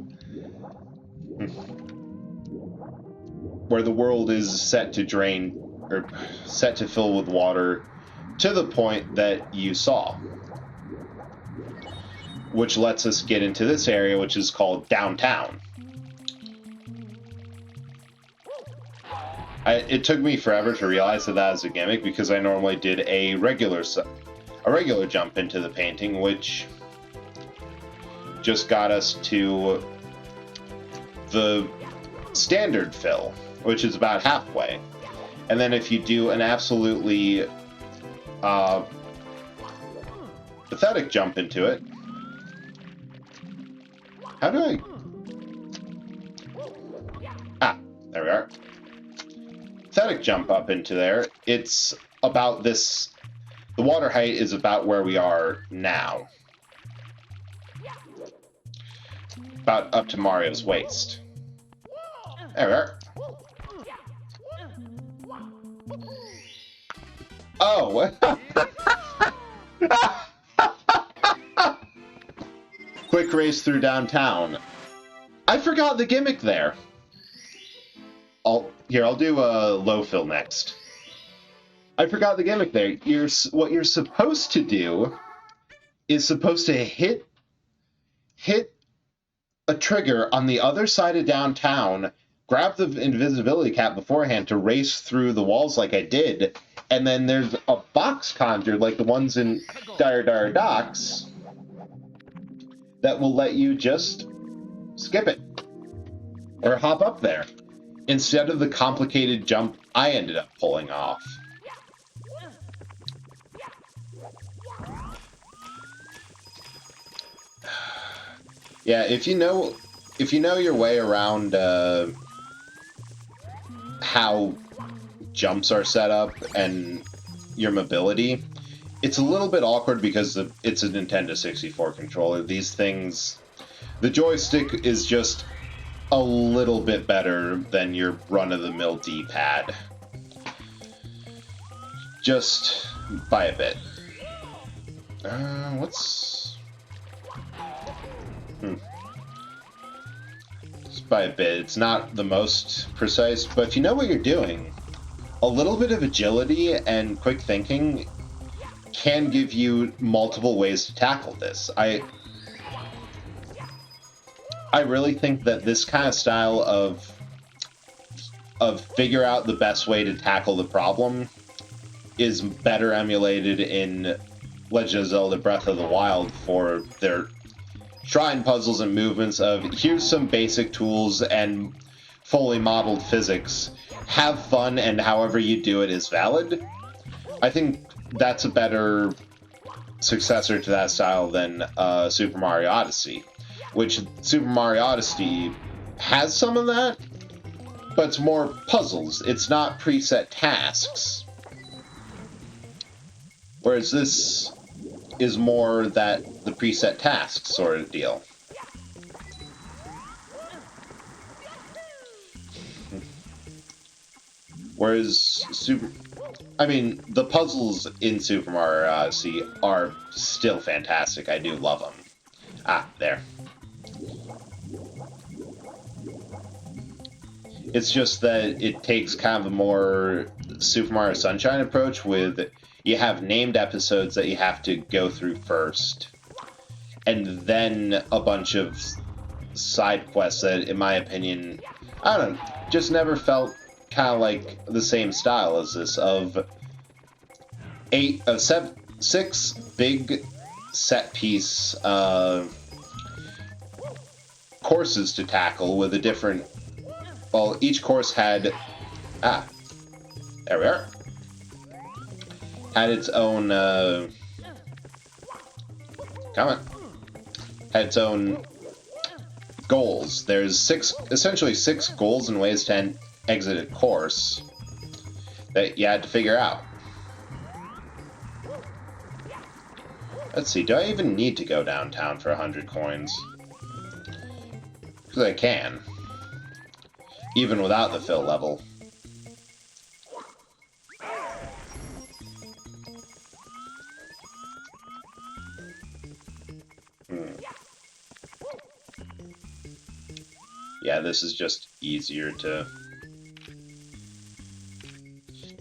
Where the world is set to drain, or set to fill with water to the point that you saw. Which lets us get into this area, which is called Downtown. It took me forever to realize that was a gimmick, because I normally did a regular jump into the painting, which just got us to the standard fill, which is about halfway. And then if you do an absolutely pathetic jump into it... How do I... Ah, there we are. Pathetic jump up into there. It's about this... The water height is about where we are now. About up to Mario's waist. There we are. Oh! Quick race through downtown. I forgot the gimmick there. I'll do a low fill next. I forgot the gimmick there. What you're supposed to do is supposed to hit a trigger on the other side of downtown, grab the invisibility cap beforehand to race through the walls like I did, and then there's a box conjured like the ones in Dire Dire Docks that will let you just skip it or hop up there instead of the complicated jump I ended up pulling off. Yeah, if you know your way around how jumps are set up and your mobility, it's a little bit awkward because it's a Nintendo 64 controller. These things, the joystick is just a little bit better than your run-of-the-mill D-pad. Just by a bit. Just by a bit. It's not the most precise, but if you know what you're doing, a little bit of agility and quick thinking can give you multiple ways to tackle this. I really think that this kind of style of figure out the best way to tackle the problem is better emulated in Legend of Zelda Breath of the Wild for their shrine puzzles and movements of here's some basic tools and fully modeled physics. Have fun, and however you do it is valid. I think that's a better successor to that style than Super Mario Odyssey, which Super Mario Odyssey has some of that, but it's more puzzles. It's not preset tasks. Whereas this is more the preset tasks sort of deal. Whereas I mean, the puzzles in Super Mario Odyssey are still fantastic. I do love them. Ah, there. It's just that it takes kind of a more Super Mario Sunshine approach with you have named episodes that you have to go through first, and then a bunch of side quests that, in my opinion, I don't know, just never felt kind of like the same style as this of six big set piece courses to tackle with a different. Well, each course had there we are. Had its own come on. Had its own goals. There's essentially six goals and ways to exit a course that you had to figure out. Let's see, do I even need to go downtown for 100 coins? Because I can. Even without the fill level. Yeah, this is just easier to...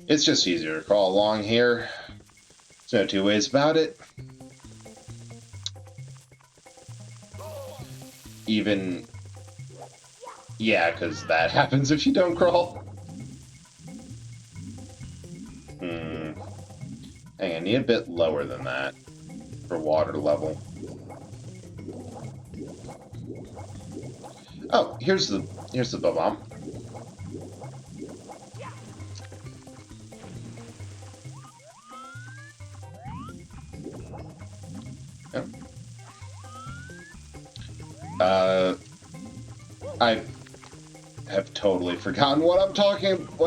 It's just easier to crawl along here. There's no two ways about it. Even... Yeah, because that happens if you don't crawl. Hang on, I need a bit lower than that for water level. Oh, here's the bomb. Oh. I have totally forgotten what I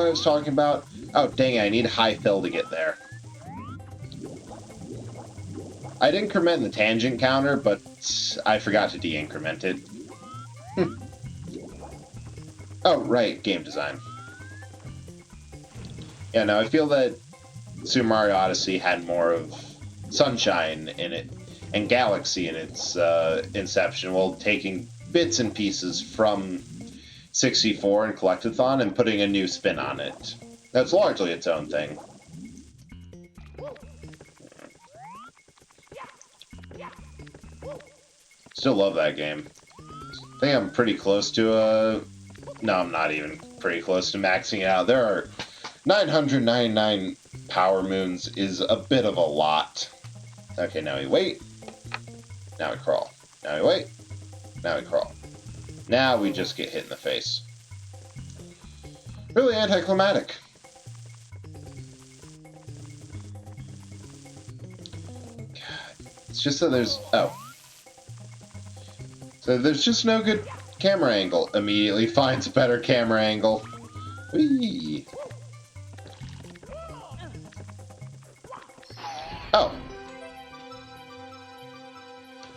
was talking about. Oh, dang it, I need high fill to get there. I'd increment the tangent counter, but I forgot to de-increment it. Oh, right, game design. Yeah, no, I feel that Super Mario Odyssey had more of sunshine in it and galaxy in its inception, while taking bits and pieces from 64 and Collectathon and putting a new spin on it. That's largely its own thing. Still love that game. I think I'm pretty close to no, I'm not even pretty close to maxing it out. There are 999 power moons is a bit of a lot. Okay, now we wait. Now we crawl. Now we wait. Now we crawl. Now we just get hit in the face. Really anticlimactic. God. It's just that there's... Oh. So there's just no good camera angle. Immediately finds a better camera angle. Whee! Oh.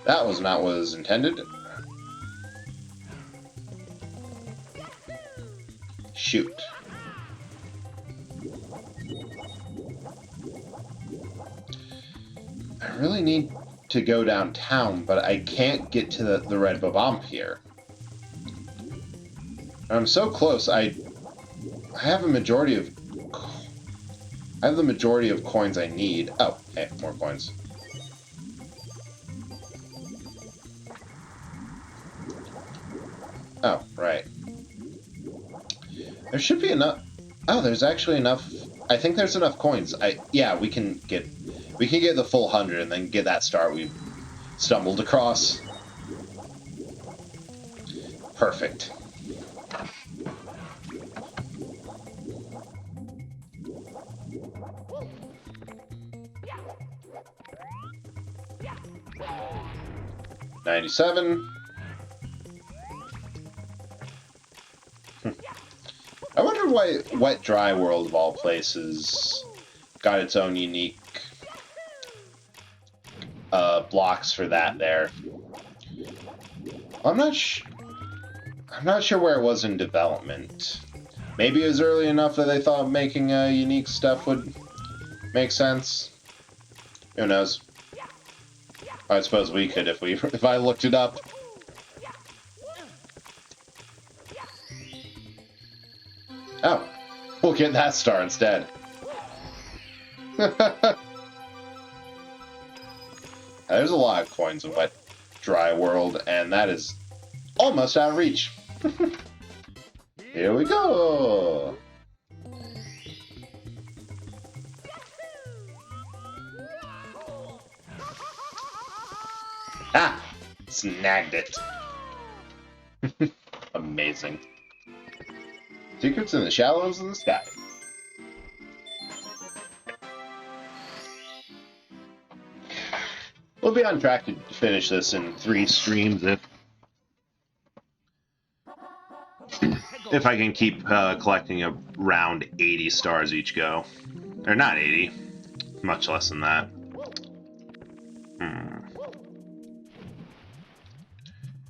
That was not what was intended. Shoot. I really need to go downtown, but I can't get to the red bump here. I'm so close. I have a majority of... I have the majority of coins I need. Oh, hey, more coins. Oh, right. There should be enough... Oh, there's actually enough... I think there's enough coins. Yeah, we can get the full 100 and then get that star we stumbled across. Perfect. $97. I wonder why Wet Dry World, of all places, got its own unique blocks for that there. I'm not sure where it was in development. Maybe it was early enough that they thought making unique stuff would Makes sense. Who knows? I suppose we could if I looked it up. Oh, we'll get that star instead. There's a lot of coins in Wet Dry World, and that is almost out of reach. Here we go! Ah! Snagged it. Amazing. Secrets in the shallows of the sky. We'll be on track to finish this in 3 streams if I can keep collecting around 80 stars each go. Or not 80, much less than that.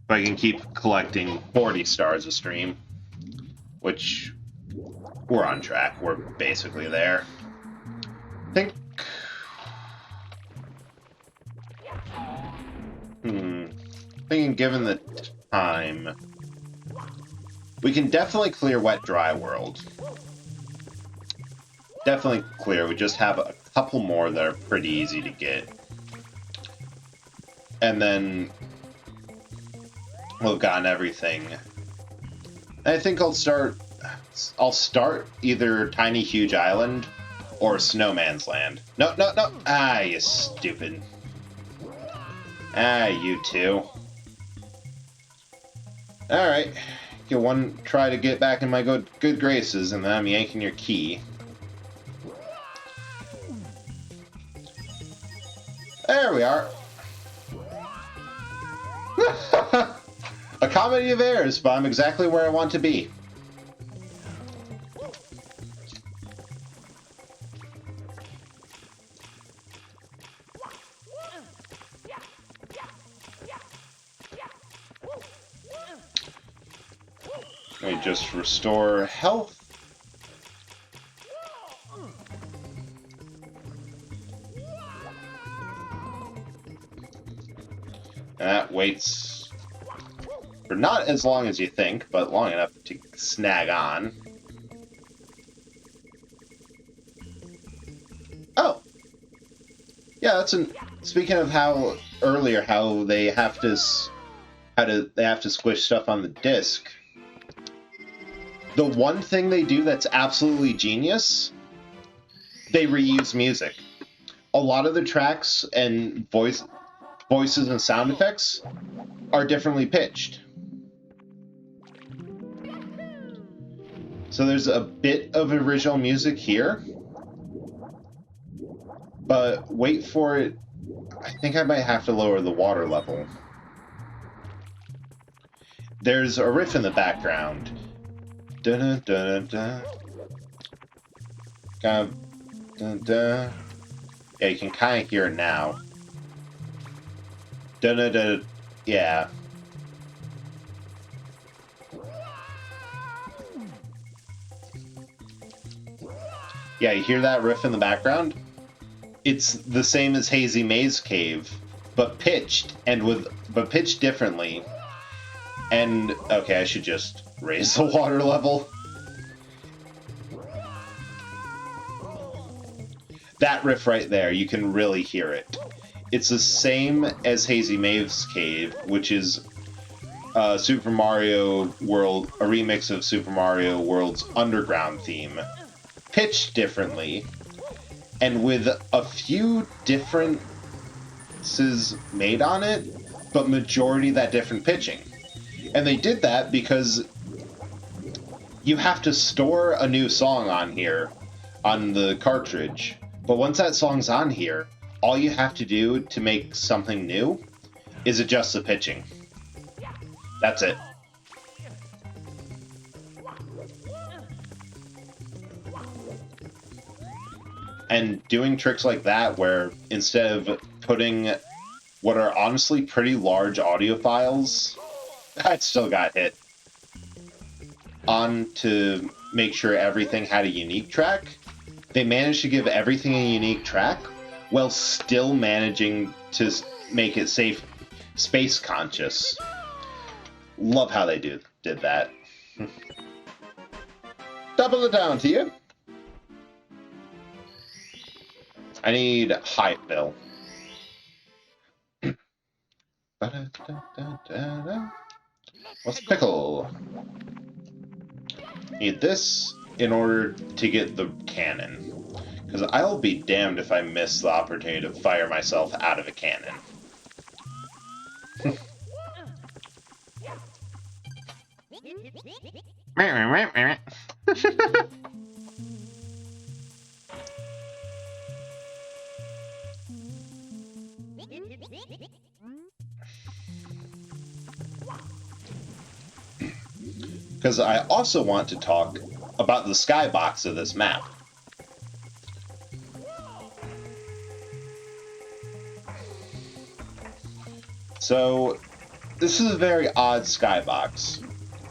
If I can keep collecting 40 stars a stream, which we're on track, we're basically there. I think. Thinking given the time, we can definitely clear Wet Dry World. Definitely clear. We just have a couple more that are pretty easy to get. And then we've gotten everything. I think I'll start either Tiny Huge Island or Snowman's Land. No. Ah, you stupid. Ah, you two. Alright. Get one try to get back in my good graces, and then I'm yanking your key. There we are. A comedy of errors, but I'm exactly where I want to be. Let me just restore health. That waits for not as long as you think, but long enough to snag on. Oh! Yeah, that's speaking of how earlier how they have to squish stuff on the disc. The one thing they do that's absolutely genius, they reuse music. A lot of the tracks and voices and sound effects are differently pitched. So there's a bit of original music here, but wait for it. I think I might have to lower the water level. There's a riff in the background. Dun dun dun dun. Dun dun. Yeah, you can kind of hear it now. Dun dun dun. Yeah. Yeah, you hear that riff in the background? It's the same as Hazy Maze Cave, but pitched differently. And okay, I should just raise the water level. That riff right there, you can really hear it. It's the same as Hazy Maze Cave, which is Super Mario World, a remix of Super Mario World's Underground theme, pitched differently, and with a few differences made on it, but majority that different pitching. And they did that because you have to store a new song on here, on the cartridge. But once that song's on here, all you have to do to make something new is adjust the pitching. That's it. And doing tricks like that, where instead of putting what are honestly pretty large audio files, I still got hit, on to make sure everything had a unique track, they managed to give everything a unique track while still managing to make it safe, space conscious. Love how they did that. Double it down to you. I need high fill. What's pickle? Need this in order to get the cannon. Because I'll be damned if I miss the opportunity to fire myself out of a cannon. Because I also want to talk about the skybox of this map. So, this is a very odd skybox,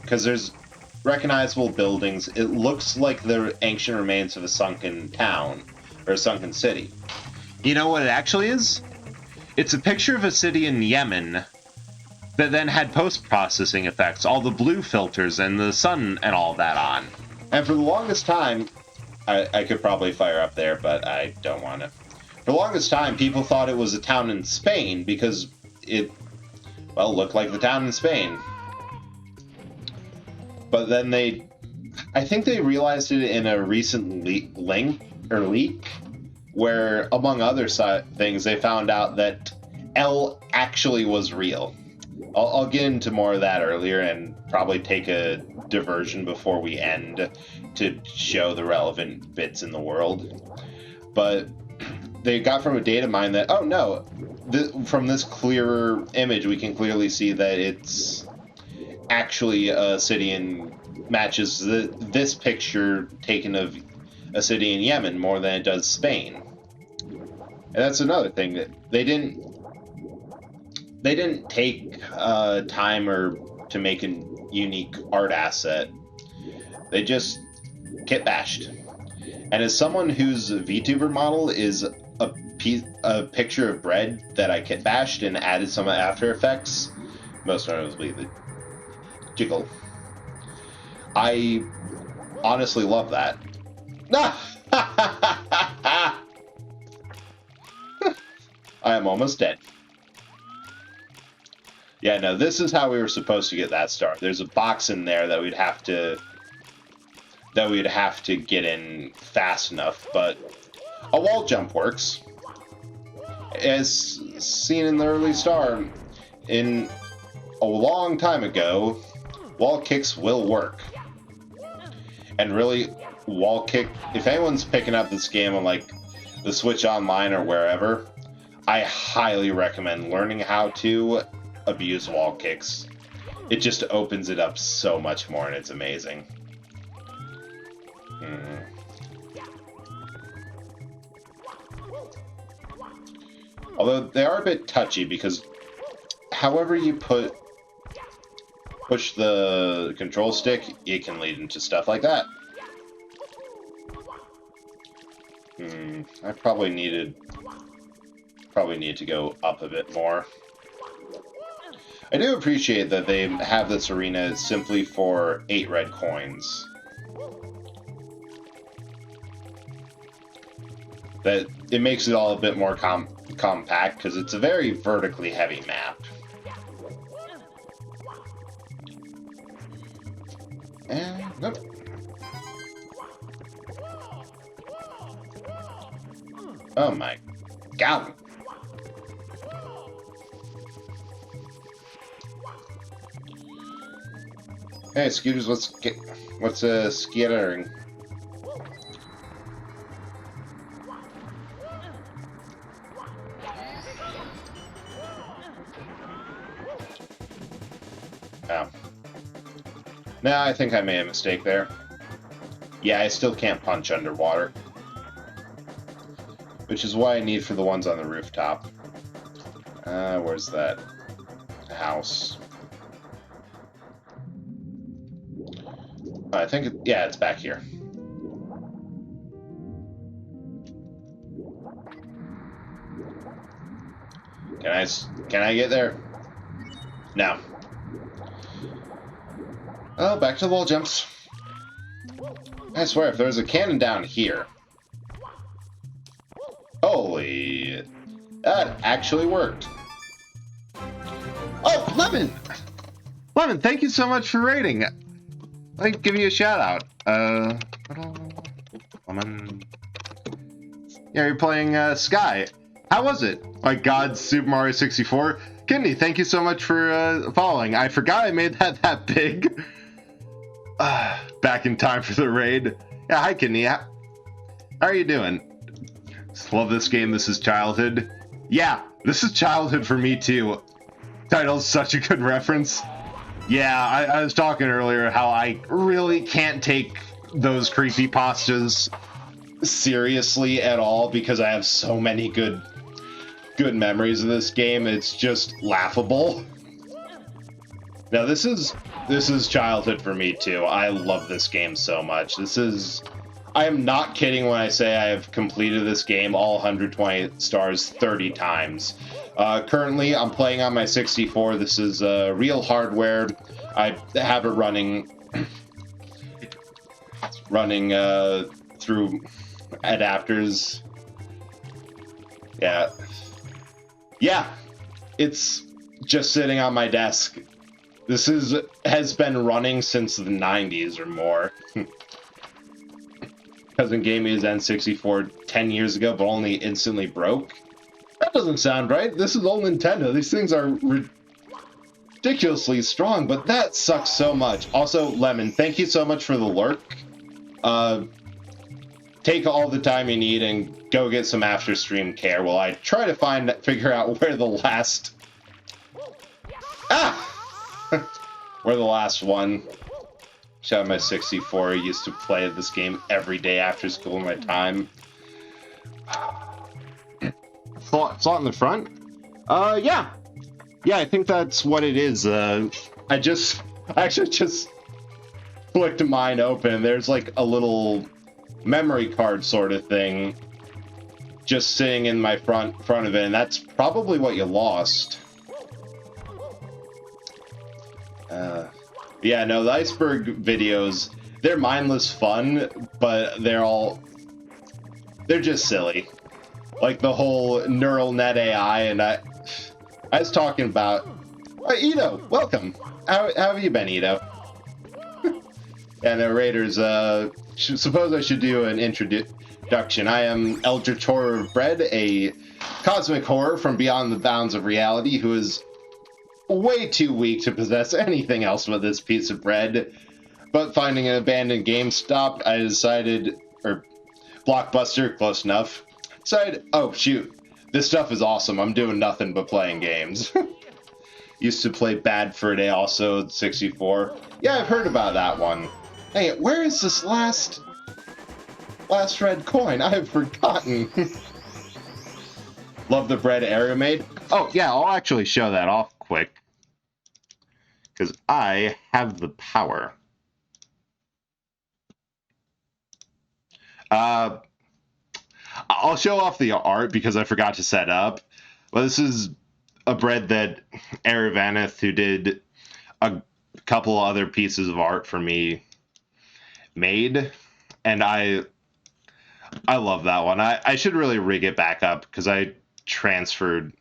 because there's recognizable buildings. It looks like the ancient remains of a sunken town, or a sunken city. You know what it actually is? It's a picture of a city in Yemen that then had post-processing effects, all the blue filters and the sun and all that on. And for the longest time, I could probably fire up there, but I don't want to. For the longest time, people thought it was a town in Spain because it, well, looked like the town in Spain. But then I think they realized it in a recent leak, where, among other things, they found out that L actually was real. I'll get into more of that earlier and probably take a diversion before we end to show the relevant bits in the world. But they got from a data mine that, oh no, from this clearer image we can clearly see that it's actually a city in matches this picture taken of a city in Yemen more than it does Spain. And that's another thing, that they didn't take time to make a unique art asset. They just kit bashed. And as someone whose VTuber model is a picture of bread that I kit bashed and added some After Effects, most notably the jiggle, I honestly love that. I am almost dead. Yeah, no, this is how we were supposed to get that star. There's a box in there that we'd have to get in fast enough, but a wall jump works. As seen in the early star, in a long time ago, wall kicks will work. And really, wall kick, if anyone's picking up this game on like the Switch Online or wherever, I highly recommend learning how to abuse wall kicks. It just opens it up so much more, and it's amazing. Although they are a bit touchy, because however you push the control stick, it can lead into stuff like that. I probably need to go up a bit more. I do appreciate that they have this arena simply for 8 red coins. That it makes it all a bit more compact, because it's a very vertically heavy map. And nope. Oh my god. Hey, scooters, what's skittering? Oh. No, I think I made a mistake there. Yeah, I still can't punch underwater. Which is why I need for the ones on the rooftop. Where's that house? I think, yeah, it's back here. Can I get there? No. Oh, back to the wall jumps. I swear, if there's a cannon down here... Holy... That actually worked. Oh, Lemon! Lemon, thank you so much for raiding. I'll give you a shout out. Lemon... Yeah, you're playing Sky. How was it? My God, Super Mario 64. Kidney, thank you so much for following. I forgot I made that big. Back in time for the raid. Yeah, hi Kidney. How are you doing? Just love this game. This is childhood. Yeah, this is childhood for me too. Title's such a good reference. Yeah, I was talking earlier how I really can't take those creepypastas seriously at all because I have so many good memories of this game. It's just laughable. Now this is childhood for me too. I love this game so much. I am not kidding when I say I have completed this game all 120 stars 30 times. Currently I'm playing on my 64. This is real hardware. I have it running through adapters. Yeah, it's just sitting on my desk. This has been running since the 90s or more. Cousin gave me his N64 10 years ago, but only instantly broke. That doesn't sound right. This is old Nintendo. These things are ridiculously strong, but that sucks so much. Also, Lemon, thank you so much for the lurk. Take all the time you need and go get some after stream care while I try to figure out where the last where the last one. Shout out my 64. I used to play this game every day after school in my time. Slot in the front? Yeah, I think that's what it is. I actually just flicked mine open. There's like a little memory card sort of thing just sitting in my front of it, and that's probably what you lost. Yeah, no, the iceberg videos, they're mindless fun, but they're just silly. Like the whole neural net AI, and I was talking about... Ito, welcome! How have you been, Ito? And Raiders, suppose I should do an introduction. I am Eldritch Horror of Bread, a cosmic horror from beyond the bounds of reality who is way too weak to possess anything else but this piece of bread. But finding an abandoned GameStop, I decided, or Blockbuster, close enough, decided, oh shoot, this stuff is awesome, I'm doing nothing but playing games. Used to play Bad Fur Day also, 64. Yeah, I've heard about that one. Hey, where is this last red coin? I have forgotten. Love the bread Aero made. Oh yeah, I'll actually show that off quick. Because I have the power. I'll show off the art because I forgot to set up. Well, this is a bread that Aravanith, who did a couple other pieces of art for me, made. And I love that one. I should really rig it back up because I transferred.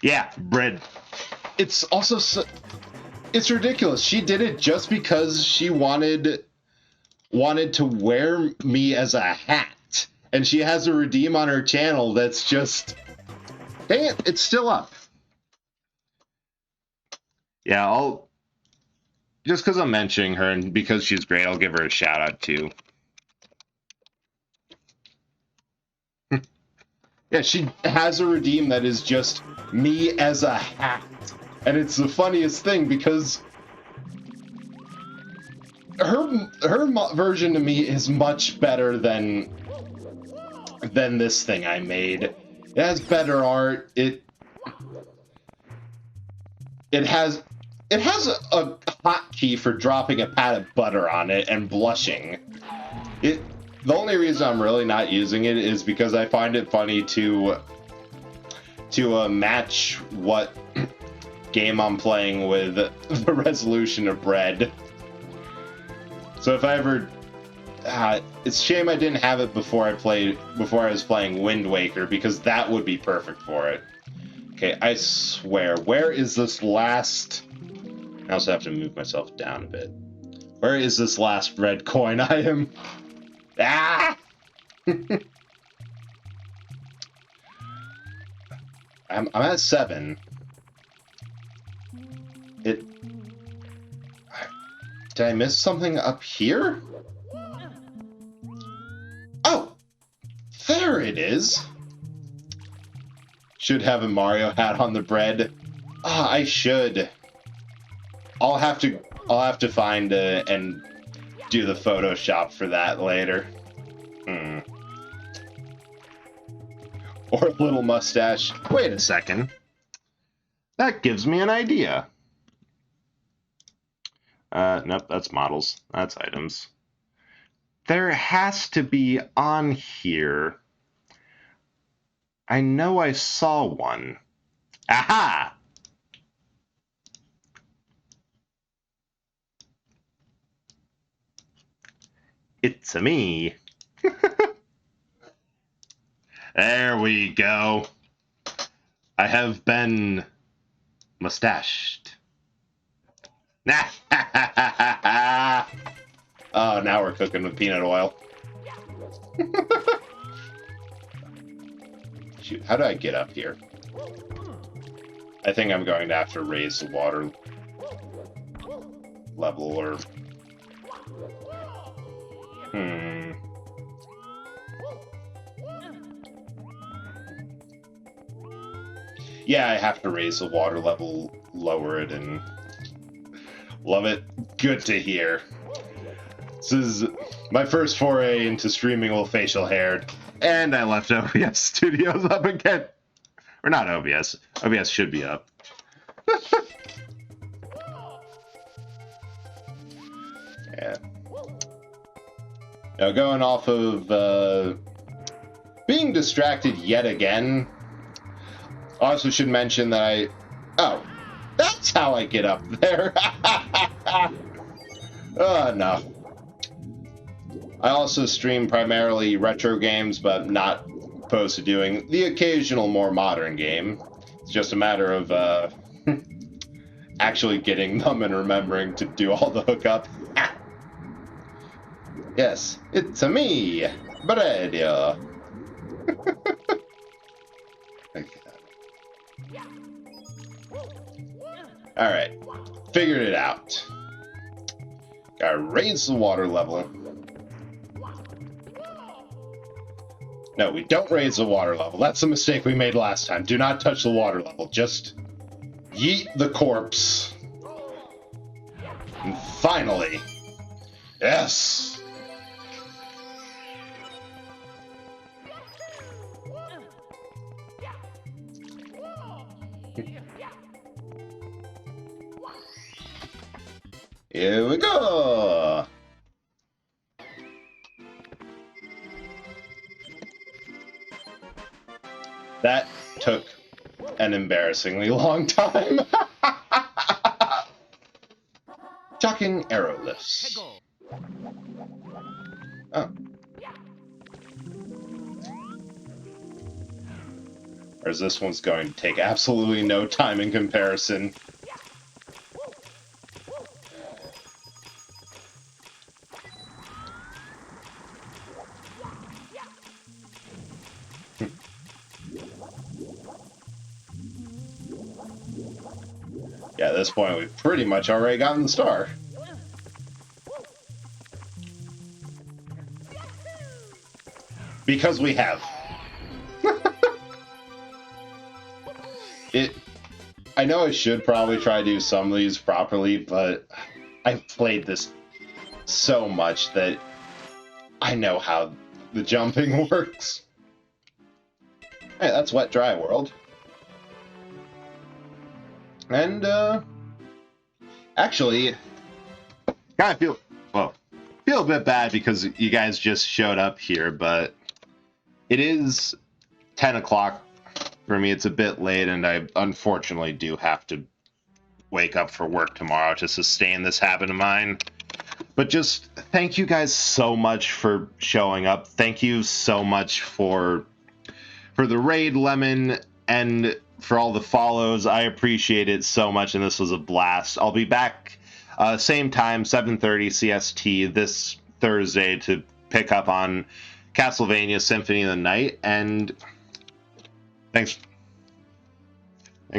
Yeah, bread. It's also it's ridiculous. She did it just because she wanted to wear me as a hat, and she has a redeem on her channel that's just, dang it, it's still up. Yeah, I'll just because I'm mentioning her and because she's great, I'll give her a shout out too. Yeah, she has a redeem that is just me as a hat. And it's the funniest thing because her version of me is much better than this thing I made. It has better art. It has a hotkey for dropping a pat of butter on it and blushing. The only reason I'm really not using it is because I find it funny to to match what game I'm playing with the resolution of red. So if I ever... it's a shame I didn't have it before I was playing Wind Waker, because that would be perfect for it. Okay, I swear, where is this last... I also have to move myself down a bit. Where is this last red coin item? Ah! I'm at 7. Did I miss something up here? Oh! There it is! Should have a Mario hat on the bread. Ah, I should. I'll have to find and do the Photoshop for that later. Or a little mustache. Wait a second. That gives me an idea. Nope, that's models. That's items. There has to be on here. I know I saw one. Aha! It's a me. There we go. I have been mustached. Oh, now we're cooking with peanut oil. Shoot, how do I get up here? I think I'm going to have to raise the water level, or... Yeah, I have to raise the water level, lower it, and... Love it. Good to hear. This is my first foray into streaming with facial hair, and I left OBS Studios up again. Or not OBS. OBS should be up. Yeah. Now, going off of being distracted yet again, I also should mention that oh, that's how I get up there. Oh, no. I also stream primarily retro games, but not opposed to doing the occasional more modern game. It's just a matter of actually getting them and remembering to do all the hookup. Ah. Yes, it's a me, Bredia. Alright, figured it out. Gotta raise the water level. No, we don't raise the water level. That's the mistake we made last time. Do not touch the water level. Just yeet the corpse. And finally, yes! Here we go! That took an embarrassingly long time. Talking arrow lifts. Oh. Whereas this one's going to take absolutely no time in comparison. Yeah, at this point, we've pretty much already gotten the star. Because we have. I know I should probably try to do some of these properly, but I've played this so much that I know how the jumping works. Hey, that's Wet Dry World. And, actually, kind of feel a bit bad because you guys just showed up here, but it is 10 o'clock, for me. It's a bit late, and I unfortunately do have to wake up for work tomorrow to sustain this habit of mine. But just thank you guys so much for showing up. Thank you so much for the raid, Lemon, and for all the follows. I appreciate it so much, and this was a blast. I'll be back same time, 7:30 CST this Thursday to pick up on Castlevania Symphony of the Night. And thanks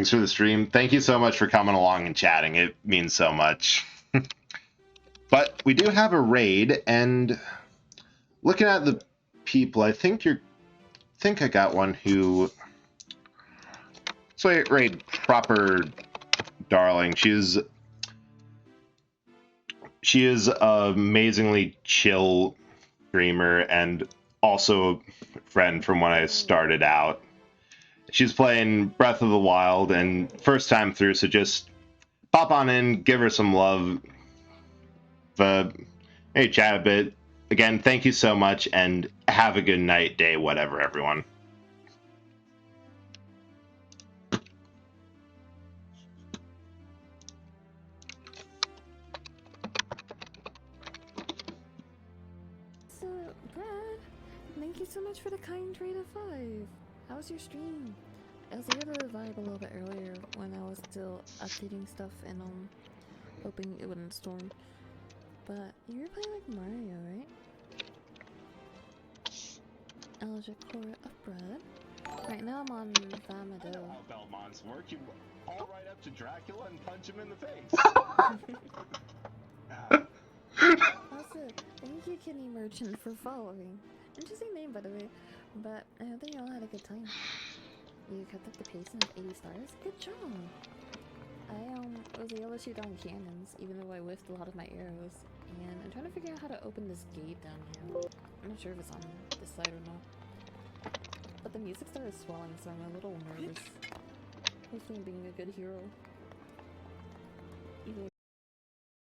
for the stream. Thank you so much for coming along and chatting. It means so much. But we do have a raid, and looking at the people, I think I got one who. So raid Proper Darling. She is an amazingly chill streamer and also a friend from when I started out. She's playing Breath of the Wild and first time through, so just pop on in, give her some love. Hey, chat a bit. Again, thank you so much, and have a good night, day, whatever, everyone. So, Brad, thank you so much for the kind rate of 5. How was your stream? I was able to vibe a little bit earlier when I was still updating stuff and hoping it wouldn't storm. But you were playing like Mario, right? Alja Cora of Brad. Right now I'm on Vamado. Belmont's work. You all right up to Dracula and punch him in the face. Also, thank you, Kenny Merchant, for following. Interesting name, by the way. But I hope that you all had a good time. You kept up the pacing of 80 stars. Good job! I was able to shoot down cannons, even though I whiffed a lot of my arrows. And I'm trying to figure out how to open this gate down here. I'm not sure if it's on this side or not. But the music started swelling, so I'm a little nervous. Hopefully I'm being a good hero.